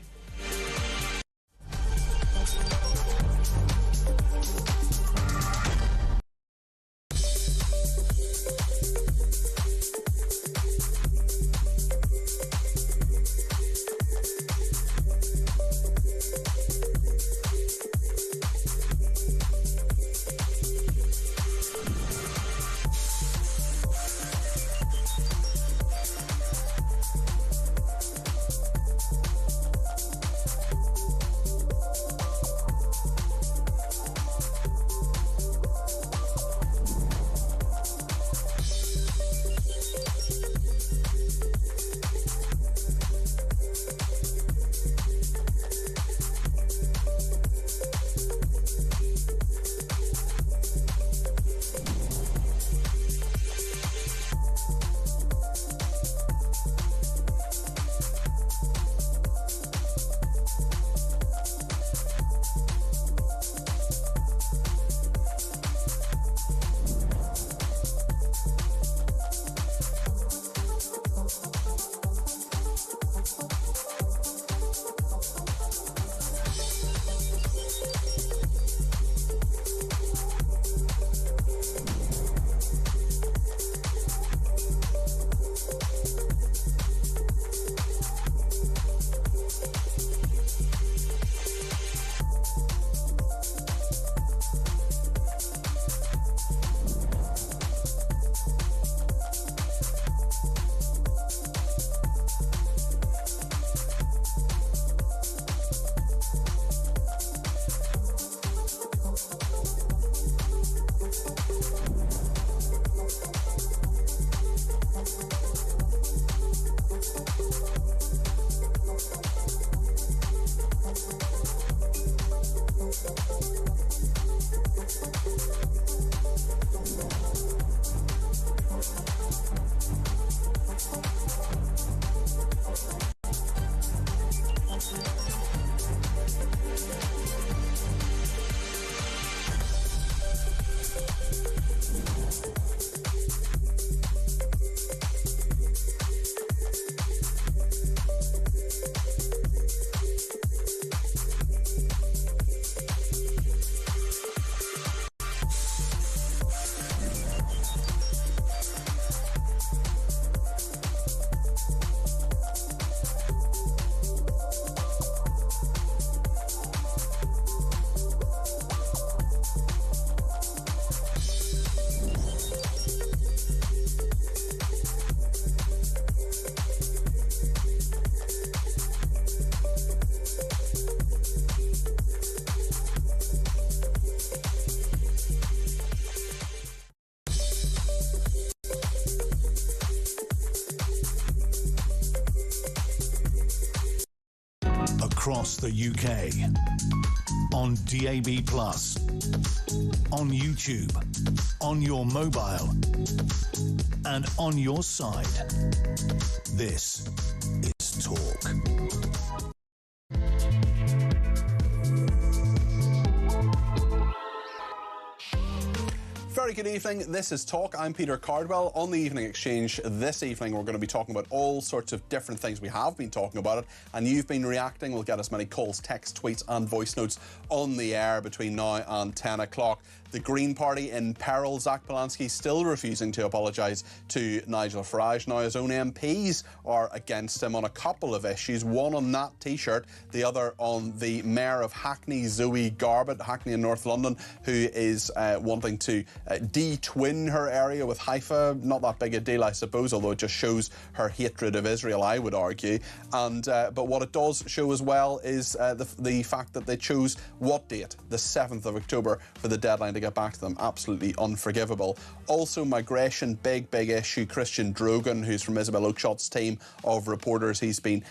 across the UK. On DAB+, on YouTube, on your mobile, and on your side. This is Talk. Very good evening. This is Talk. I'm Peter Cardwell. On the Evening Exchange this evening, we're going to be talking about all sorts of different things. We have been talking about it, and you've been reacting. We'll get as many calls, texts, tweets and voice notes on the air between now and 10 o'clock. The Green Party in peril. Zach Polanski still refusing to apologise to Nigel Farage. Now his own MPs are against him on a couple of issues. One on that T-shirt, the other on the Mayor of Hackney, Zoe Garbutt, Hackney in North London, who is wanting to de-twin her area with Haifa. Not that big a deal, I suppose, although it just shows her hatred of Israel, I would argue. And but what it does show as well is the fact that they chose what date? The 7th of October for the deadline to get back to them. Absolutely unforgivable. Also migration, big issue. Christian Drogan, who's from Isabel Oakeshott's team of reporters, he's been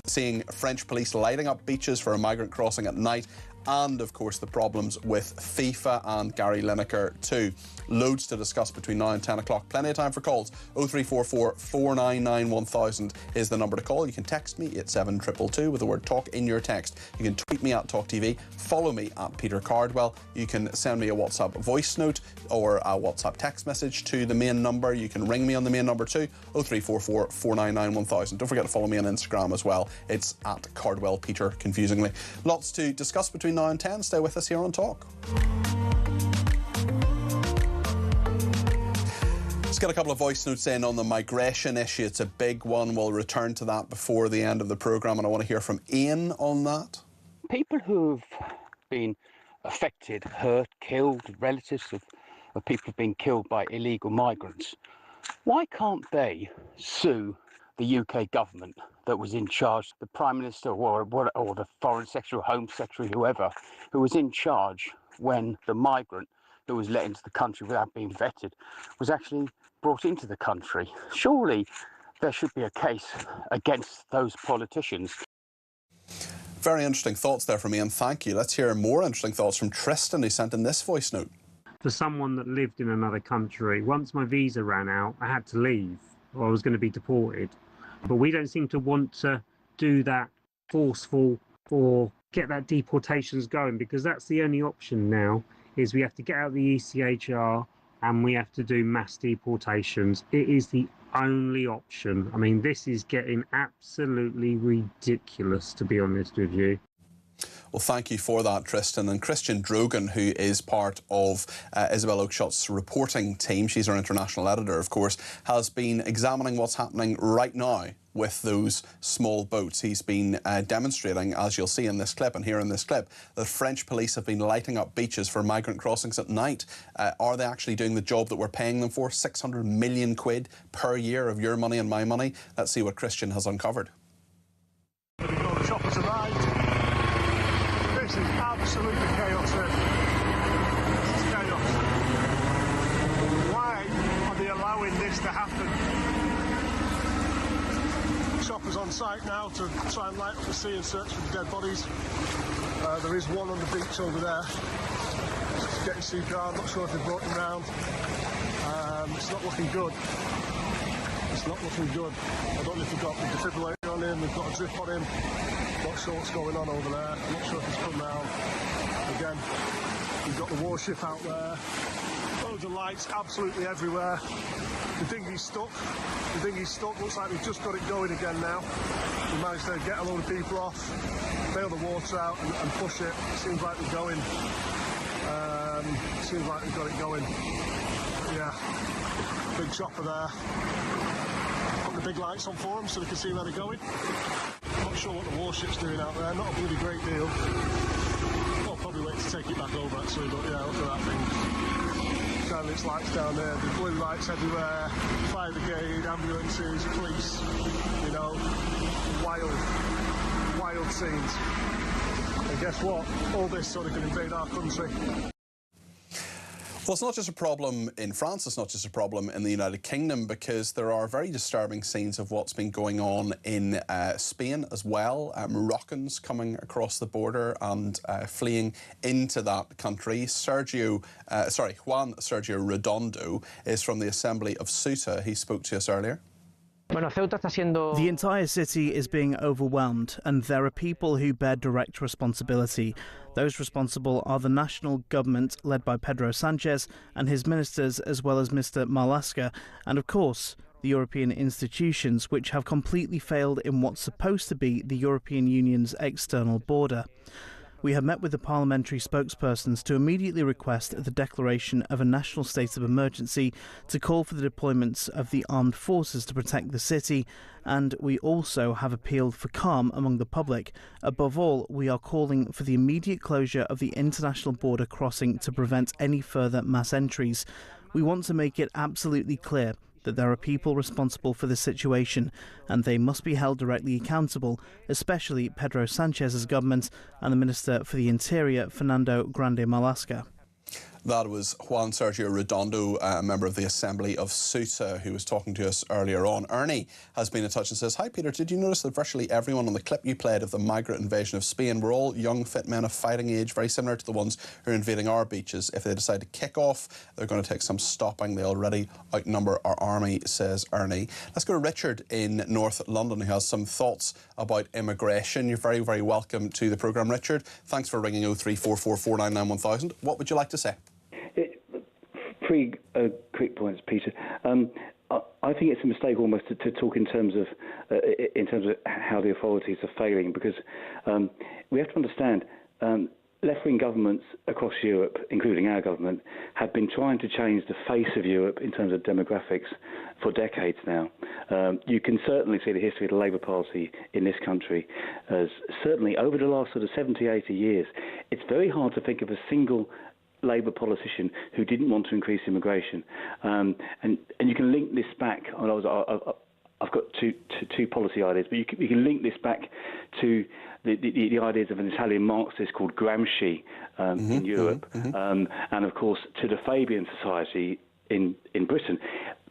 seeing French police lighting up beaches for a migrant crossing at night. And, of course, the problems with FIFA and Gary Lineker too. Loads to discuss between now and 10 o'clock. Plenty of time for calls. 0344 499 1000 is the number to call. You can text me at 7222 with the word TALK in your text. You can tweet me at talkTV. Follow me at Peter Cardwell. You can send me a WhatsApp voice note or a WhatsApp text message to the main number. You can ring me on the main number too. 0344 499 1000. Don't forget to follow me on Instagram as well. It's at Cardwell Peter, confusingly. Lots to discuss between now and 10. Stay with us here on Talk. Let's get a couple of voice notes in on the migration issue. It's a big one. We'll return to that before the end of the programme, and I want to hear from Ian on that. People who've been affected, hurt, killed, relatives of people who've been killed by illegal migrants, why can't they sue the UK government that was in charge, the Prime Minister or the Foreign Secretary or Home Secretary, whoever, who was in charge when the migrant who was let into the country without being vetted was actually brought into the country? Surely there should be a case against those politicians. Very interesting thoughts there from Ian. Thank you. Let's hear more interesting thoughts from Tristan, who sent in this voice note. For someone that lived in another country, once my visa ran out, I had to leave, or I was going to be deported. But we don't seem to want to do that forceful or get that deportations going, because that's the only option now, is we have to get out of the ECHR and we have to do mass deportations. It is the only option. I mean, this is getting absolutely ridiculous, to be honest with you. Well, thank you for that, Tristan. And Christian Drogan, who is part of Isabel Oakeshott's reporting team, she's our international editor, of course, has been examining what's happening right now with those small boats. He's been demonstrating, as you'll see in this clip and hear in this clip, that French police have been lighting up beaches for migrant crossings at night. Are they actually doing the job that we're paying them for? 600 million quid per year of your money and my money. Let's see what Christian has uncovered. The choppers arrived. This is absolutely chaos here. This is chaos. Why are they allowing this to happen? Choppers on site now to try and light up the sea and search for the dead bodies. There is one on the beach over there. Just getting CPR. I'm not sure if they've brought him round. It's not looking good. It's not looking good. I don't know if they've got the defibrillator on him, they've got a drip on him. Not sure what's going on over there. I'm not sure if he's come round. Again, we've got the warship out there. Loads of lights absolutely everywhere. The dinghy's stuck. The dinghy's stuck. Looks like we've just got it going again now. We managed to get a load of people off, bail the water out and push it. Seems like we're going. Seems like we've got it going. Yeah, big chopper there. Put the big lights on for them so they can see where they're going. Not sure what the warship's doing out there. Not a bloody great deal. I'll probably wait to take it back over actually, but yeah, look at that thing. Shining its lights down there. The blue lights everywhere. Fire brigade, ambulances, police. You know, wild scenes. And guess what? All this so they can invade our country. Well, it's not just a problem in France, it's not just a problem in the United Kingdom, because there are very disturbing scenes of what's been going on in Spain as well. Moroccans coming across the border and fleeing into that country. Juan Sergio Redondo is from the Assembly of Ceuta. He spoke to us earlier. The entire city is being overwhelmed, and there are people who bear direct responsibility. Those responsible are the national government, led by Pedro Sanchez and his ministers, as well as Mr. Marlaska, and of course, the European institutions, which have completely failed in what's supposed to be the European Union's external border. We have met with the parliamentary spokespersons to immediately request the declaration of a national state of emergency, to call for the deployments of the armed forces to protect the city, and we also have appealed for calm among the public. Above all, we are calling for the immediate closure of the international border crossing to prevent any further mass entries. We want to make it absolutely clear that there are people responsible for this situation, and they must be held directly accountable, especially Pedro Sanchez's government and the Minister for the Interior, Fernando Grande Marlaska. That was Juan Sergio Redondo, a member of the Assembly of Ceuta, who was talking to us earlier on. Ernie has been in touch and says, "Hi Peter, did you notice that virtually everyone on the clip you played of the migrant invasion of Spain were all young, fit men of fighting age, very similar to the ones who are invading our beaches? If they decide to kick off, they're going to take some stopping. They already outnumber our army," says Ernie. Let's go to Richard in North London, who has some thoughts about immigration. You're very, very welcome to the programme, Richard. Thanks for ringing 03444991000. What would you like to say? Three quick points, Peter. I think it's a mistake almost to talk in terms of how the authorities are failing, because we have to understand left-wing governments across Europe, including our government, have been trying to change the face of Europe in terms of demographics for decades now. You can certainly see the history of the Labour Party in this country as certainly over the last sort of 70, 80 years. It's very hard to think of a single Labour politician who didn't want to increase immigration, and you can link this back. I've got two policy ideas, but you can link this back to the ideas of an Italian Marxist called Gramsci in Europe, and of course to the Fabian Society in Britain.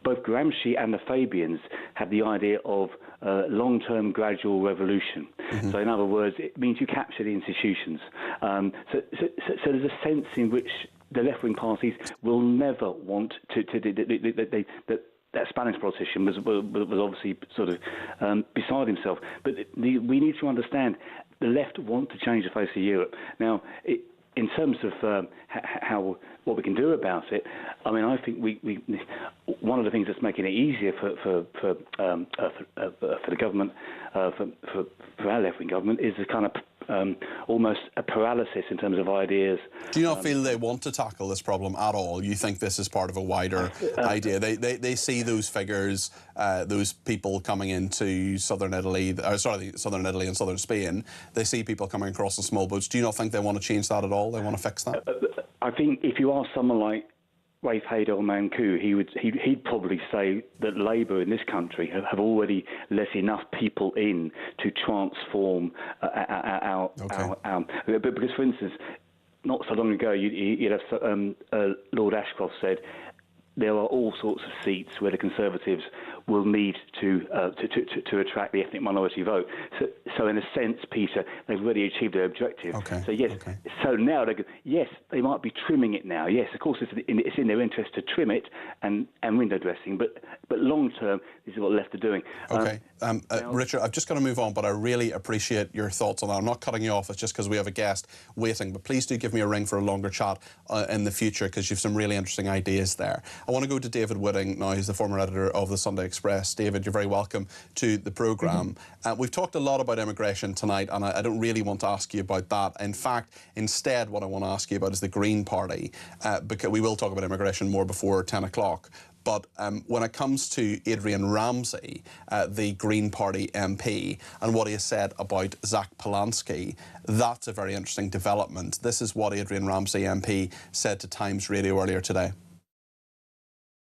Both Gramsci and the Fabians had the idea of long-term gradual revolution. So in other words, it means you capture the institutions. So there's a sense in which the left-wing parties will never want that Spanish politician was obviously sort of beside himself. But we need to understand the left want to change the face of Europe. Now, in terms of what we can do about it, I mean, I think we one of the things that's making it easier for the government, for our left-wing government, is the kind of almost a paralysis in terms of ideas. Do you not feel they want to tackle this problem at all? You think this is part of a wider idea? They see those figures, those people coming into southern Italy and southern Spain. They see people coming across in small boats. Do you not think they want to change that at all? They want to fix that? I think if you ask someone like Raif Haidar Mankou, he'd probably say that Labour in this country have already let enough people in to transform our because, for instance, not so long ago, you'd have Lord Ashcroft said there are all sorts of seats where the Conservatives will need to attract the ethnic minority vote. So in a sense, Peter, they've already achieved their objective. So yes, so now they might be trimming it now. Yes, of course, it's in their interest to trim it and window dressing. But long term, this is what left are doing. Richard, I've just got to move on, but I really appreciate your thoughts on that. I'm not cutting you off. It's just because we have a guest waiting. But please do give me a ring for a longer chat in the future, because you've some really interesting ideas there. I want to go to David Whitting now. He's the former editor of the Sunday Express. David, you're very welcome to the programme. We've talked a lot about immigration tonight, and I don't really want to ask you about that. In fact, instead, what I want to ask you about is the Green Party, because we will talk about immigration more before 10 o'clock. But when it comes to Adrian Ramsey, the Green Party MP, and what he has said about Zach Polanski, that's a very interesting development. This is what Adrian Ramsey MP said to Times Radio earlier today.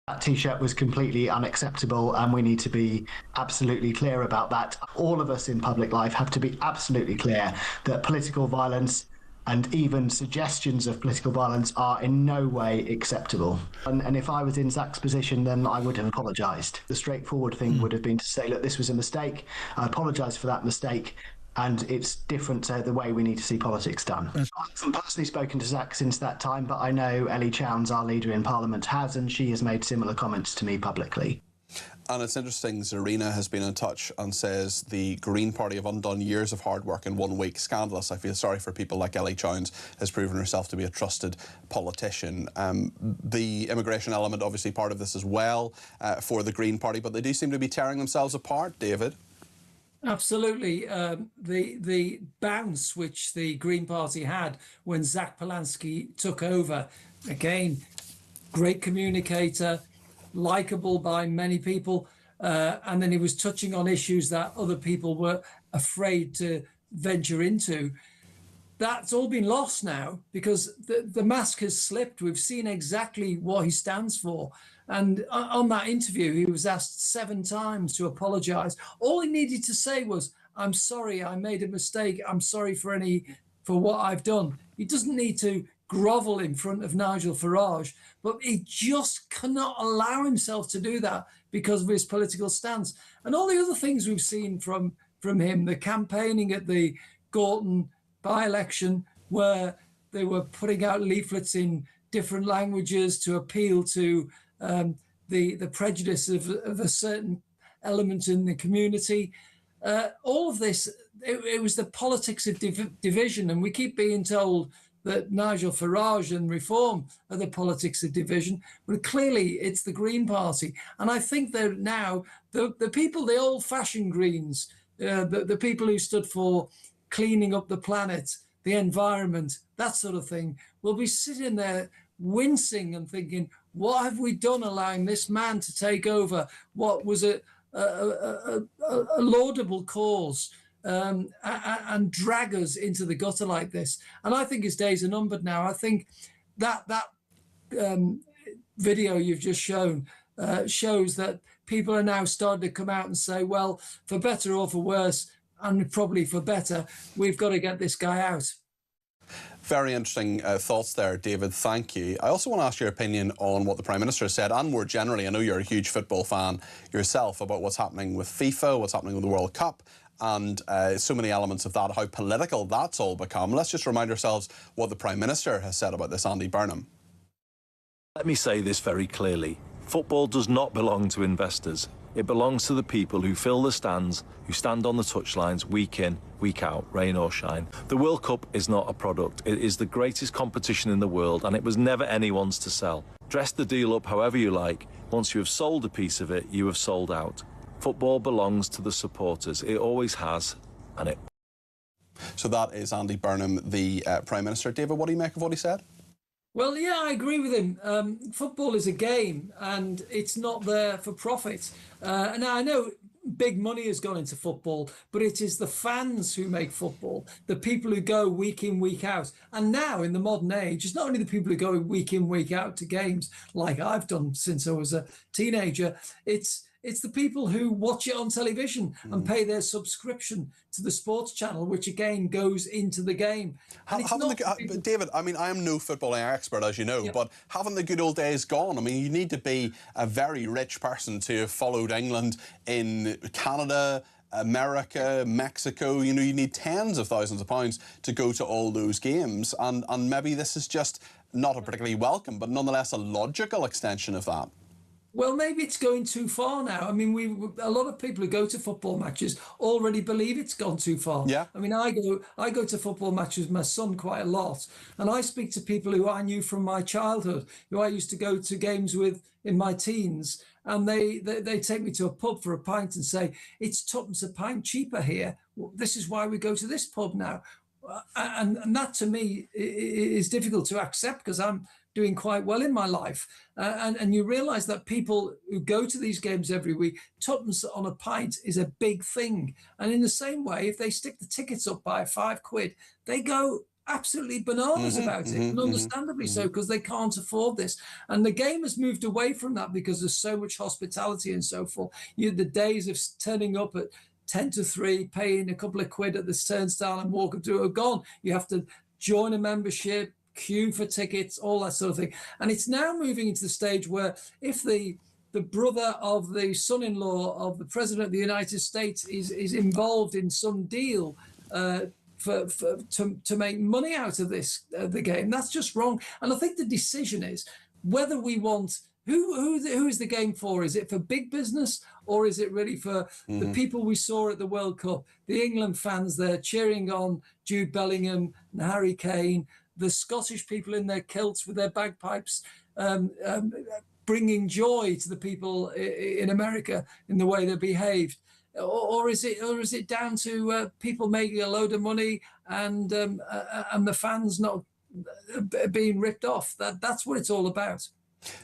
That T-shirt was completely unacceptable, and we need to be absolutely clear about that. All of us in public life have to be absolutely clear that political violence and even suggestions of political violence are in no way acceptable. And if I was in Zach's position, then I would have apologised. The straightforward thing would have been to say, look, this was a mistake. I apologise for that mistake. And it's different to the way we need to see politics done. I haven't personally spoken to Zach since that time, but I know Ellie Chowns, our leader in Parliament, has, and she has made similar comments to me publicly. And it's interesting, Zarina has been in touch and says the Green Party have undone years of hard work in 1 week. Scandalous. I feel sorry for people like Ellie Chowns, has proven herself to be a trusted politician. The immigration element, obviously part of this as well for the Green Party, but they do seem to be tearing themselves apart, David. Absolutely. The bounce which the Green Party had when Zach Polanski took over, again, great communicator, likeable by many people, and then he was touching on issues that other people were afraid to venture into. That's all been lost now because the mask has slipped. We've seen exactly what he stands for. And on that interview, he was asked 7 times to apologise. All he needed to say was, "I'm sorry, I made a mistake. I'm sorry for what I've done." He doesn't need to grovel in front of Nigel Farage, but he just cannot allow himself to do that because of his political stance. And all the other things we've seen from him, the campaigning at the Gorton by-election, where they were putting out leaflets in different languages to appeal to the prejudice of a certain element in the community. All of this, it was the politics of division. And we keep being told that Nigel Farage and Reform are the politics of division, but clearly it's the Green Party. And I think that now the people, the old-fashioned Greens, the people who stood for cleaning up the planet, the environment, that sort of thing, will be sitting there wincing and thinking, what have we done allowing this man to take over what was a laudable cause and drag us into the gutter like this? And I think his days are numbered now. I think that video you've just shown shows that people are now starting to come out and say, well, for better or for worse, and probably for better, we've got to get this guy out. Very interesting thoughts there, David. Thank you. I also want to ask your opinion on what the Prime Minister said, and more generally, I know you're a huge football fan yourself, about what's happening with FIFA, what's happening with the World Cup, and so many elements of that, how political that's all become. Let's just remind ourselves what the Prime Minister has said about this, Andy Burnham. Let me say this very clearly. Football does not belong to investors. It belongs to the people who fill the stands, who stand on the touchlines week in, week out, rain or shine. The World Cup is not a product. It is the greatest competition in the world, and it was never anyone's to sell. Dress the deal up however you like. Once you have sold a piece of it, you have sold out. Football belongs to the supporters. It always has, and it... So that is Andy Burnham, the Prime Minister. David, what do you make of what he said? Well, yeah, I agree with him. Football is a game and it's not there for profit. Now, I know big money has gone into football, but it is the fans who make football, the people who go week in, week out. And now in the modern age, it's not only the people who go week in, week out to games like I've done since I was a teenager, it's the people who watch it on television and pay their subscription to the sports channel, which again goes into the game. David, I mean, I am no footballing expert, as you know, but haven't the good old days gone? I mean, you need to be a very rich person to have followed England in Canada, America, Mexico. You know, you need tens of thousands of pounds to go to all those games. And maybe this is just not a particularly welcome, but nonetheless a logical extension of that. Well, maybe it's going too far now. I mean, a lot of people who go to football matches already believe it's gone too far. Yeah. I mean, I go to football matches with my son quite a lot, and I speak to people who I knew from my childhood, who I used to go to games with in my teens, and they take me to a pub for a pint and say, it's tuppence a pint cheaper here. Well, this is why we go to this pub now. And that to me is difficult to accept because I'm doing quite well in my life. And you realise that people who go to these games every week, tuppence on a pint is a big thing. And in the same way, if they stick the tickets up by £5, they go absolutely bananas about it, and understandably so, because they can't afford this. And the game has moved away from that because there's so much hospitality and so forth. The days of turning up at 10 to 3, paying a couple of quid at the turnstile and walking through are gone. You have to join a membership, queue for tickets, all that sort of thing. And it's now moving into the stage where if the brother of the son-in-law of the President of the United States is involved in some deal to make money out of this the game, that's just wrong. And I think the decision is whether we want who is the game for? Is it for big business, or is it really for the people we saw at the World Cup, the England fans there cheering on Jude Bellingham and Harry Kane, the Scottish people in their kilts with their bagpipes, bringing joy to the people in America in the way they behaved, or is it down to people making a load of money and the fans not being ripped off? That's what it's all about.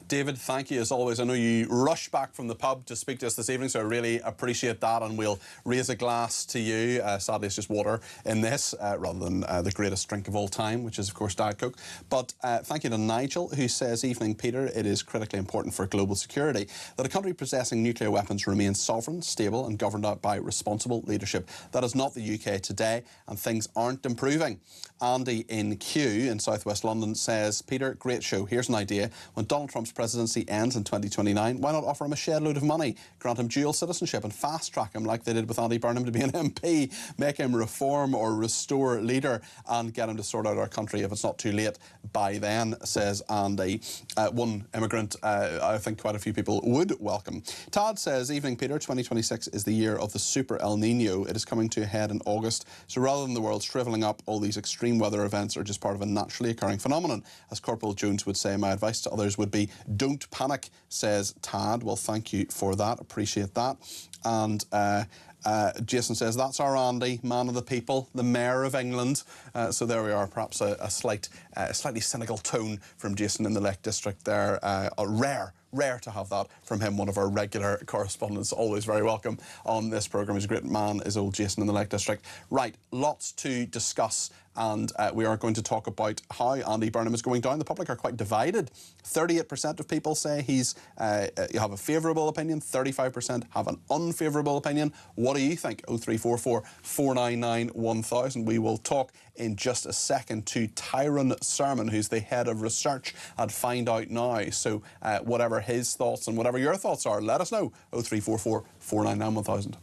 David, thank you as always. I know you rushed back from the pub to speak to us this evening, so I really appreciate that, and we'll raise a glass to you. Sadly, it's just water in this, rather than the greatest drink of all time, which is, of course, Diet Coke. But thank you to Nigel, who says, "Evening, Peter. It is critically important for global security that a country possessing nuclear weapons remains sovereign, stable and governed out by responsible leadership. That is not the UK today, and things aren't improving." Andy in Kew in southwest London says, "Peter, great show. Here's an idea. When Donald Trump's presidency ends in 2029, why not offer him a shed load of money, grant him dual citizenship and fast-track him like they did with Andy Burnham to be an MP, make him reform or restore leader and get him to sort out our country if it's not too late by then," says Andy. One immigrant I think quite a few people would welcome. Todd says, "Evening, Peter. 2026 is the year of the Super El Nino. It is coming to a head in August, so rather than the world shrivelling up, all these extreme weather events are just part of a naturally occurring phenomenon. As Corporal Jones would say, my advice to others would be, don't panic," says Tad. Well, thank you for that. Appreciate that. And Jason says, "That's our Andy, man of the people, the Mayor of England." So there we are, perhaps a slightly cynical tone from Jason in the Lake District there. Rare to have that from him, one of our regular correspondents. Always very welcome on this programme. He's a great man, is old Jason in the Lake District. Right, lots to discuss, and we are going to talk about how Andy Burnham is going down. The public are quite divided. 38% of people say he's you have a favourable opinion, 35% have an unfavourable opinion. What do you think? 0344 499 1000. We will talk in just a second to Tyrone Sermon, who's the head of research at Find Out Now. So whatever his thoughts and whatever your thoughts are, let us know. 0344 499 1000.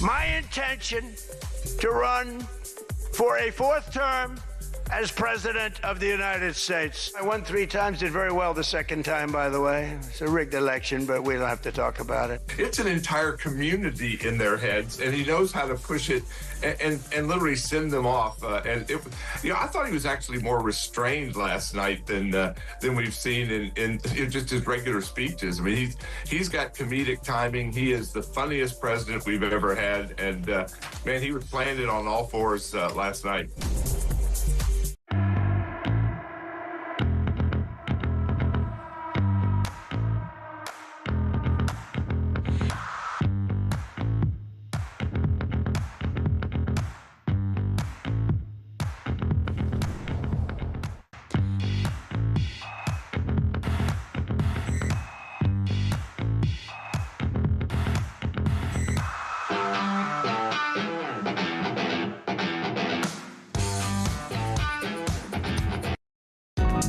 My intention to run for a fourth term as President of the United States. I won 3 times, did very well the second time, by the way. It's a rigged election, but we don't have to talk about it. It's an entire community in their heads, and he knows how to push it and literally send them off. I thought he was actually more restrained last night than we've seen in just his regular speeches. I mean, he's got comedic timing. He is the funniest president we've ever had, and man, he was playing it on all fours last night.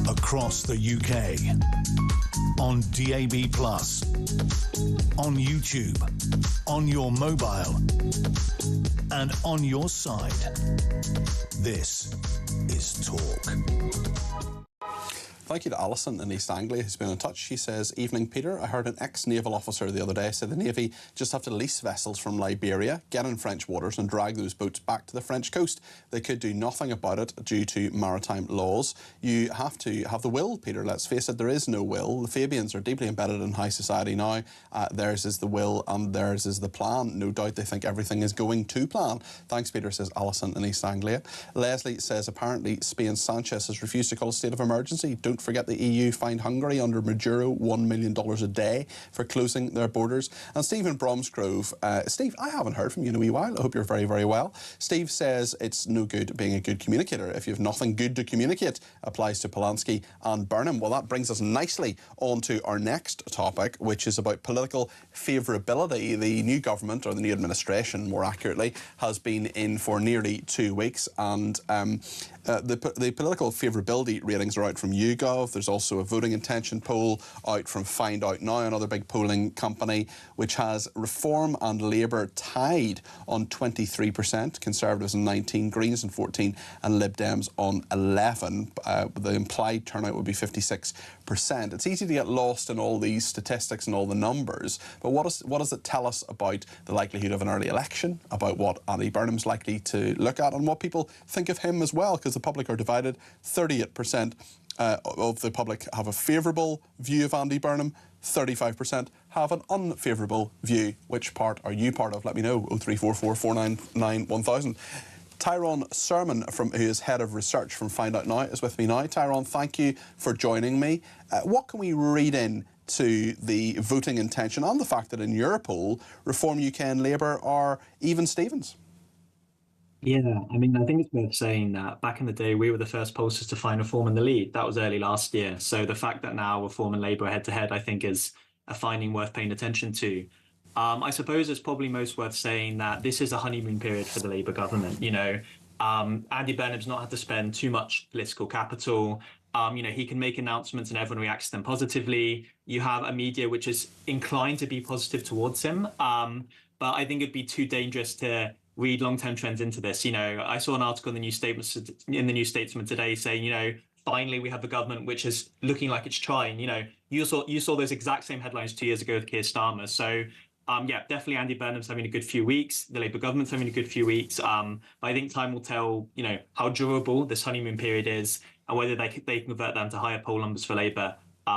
Across the UK, on DAB+, on YouTube, on your mobile, and on your side. This is Talk. Thank you to Alison in East Anglia who's been in touch. She says, "Evening, Peter. I heard an ex-naval officer the other day say the Navy just have to lease vessels from Liberia, get in French waters and drag those boats back to the French coast. They could do nothing about it due to maritime laws. You have to have the will, Peter. Let's face it, there is no will. The Fabians are deeply embedded in high society now. Theirs is the will and theirs is the plan. No doubt they think everything is going to plan." Thanks, Peter, says Alison in East Anglia. Leslie says, "Apparently Spain's Sanchez has refused to call a state of emergency. Don't forget the EU fined Hungary under Maduro $1 million a day for closing their borders." And Stephen Bromsgrove, Steve, I haven't heard from you in a wee while. I hope you're very, very well. Steve says it's no good being a good communicator if you have nothing good to communicate. Applies to Polanski and Burnham. Well, that brings us nicely on to our next topic, which is about political favourability. The new government, or the new administration more accurately, has been in for nearly 2 weeks, and the political favourability ratings are out from YouGov. There's also a voting intention poll out from Find Out Now, another big polling company, which has Reform and Labour tied on 23%, Conservatives on 19%, Greens on 14%, and Lib Dems on 11%. The implied turnout would be 56%. It's easy to get lost in all these statistics and all the numbers, but what does it tell us about the likelihood of an early election, about what Andy Burnham's likely to look at, and what people think of him as well? Because the public are divided. 38% of the public have a favourable view of Andy Burnham, 35% have an unfavourable view. Which part are you part of? Let me know. 0344 499 1000. Tyrone Sermon, who is Head of Research from Find Out Now, is with me now. Tyrone, thank you for joining me. What can we read in to the voting intention and the fact that in your poll, Reform UK and Labour are even Stevens? Yeah, I mean, I think it's worth saying that back in the day, we were the first pollsters to find Reform in the lead. That was early last year. So the fact that now Reform and Labour are head-to-head, I think, is a finding worth paying attention to. I suppose it's probably most worth saying that this is a honeymoon period for the Labour government. Andy Burnham's not had to spend too much political capital. He can make announcements and everyone reacts to them positively. You have a media which is inclined to be positive towards him. But I think it'd be too dangerous to read long-term trends into this. I saw an article in the New Statesman today saying, finally we have a government which is looking like it's trying. You saw those exact same headlines 2 years ago with Keir Starmer. So definitely Andy Burnham's having a good few weeks. The Labour government's having a good few weeks. But I think time will tell, how durable this honeymoon period is and whether they can convert them to higher poll numbers for Labour.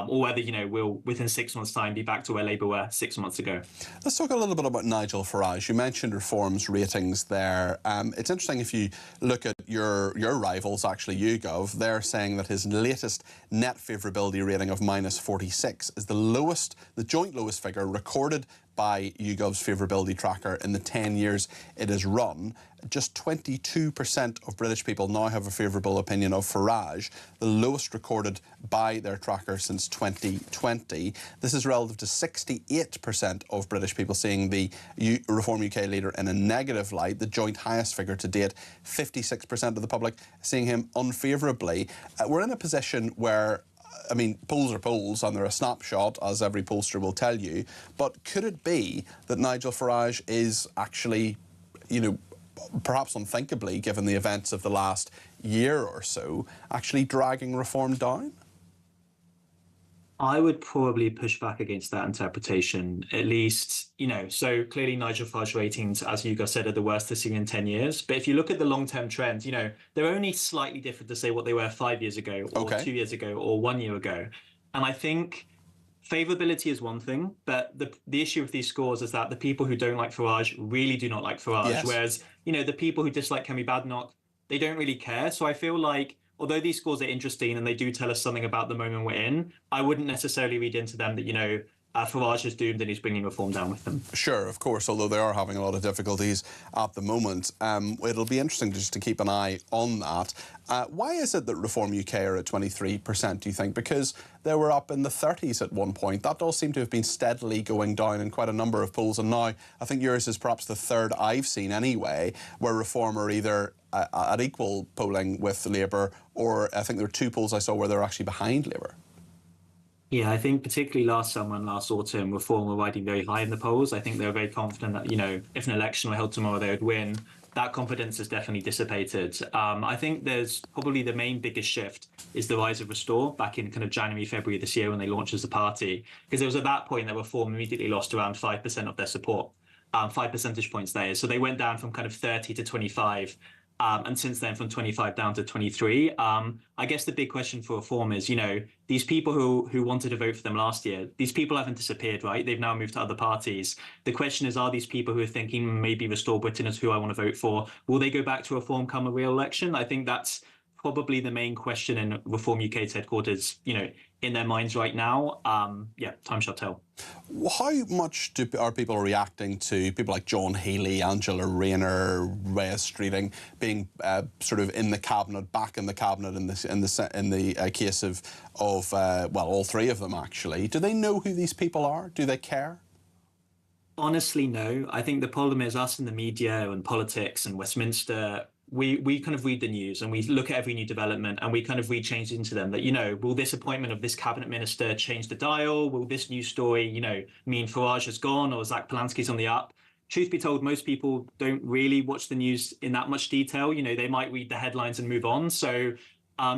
Or whether, we'll, within 6 months' time, be back to where Labour were 6 months ago. Let's talk a little bit about Nigel Farage. You mentioned Reform's ratings there. It's interesting if you look at your rivals, actually, YouGov, they're saying that his latest net favourability rating of -46 is the joint lowest figure recorded by YouGov's favourability tracker in the 10 years it has run. Just 22% of British people now have a favourable opinion of Farage, the lowest recorded by their tracker since 2020. This is relative to 68% of British people seeing the Reform UK leader in a negative light, the joint highest figure to date. 56% of the public seeing him unfavourably. We're in a position where, polls are polls and they're a snapshot, as every pollster will tell you. But could it be that Nigel Farage is actually, perhaps unthinkably, given the events of the last year or so, actually dragging Reform down? I would probably push back against that interpretation, at least, so clearly Nigel Farage ratings, as you guys said, are the worst they've seen in 10 years. But if you look at the long-term trends, they're only slightly different to say what they were 5 years ago or 2 years ago or 1 year ago. And I think favourability is one thing, but the issue with these scores is that the people who don't like Farage really do not like Farage, yes. Whereas, the people who dislike Kemi Badenoch, they don't really care. So I feel like, although these scores are interesting and they do tell us something about the moment we're in, I wouldn't necessarily read into them that, Farage is doomed and he's bringing Reform down with them. Sure, of course, although they are having a lot of difficulties at the moment. It'll be interesting just to keep an eye on that. Why is it that Reform UK are at 23%, do you think? Because they were up in the 30s at one point. That does seem to have been steadily going down in quite a number of polls. And now I think yours is perhaps the third I've seen anyway, where Reform are either at equal polling with Labour, or I think there were 2 polls I saw where they're actually behind Labour. Yeah, I think particularly last summer and last autumn, Reform were riding very high in the polls. I think they were very confident that, if an election were held tomorrow, they would win. that confidence has definitely dissipated. I think there's probably the biggest shift is the rise of Restore back in kind of January, February this year when they launched as a party, because it was at that point that Reform immediately lost around 5% of their support, 5 percentage points there. So they went down from kind of 30 to 25. And since then, from 25 down to 23. I guess the big question for Reform is, these people who wanted to vote for them last year, these people haven't disappeared, right? They've now moved to other parties. The question is, are these people who are thinking maybe Restore Britain is who I want to vote for, will they go back to Reform come a real election? I think that's probably the main question in Reform UK's headquarters, in their minds right now. Time shall tell. How much are people reacting to people like John Healey, Angela Rayner, Reyes Streeting being sort of in the cabinet, back in the cabinet in the case of all three of them actually? Do they know who these people are? Do they care? Honestly, no. I think the problem is us in the media and politics and Westminster. We kind of read the news and we look at every new development and we kind of read changes into them that, will this appointment of this cabinet minister change the dial? Will this news story, mean Farage has gone or Zach Polanski's on the up? Truth be told, most people don't really watch the news in that much detail. They might read the headlines and move on. So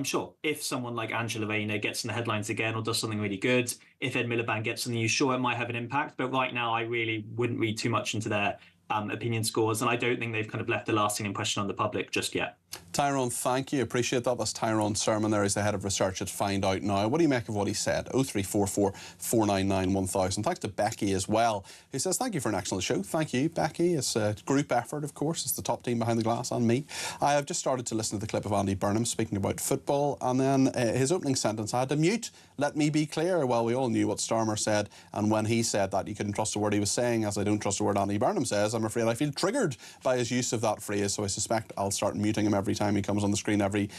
sure, if someone like Angela Rayner gets in the headlines again or does something really good, if Ed Miliband gets in the news, sure, it might have an impact. But right now, I really wouldn't read too much into their opinion scores, and I don't think they've kind of left a lasting impression on the public just yet. Tyrone, thank you. Appreciate that. That's Tyrone Sermon there. He's the head of research at Find Out Now. What do you make of what he said? 0344 499 1000. Thanks to Becky as well, who says, thank you for an excellent show. Thank you, Becky. It's a group effort, of course. It's the top team behind the glass and me. I have just started to listen to the clip of Andy Burnham speaking about football, and then his opening sentence I had to mute. Let me be clear. Well, we all knew what Starmer said, and when he said that, you couldn't trust a word he was saying. As I don't trust a word Andy Burnham says, I'm afraid I feel triggered by his use of that phrase, so I suspect I'll start muting him every time he comes on the screen, every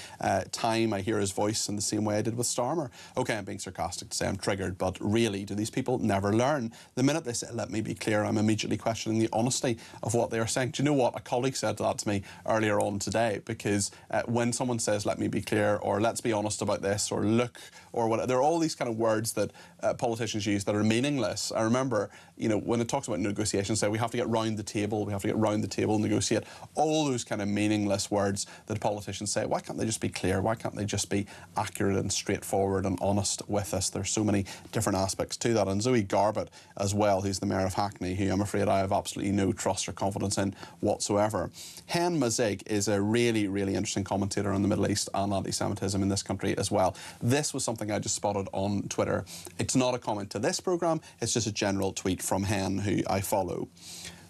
time I hear his voice, in the same way I did with Starmer. Okay, I'm being sarcastic to say I'm triggered, but really, do these people never learn? The minute they say, let me be clear, I'm immediately questioning the honesty of what they are saying. Do you know what? A colleague said that to me earlier on today, because when someone says, let me be clear, or let's be honest about this, or look, or whatever, there are all these kind of words that politicians use that are meaningless. I remember, when it talks about negotiations, say we have to get round the table, and negotiate, all those kind of meaningless words that politicians say. Why can't they just be clear? Why can't they just be accurate and straightforward and honest with us? There's so many different aspects to that. And Zoe Garbett as well, who's the Mayor of Hackney, who I'm afraid I have absolutely no trust or confidence in whatsoever. Hen Mazig is a really, really interesting commentator on the Middle East and anti-Semitism in this country as well. This was something I just spotted on Twitter. It's not a comment to this programme, it's just a general tweet from Hen, who I follow.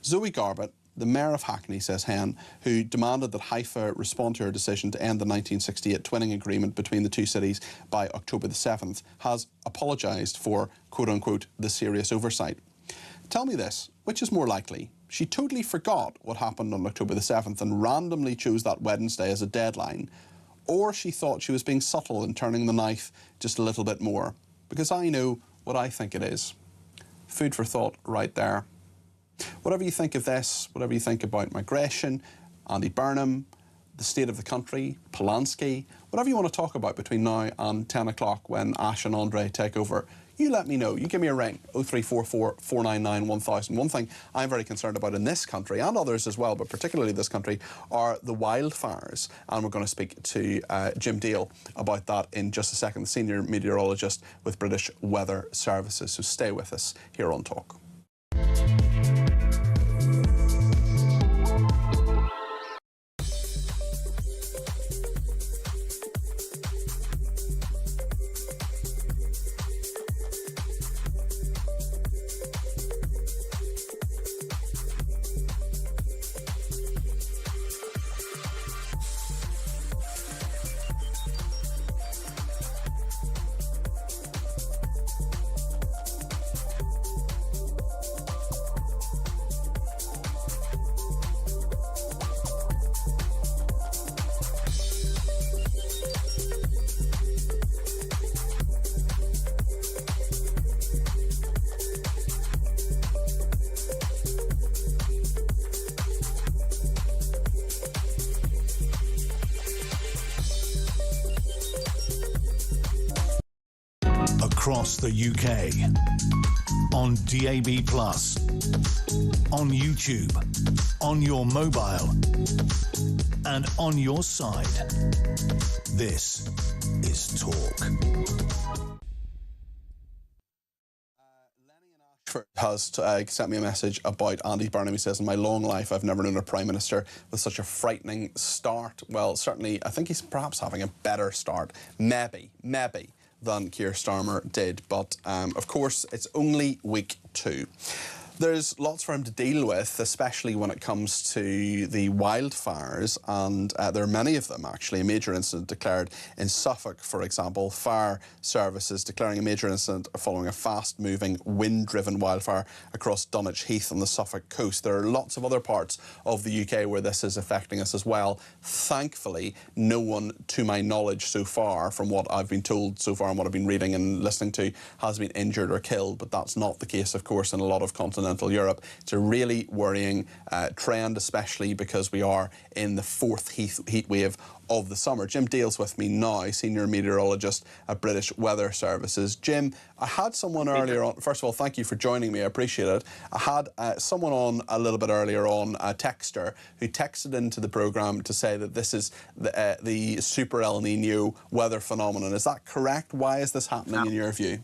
Zoe Garbett, the Mayor of Hackney, says Hen, who demanded that Haifa respond to her decision to end the 1968 twinning agreement between the two cities by October the 7th, has apologised for, quote-unquote, the serious oversight. Tell me this, which is more likely? She totally forgot what happened on October the 7th and randomly chose that Wednesday as a deadline, or she thought she was being subtle in turning the knife just a little bit more? Because I know what I think it is. Food for thought right there. Whatever you think of this, whatever you think about migration, Andy Burnham, the state of the country, Polanski, whatever you want to talk about between now and 10 o'clock when Ash and Andre take over, you let me know. You give me a ring, 0344 499 1000. One thing I'm very concerned about in this country, and others as well, but particularly this country, are the wildfires. And we're going to speak to Jim Deal about that in just a second, the senior meteorologist with British Weather Services. So stay with us here on Talk. across the UK. On DAB+, on YouTube, on your mobile, and on your side. This is Talk. Has sent me a message about Andy Burnham. He says, in my long life, I've never known a Prime Minister with such a frightening start. Well, certainly, I think he's perhaps having a better start, maybe, than Keir Starmer did. But, of course, it's only week 2. There's lots for him to deal with, especially when it comes to the wildfires, and there are many of them, actually. A major incident declared in Suffolk, for example. Fire services declaring a major incident following a fast-moving, wind-driven wildfire across Dunwich Heath on the Suffolk coast. There are lots of other parts of the UK where this is affecting us as well. Thankfully, no one, to my knowledge so far, from what I've been told so far and what I've been reading and listening to, has been injured or killed, but that's not the case, of course, in a lot of continental Europe. It's a really worrying trend, especially because we are in the 4th heat wave of the summer. Jim Dale's with me now, senior meteorologist at British Weather Services. Jim, I had someone earlier on. First of all, thank you for joining me. I appreciate it. I had someone on a little bit earlier on, a texter, who texted into the programme to say that this is the Super El Nino weather phenomenon. Is that correct? Why is this happening in your view?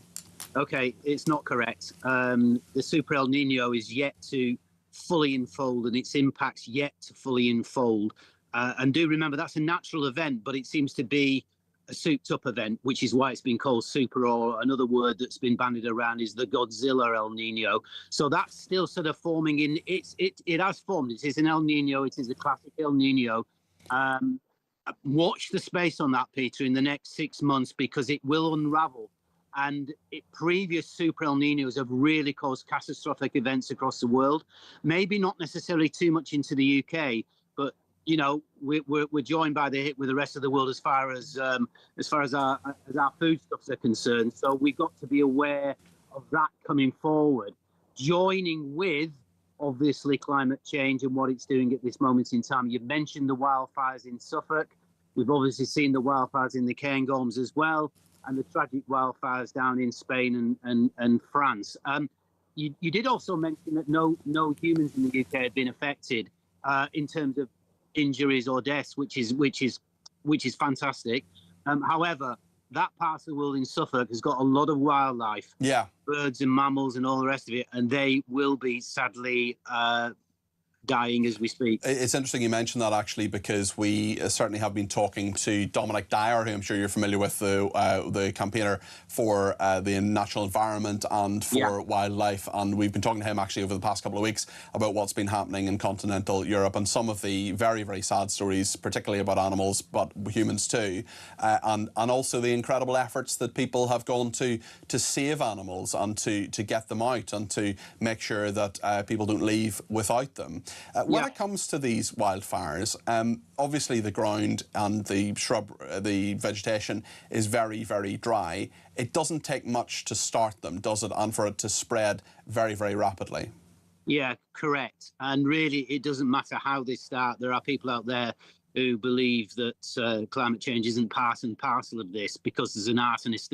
Okay, it's not correct. The Super El Nino is yet to fully unfold, and its impacts yet to fully unfold. And do remember, that's a natural event, but it seems to be a souped-up event, which is why it's been called super, or another word that's been bandied around is the Godzilla El Nino. So that's still sort of forming in. It has formed. It is an El Nino. It is a classic El Nino. Watch the space on that, Peter, in the next 6 months, because it will unravel. And previous Super El Ninos have really caused catastrophic events across the world. Maybe not necessarily too much into the UK, but you know we're joined by the hit with the rest of the world as far as our foodstuffs are concerned. So we've got to be aware of that coming forward, joining with obviously climate change and what it's doing at this moment in time. You've mentioned the wildfires in Suffolk. We've obviously seen the wildfires in the Cairngorms as well, and the tragic wildfires down in Spain and France. You did also mention that no humans in the UK have been affected in terms of injuries or deaths, which is fantastic. However, that part of the world in Suffolk has got a lot of wildlife, birds and mammals and all the rest of it, and they will be sadly dying as we speak. It's interesting you mentioned that, actually, because we certainly have been talking to Dominic Dyer, who I'm sure you're familiar with, the campaigner for the natural environment and for wildlife, and we've been talking to him actually over the past couple of weeks about what's been happening in continental Europe and some of the very, very sad stories, particularly about animals, but humans too, and also the incredible efforts that people have gone to save animals and to get them out and to make sure that people don't leave without them. When it comes to these wildfires, obviously the ground and the the vegetation is very, very dry. It doesn't take much to start them, does it, and for it to spread very, very rapidly? Yeah, correct. And really, it doesn't matter how they start. There are people out there who believe that climate change isn't part and parcel of this because there's an arsonist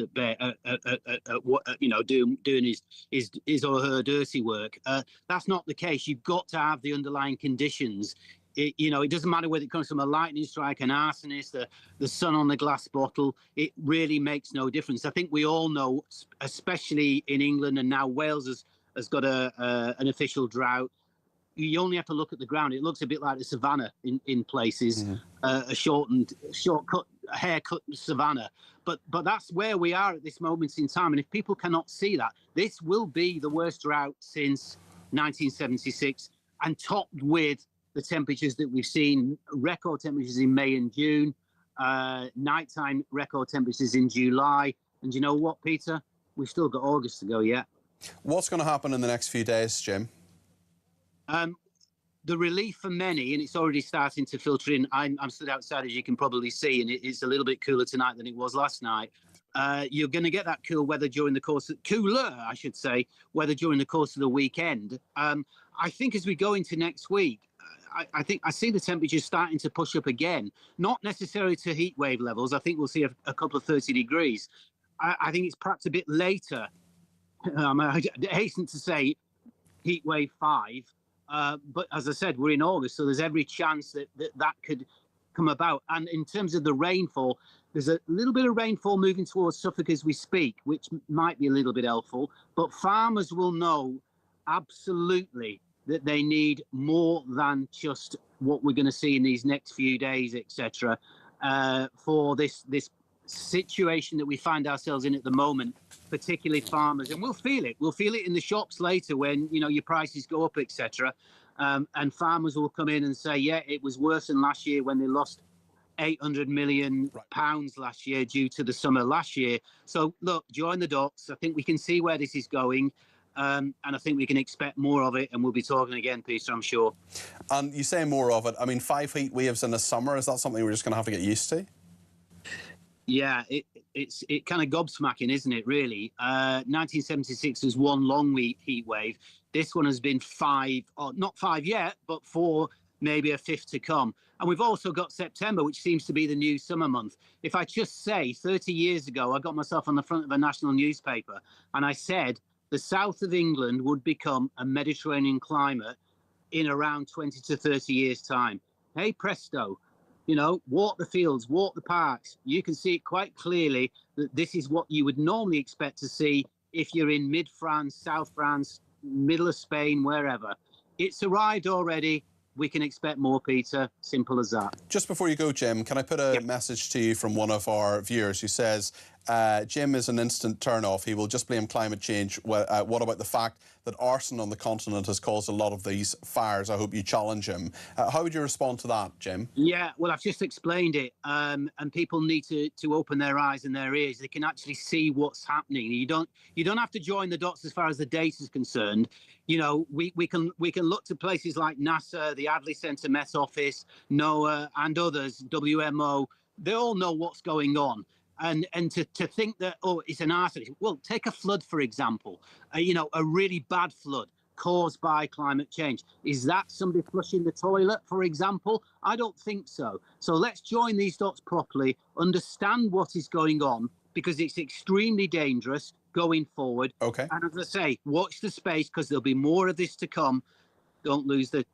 doing his or her dirty work. That's not the case. You've got to have the underlying conditions. It doesn't matter whether it comes from a lightning strike, an arsonist, the sun on the glass bottle. It really makes no difference. I think we all know, especially in England, and now Wales has got an official drought. You only have to look at the ground. It looks a bit like the savannah in places, a shortcut, haircut savannah. But that's where we are at this moment in time. And if people cannot see that, this will be the worst drought since 1976, and topped with the temperatures that we've seen, record temperatures in May and June, nighttime record temperatures in July. And you know what, Peter? We've still got August to go yet. What's going to happen in the next few days, Jim? The relief for many, and it's already starting to filter in. I'm stood outside, as you can probably see, and it's a little bit cooler tonight than it was last night. You're going to get that cooler weather during the course of the weekend. I think as we go into next week, I see the temperatures starting to push up again, not necessarily to heat wave levels. I think we'll see a couple of 30 degrees. I think it's perhaps a bit later. I hasten to say heat wave 5, but as I said, we're in August, so there's every chance that could come about. And in terms of the rainfall, there's a little bit of rainfall moving towards Suffolk as we speak, which might be a little bit helpful, but farmers will know absolutely that they need more than just what we're going to see in these next few days, etc., for this situation that we find ourselves in at the moment, particularly farmers. And we'll feel it. We'll feel it in the shops later when, your prices go up, etc. And farmers will come in and say, yeah, it was worse than last year when they lost £800 million last year due to the summer last year. So look, join the dots. I think we can see where this is going. And I think we can expect more of it, and we'll be talking again, Peter, I'm sure. And you say more of it. I mean, 5 heat waves in the summer, is that something we're just going to have to get used to? Yeah, it's kind of gobsmacking, isn't it, really? 1976 was one long heat wave. This one has been 5, or not 5 yet, but 4, maybe a 5th to come. And we've also got September, which seems to be the new summer month. If I just say 30 years ago, I got myself on the front of a national newspaper and I said the south of England would become a Mediterranean climate in around 20 to 30 years' time. Hey, presto. Walk the fields, walk the parks. You can see it quite clearly that this is what you would normally expect to see if you're in mid-France, South France, middle of Spain, wherever. It's arrived already. We can expect more, Peter. Simple as that. Just before you go, Jim, can I put a message to you from one of our viewers who says, Jim is an instant turn-off. He will just blame climate change. What about the fact that arson on the continent has caused a lot of these fires? I hope you challenge him. How would you respond to that, Jim? Yeah, well, I've just explained it, and people need to open their eyes and their ears. They can actually see what's happening. You don't have to join the dots as far as the data is concerned. We can look to places like NASA, the Adley Centre Met Office, NOAA, and others, WMO. They all know what's going on. And to think that, it's an arson. Well, take a flood, for example, a really bad flood caused by climate change. Is that somebody flushing the toilet, for example? I don't think so. So let's join these dots properly, understand what is going on, because it's extremely dangerous going forward. Okay. And as I say, watch the space, because there'll be more of this to come. Don't lose the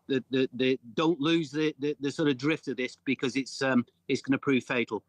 sort of drift of this, because it's going to prove fatal.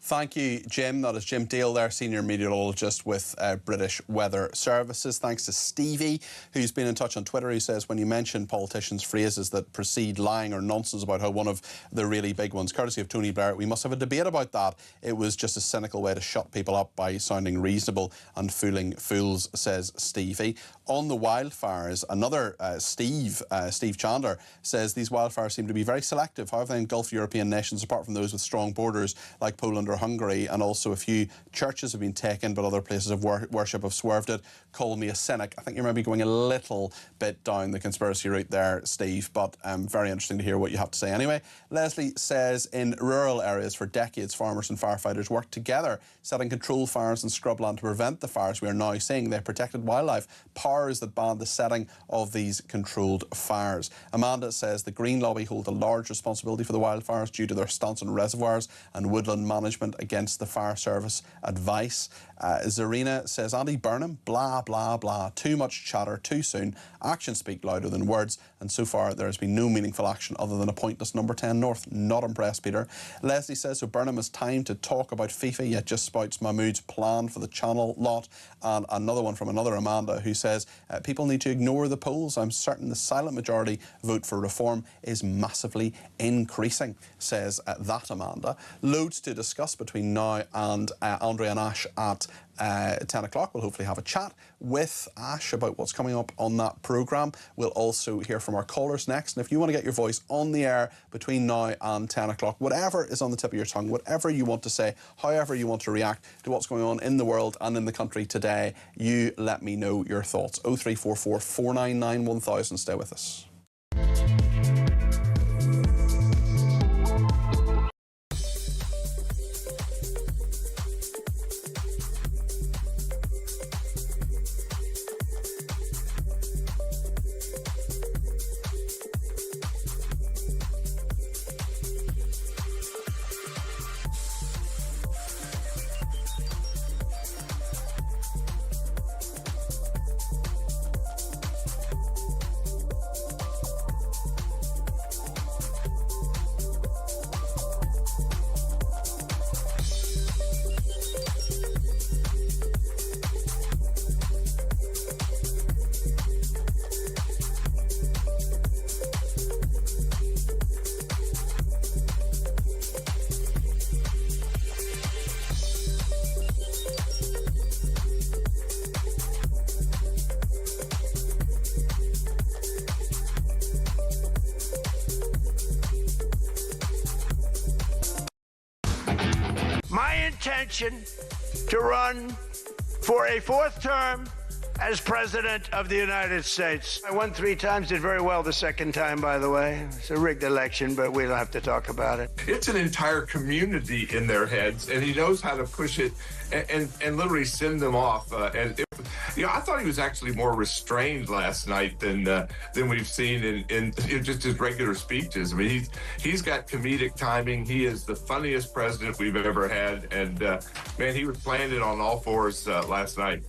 Thank you, Jim. That is Jim Dale there, Senior Meteorologist with British Weather Services. Thanks to Stevie, who's been in touch on Twitter, who says, when you mention politicians' phrases that precede lying or nonsense about how one of the really big ones, courtesy of Tony Blair, we must have a debate about that. It was just a cynical way to shut people up by sounding reasonable and fooling fools, says Stevie. On the wildfires, another Steve Chandler, says these wildfires seem to be very selective. However, they engulf European nations, apart from those with strong borders like Poland or Hungary, and also a few churches have been taken, but other places of worship have swerved it. Call me a cynic. I think you're maybe going a little bit down the conspiracy route there, Steve, but very interesting to hear what you have to say anyway. Leslie says, in rural areas for decades, farmers and firefighters worked together, setting controlled fires in scrubland to prevent the fires we are now seeing. They protected wildlife. Powers that banned the setting of these controlled fires. Amanda says the Green Lobby hold a large responsibility for the wildfires due to their stance on reservoirs and woodland management against the fire service advice. Zarina says, Andy Burnham, blah, blah, blah. Too much chatter, too soon. Actions speak louder than words. And so far, there has been no meaningful action other than a pointless number 10 North. Not impressed, Peter. Leslie says, so Burnham has time to talk about FIFA, yet just spouts Mahmood's plan for the Channel lot. And another one from another Amanda, who says, people need to ignore the polls. I'm certain the silent majority vote for reform is massively increasing, says that Amanda. Loads to discuss between now and Andrea and Ash at 10 o'clock. We'll hopefully have a chat with Ash about what's coming up on that programme. We'll also hear from our callers next. And if you want to get your voice on the air between now and 10 o'clock, whatever is on the tip of your tongue, whatever you want to say, however you want to react to what's going on in the world and in the country today, you let me know your thoughts. 0344 499 1000. Stay with us. my intention to run for a fourth term as President of the United States. I won 3 times, did very well the second time, by the way. It's a rigged election, but we don't have to talk about it. It's an entire community in their heads, and he knows how to push it and literally send them off. I thought he was actually more restrained last night than we've seen in just his regular speeches. I mean, he's got comedic timing. He is the funniest president we've ever had, and man, he was playing it on all fours last night.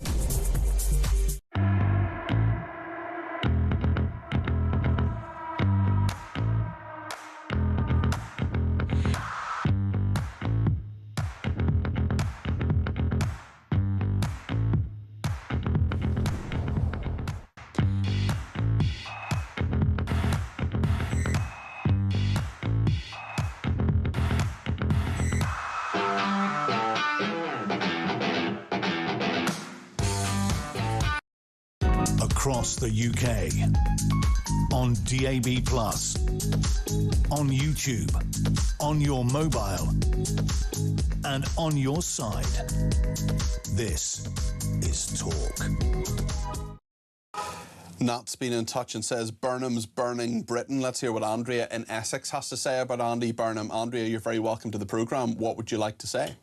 Across the UK, on DAB+, on YouTube, on your mobile, and on your side. This is Talk. Nat's been in touch and says Burnham's burning Britain. Let's hear what Andrea in Essex has to say about Andy Burnham. Andrea, you're very welcome to the programme. What would you like to say?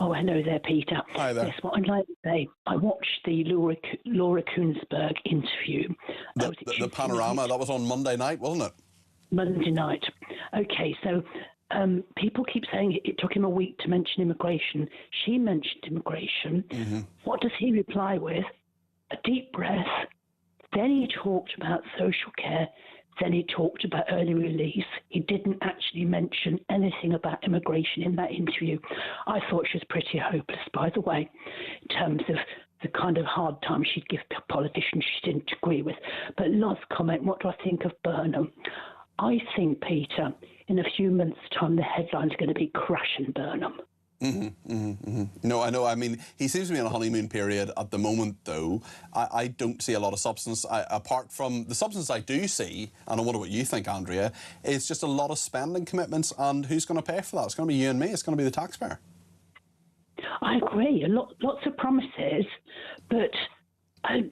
Oh, hello there, Peter. Hi there. Yes, what I'd like to say, I watched the Laura Kuenssberg interview. The panorama, that was on Monday night, wasn't it? Monday night. Okay, so people keep saying it took him a week to mention immigration. She mentioned immigration. Mm-hmm. What does he reply with? A deep breath. Then he talked about social care. Then he talked about early release. He didn't actually mention anything about immigration in that interview. I thought she was pretty hopeless, by the way, in terms of the kind of hard time she'd give politicians she didn't agree with. But last comment, what do I think of Burnham? I think, Peter, in a few months' time, the headline's going to be Crashing Burnham. No, I know. I mean, he seems to be in a honeymoon period at the moment, though. I don't see a lot of substance. Apart from the substance I do see, and I wonder what you think, Andrea, is just a lot of spending commitments, and who's going to pay for that? It's going to be you and me. It's going to be the taxpayer. I agree. Lots of promises, but I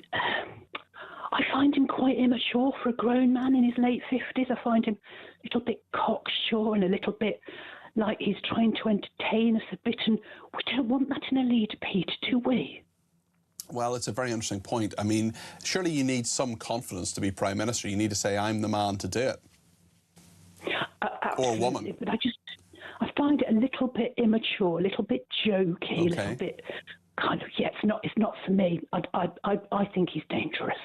find him quite immature for a grown man in his late 50s. I find him a little bit cocksure and a little bit like he's trying to entertain us a bit, and we don't want that in a leader, Peter, do we? Well, it's a very interesting point. I mean, surely you need some confidence to be Prime Minister. You need to say, I'm the man to do it. Or woman. But I find it a little bit immature, a little bit jokey, a little bit kind of, it's not for me. I think he's dangerous.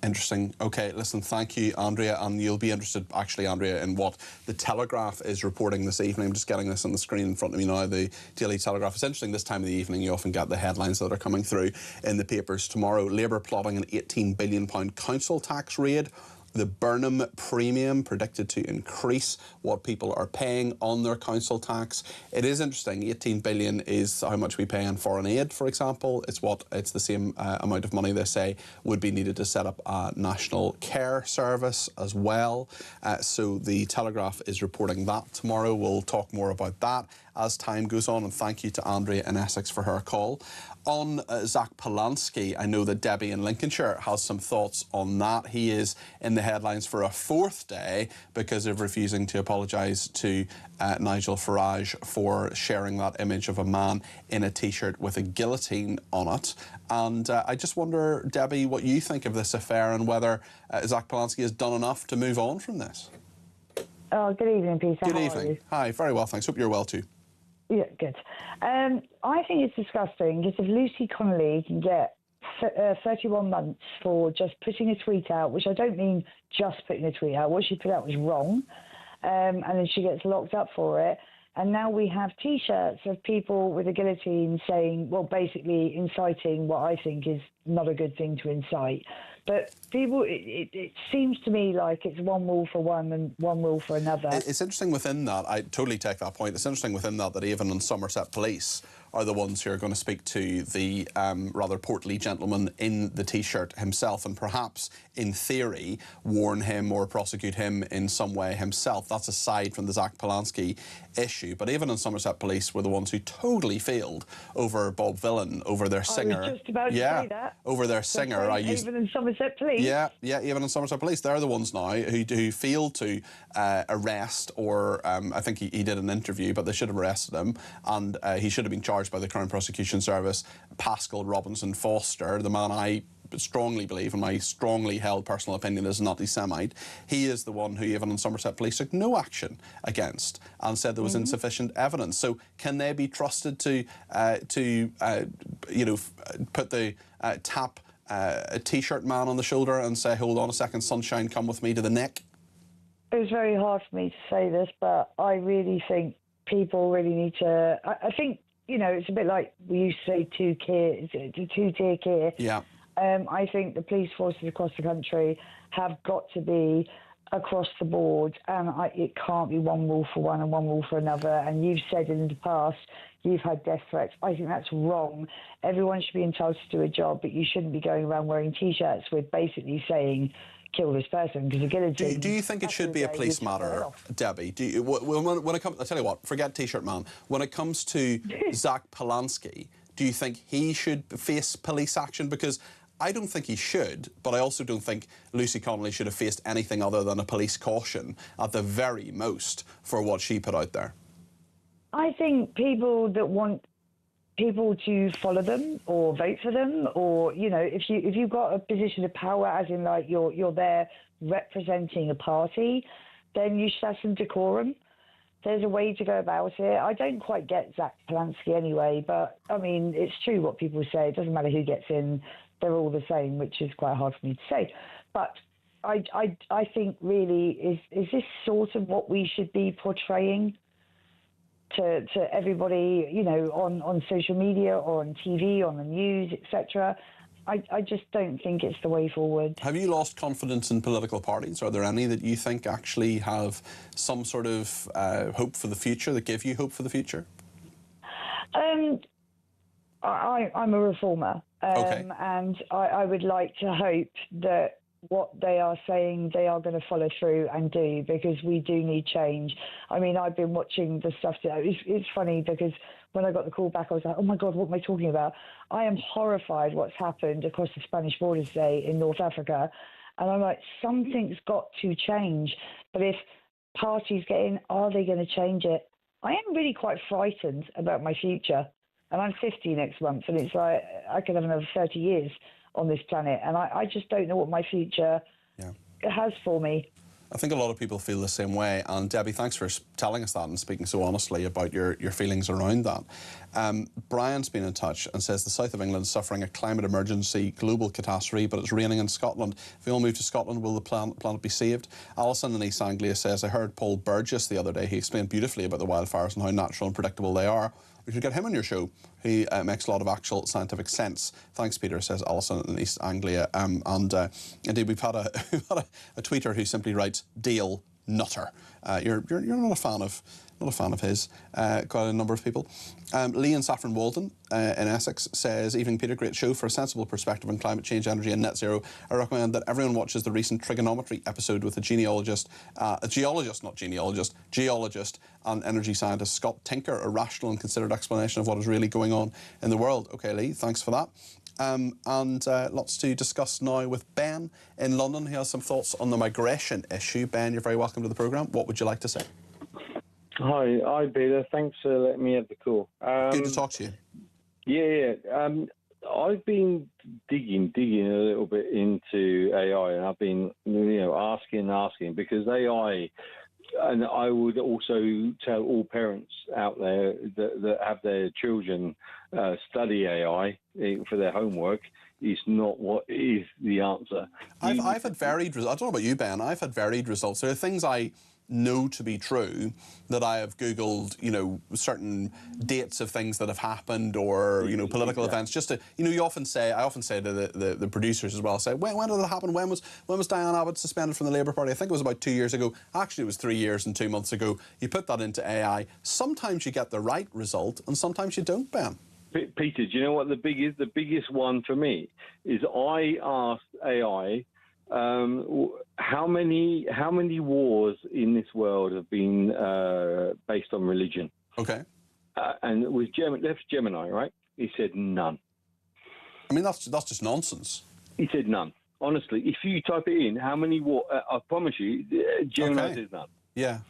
Interesting. OK, listen, thank you, Andrea. And you'll be interested, actually, Andrea, in what the Telegraph is reporting this evening. I'm just getting this on the screen in front of me now, the Daily Telegraph. It's interesting, this time of the evening, you often get the headlines that are coming through in the papers tomorrow. Labour plotting an £18 billion council tax raid. The Burnham premium predicted to increase what people are paying on their council tax. It is interesting. 18 billion is how much we pay in foreign aid, for example. It's the same amount of money they say would be needed to set up a national care service as well. So the Telegraph is reporting that tomorrow. We'll talk more about that as time goes on, and thank you to Andrea in Essex for her call. On Zach Polanski, I know that Debbie in Lincolnshire has some thoughts on that. He is in the headlines for a 4th day because of refusing to apologise to Nigel Farage for sharing that image of a man in a T-shirt with a guillotine on it. And I just wonder, Debbie, what you think of this affair and whether Zach Polanski has done enough to move on from this. Oh, good evening, Peter. Good How evening. are you? Hi, very well, thanks. Hope you're well too. Yeah, good. I think it's disgusting because if Lucy Connolly can get 31 months for just putting a tweet out, which I don't mean just putting a tweet out, what she put out was wrong, and then she gets locked up for it. And now we have T-shirts of people with a guillotine saying, well, basically inciting what I think is not a good thing to incite. But people, it seems to me like it's one rule for one and one rule for another. It's interesting within that, I totally take that point, it's interesting within that even in Somerset Police are the ones who are going to speak to the rather portly gentleman in the T-shirt himself, and perhaps, in theory, warn him or prosecute him in some way himself. That's aside from the Zach Polanski issue. But even in Somerset Police were the ones who totally failed over Bob Villan, over their singer. I was just about to say that. Over their singer. Even in Somerset Police. Yeah, even in Somerset Police. They're the ones now who failed to arrest, or I think he did an interview, but they should have arrested him, and he should have been charged by the Crown Prosecution Service. Pascal Robinson Foster, the man I strongly believe, and my strongly held personal opinion, is an anti-Semite. He is the one who, even in Somerset Police, took no action against and said there was insufficient evidence. So can they be trusted to put the tap a T-shirt man on the shoulder and say, hold on a second, sunshine, come with me to the neck? It was very hard for me to say this, but I really think people really need to... I think, it's a bit like we used to say two-tier care. Yeah. I think the police forces across the country have got to be across the board, and it can't be one rule for one and one rule for another. And you've said in the past you've had death threats. I think that's wrong. Everyone should be entitled to do a job, but you shouldn't be going around wearing T-shirts with basically saying, kill this person, because a guillotine... Do you think it should be a police matter, Debbie? When it comes... I tell you what, forget T-shirt man. When it comes to Zach Polanski, do you think he should face police action? Because I don't think he should, but I also don't think Lucy Connolly should have faced anything other than a police caution at the very most for what she put out there. I think people that want people to follow them or vote for them, or if you've got a position of power, as in like you're there representing a party, then you should have some decorum. There's a way to go about it. I don't quite get Zach Polanski anyway, but I mean it's true what people say. It doesn't matter who gets in. They're all the same, which is quite hard for me to say. But I think really, is this sort of what we should be portraying to everybody, on social media or on TV, on the news, etc.? I just don't think it's the way forward. Have you lost confidence in political parties? Are there any that you think actually have some sort of hope for the future, that give you hope for the future? I'm a reformer. Okay. And I would like to hope that what they are saying they are going to follow through and do, because we do need change. I mean, I've been watching the stuff. It's funny because when I got the call back, I was like, oh my God, what am I talking about? I am horrified what's happened across the Spanish border today in North Africa. And I'm like, something's got to change. But if parties get in, are they going to change it? I am really quite frightened about my future. And I'm 50 next month, and it's like I could have another 30 years on this planet, and I just don't know what my future has for me. I think a lot of people feel the same way, and Debbie, thanks for telling us that and speaking so honestly about your feelings around that. Brian's been in touch and says the south of England is suffering a climate emergency, global catastrophe, but it's raining in Scotland. If we all move to Scotland, will the planet be saved? Alison in East Anglia says, I heard Paul Burgess the other day. He explained beautifully about the wildfires and how natural and predictable they are. We should get him on your show. He makes a lot of actual scientific sense. Thanks, Peter, says Alison in East Anglia. Indeed, we've had a tweeter who simply writes, "Deal nutter." You're not a fan of his. Quite a number of people. Lee in Saffron Walden in Essex says, evening Peter, great show. For a sensible perspective on climate change, energy and net zero, I recommend that everyone watches the recent trigonometry episode with a geologist and energy scientist Scott Tinker, a rational and considered explanation of what is really going on in the world. Okay, Lee, thanks for that. And lots to discuss now with Ben in London, who has some thoughts on the migration issue. Ben, you're very welcome to the programme. What would you like to say? Hi, Peter. Thanks for letting me have the call. Good to talk to you. Yeah. I've been digging a little bit into AI, and I've been, asking because AI, and I would also tell all parents out there that have their children study AI for their homework, is not what is the answer. I've had varied results. I don't know about you, Ben. I've had varied results. There are things I know to be true, that I have Googled, you know, certain dates of things that have happened, or, you know, political events, just to, you know, I often say to the producers as well, say, when did it happen? When was Diane Abbott suspended from the Labour Party? I think it was about 2 years ago. Actually, it was 3 years and 2 months ago. You put that into AI. Sometimes you get the right result, and sometimes you don't, Ben. Peter, do you know what the biggest one for me is? I asked AI, how many wars in this world have been based on religion? Okay. And it was that's Gemini, right? He said none. I mean, that's just nonsense. He said none. Honestly, if you type it in, how many war? I promise you, Gemini says none. Yeah.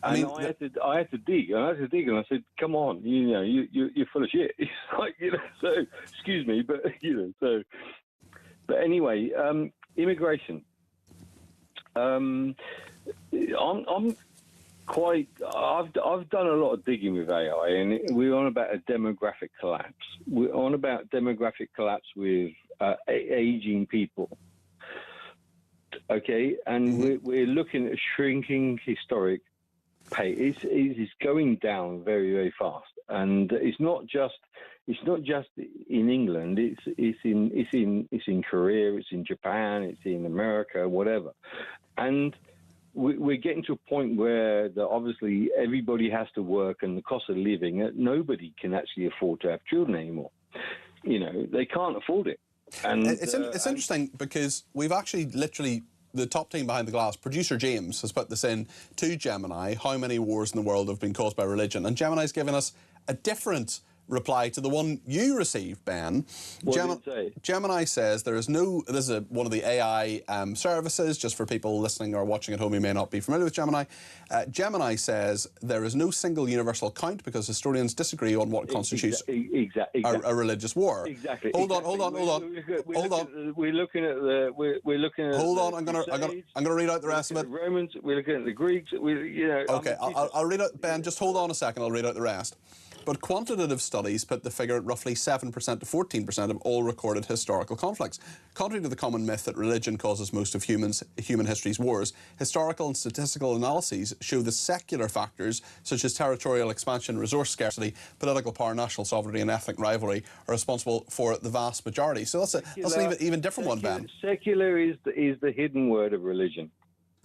I had to dig, and I said, "Come on, you're full of shit." It's like, so excuse me, but But anyway, immigration. I'm quite. I've done a lot of digging with AI, and we're on about a demographic collapse. We're on about demographic collapse with aging people. Okay, and we're looking at a shrinking historic pay. It's going down very, very fast, and it's not just in England. It's in Korea, it's in Japan, it's in America, whatever, and we're getting to a point where obviously everybody has to work, and the cost of living, nobody can actually afford to have children anymore. They can't afford it. And it's interesting because we've actually literally. The top team behind the glass, producer James, has put this in to Gemini, how many wars in the world have been caused by religion. And Gemini's given us a different reply to the one you received, Ben. What did it say? Gemini says there is no... This is one of the AI services, just for people listening or watching at home who may not be familiar with Gemini. Gemini says there is no single universal count because historians disagree on what constitutes a religious war. Exactly. Hold on. We're looking at the... Hold on, I'm gonna read out the rest of it. The Romans, we're looking at the Greeks, Okay, I'll read out, Ben, just hold on a second, I'll read out the rest. But quantitative studies put the figure at roughly 7% to 14% of all recorded historical conflicts. Contrary to the common myth that religion causes most of human history's wars, historical and statistical analyses show the secular factors, such as territorial expansion, resource scarcity, political power, national sovereignty and ethnic rivalry, are responsible for the vast majority. So that's an even different one, Ben. Secular is the hidden word of religion.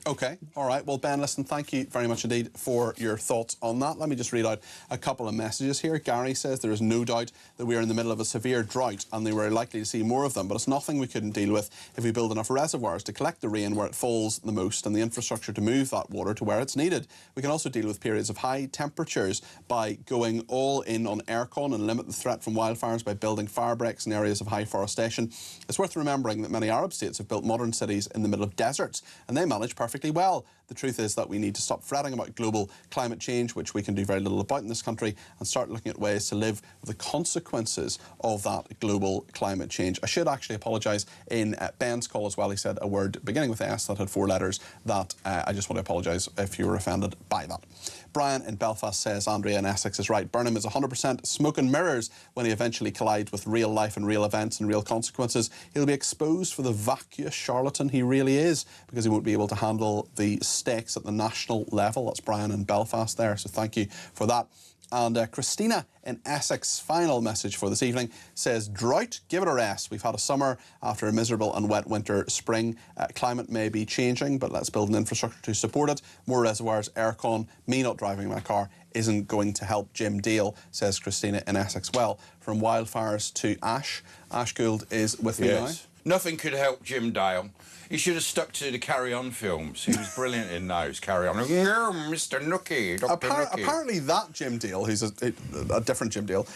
Okay, all right. Well, Ben, listen, thank you very much indeed for your thoughts on that. Let me just read out a couple of messages here. Gary says there is no doubt that we are in the middle of a severe drought and they were likely to see more of them, but it's nothing we couldn't deal with if we build enough reservoirs to collect the rain where it falls the most and the infrastructure to move that water to where it's needed. We can also deal with periods of high temperatures by going all in on aircon and limit the threat from wildfires by building fire breaks in areas of high forestation. It's worth remembering that many Arab states have built modern cities in the middle of deserts and they manage perfectly well. The truth is that we need to stop fretting about global climate change, which we can do very little about in this country, and start looking at ways to live with the consequences of that global climate change. I should actually apologise in Ben's call as well. He said a word beginning with S that had 4 letters. That I just want to apologise if you were offended by that. Brian in Belfast says Andrea in Essex is right. Burnham is 100% smoke and mirrors when he eventually collides with real life and real events and real consequences. He'll be exposed for the vacuous charlatan he really is because he won't be able to handle the stakes at the national level. That's Brian in Belfast there, so thank you for that. And Christina in Essex, final message for this evening, says drought, give it a rest. We've had a summer after a miserable and wet winter spring. Climate may be changing, but let's build an infrastructure to support it. More reservoirs, aircon, me not driving my car isn't going to help Jim Dale, says Christina in Essex. Well, from wildfires to Ash. Ash Gould is with me now. Nothing could help Jim Dale. He should have stuck to the Carry On films. He was brilliant in those. Carry On. Mr. Nookie, Dr. Nookie. Apparently that Jim Dale, who's a different Jim Dale,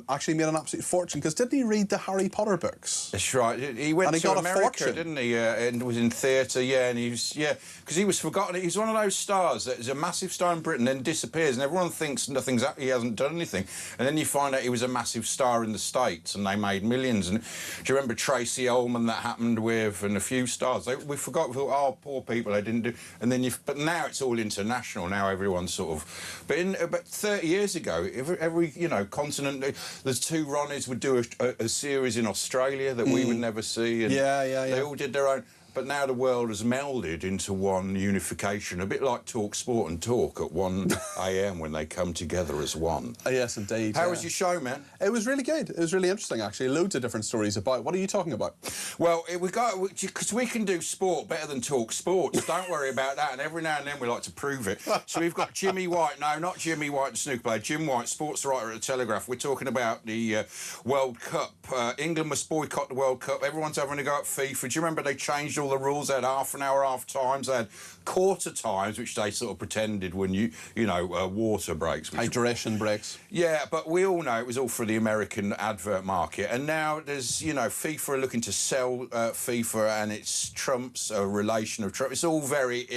actually made an absolute fortune, because didn't he read the Harry Potter books? That's right. He went to America, didn't he? And was in theatre, and he was, because he was forgotten. He's one of those stars that is a massive star in Britain, then disappears, and everyone thinks he hasn't done anything. And then you find out he was a massive star in the States, and they made millions. And do you remember Tracy Ullman that happened with, and a few stars? We forgot, we thought, oh, poor people, they didn't do... And then but now it's all international. Now everyone's sort of... But about 30 years ago, every continent... There's 2 Ronnies would do a series in Australia that we would never see. And they all did their own... But now the world has melded into one unification, a bit like Talk Sport and Talk at 1 a.m. when they come together as one. Yes, indeed. How was your show, man? It was really good. It was really interesting, actually. Loads of different stories about. What are you talking about? Well, because we can do sport better than Talk Sports. Don't worry about that. And every now and then we like to prove it. So we've got Jimmy White. No, not Jimmy White, the snooker player. Jim White, sports writer at the Telegraph. We're talking about the World Cup. England must boycott the World Cup. Everyone's having a go at FIFA. Do you remember they changed all the rules? They had half an hour, half times. They had quarter times, which they sort of pretended when water breaks. Hydration breaks. Yeah, but we all know it was all for the American advert market. And now there's, FIFA are looking to sell FIFA, and it's Trump's relation of Trump. It's all very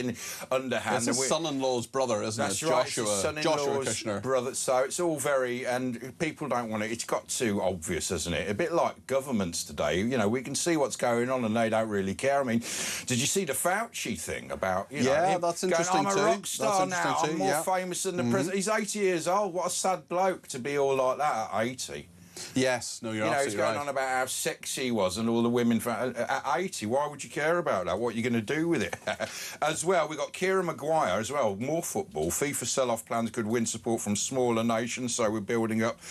underhand. It's his son-in-law's brother, isn't it? Joshua, it's his son-in-law's Joshua Kushner. brother. So it's all very, and people don't want it. It's got too obvious, hasn't it? A bit like governments today. We can see what's going on, and they don't really care. I mean, did you see the Fauci thing about? That's interesting going, I'm a rock star now. I'm more famous than the president. He's 80 years old. What a sad bloke to be all like that at 80. Yes, no, you're absolutely right. He's going on about how sexy he was and all the women. At 80, why would you care about that? What are you going to do with it? As well, we've got Kieran Maguire as well. More football. FIFA sell-off plans could win support from smaller nations, so we're building up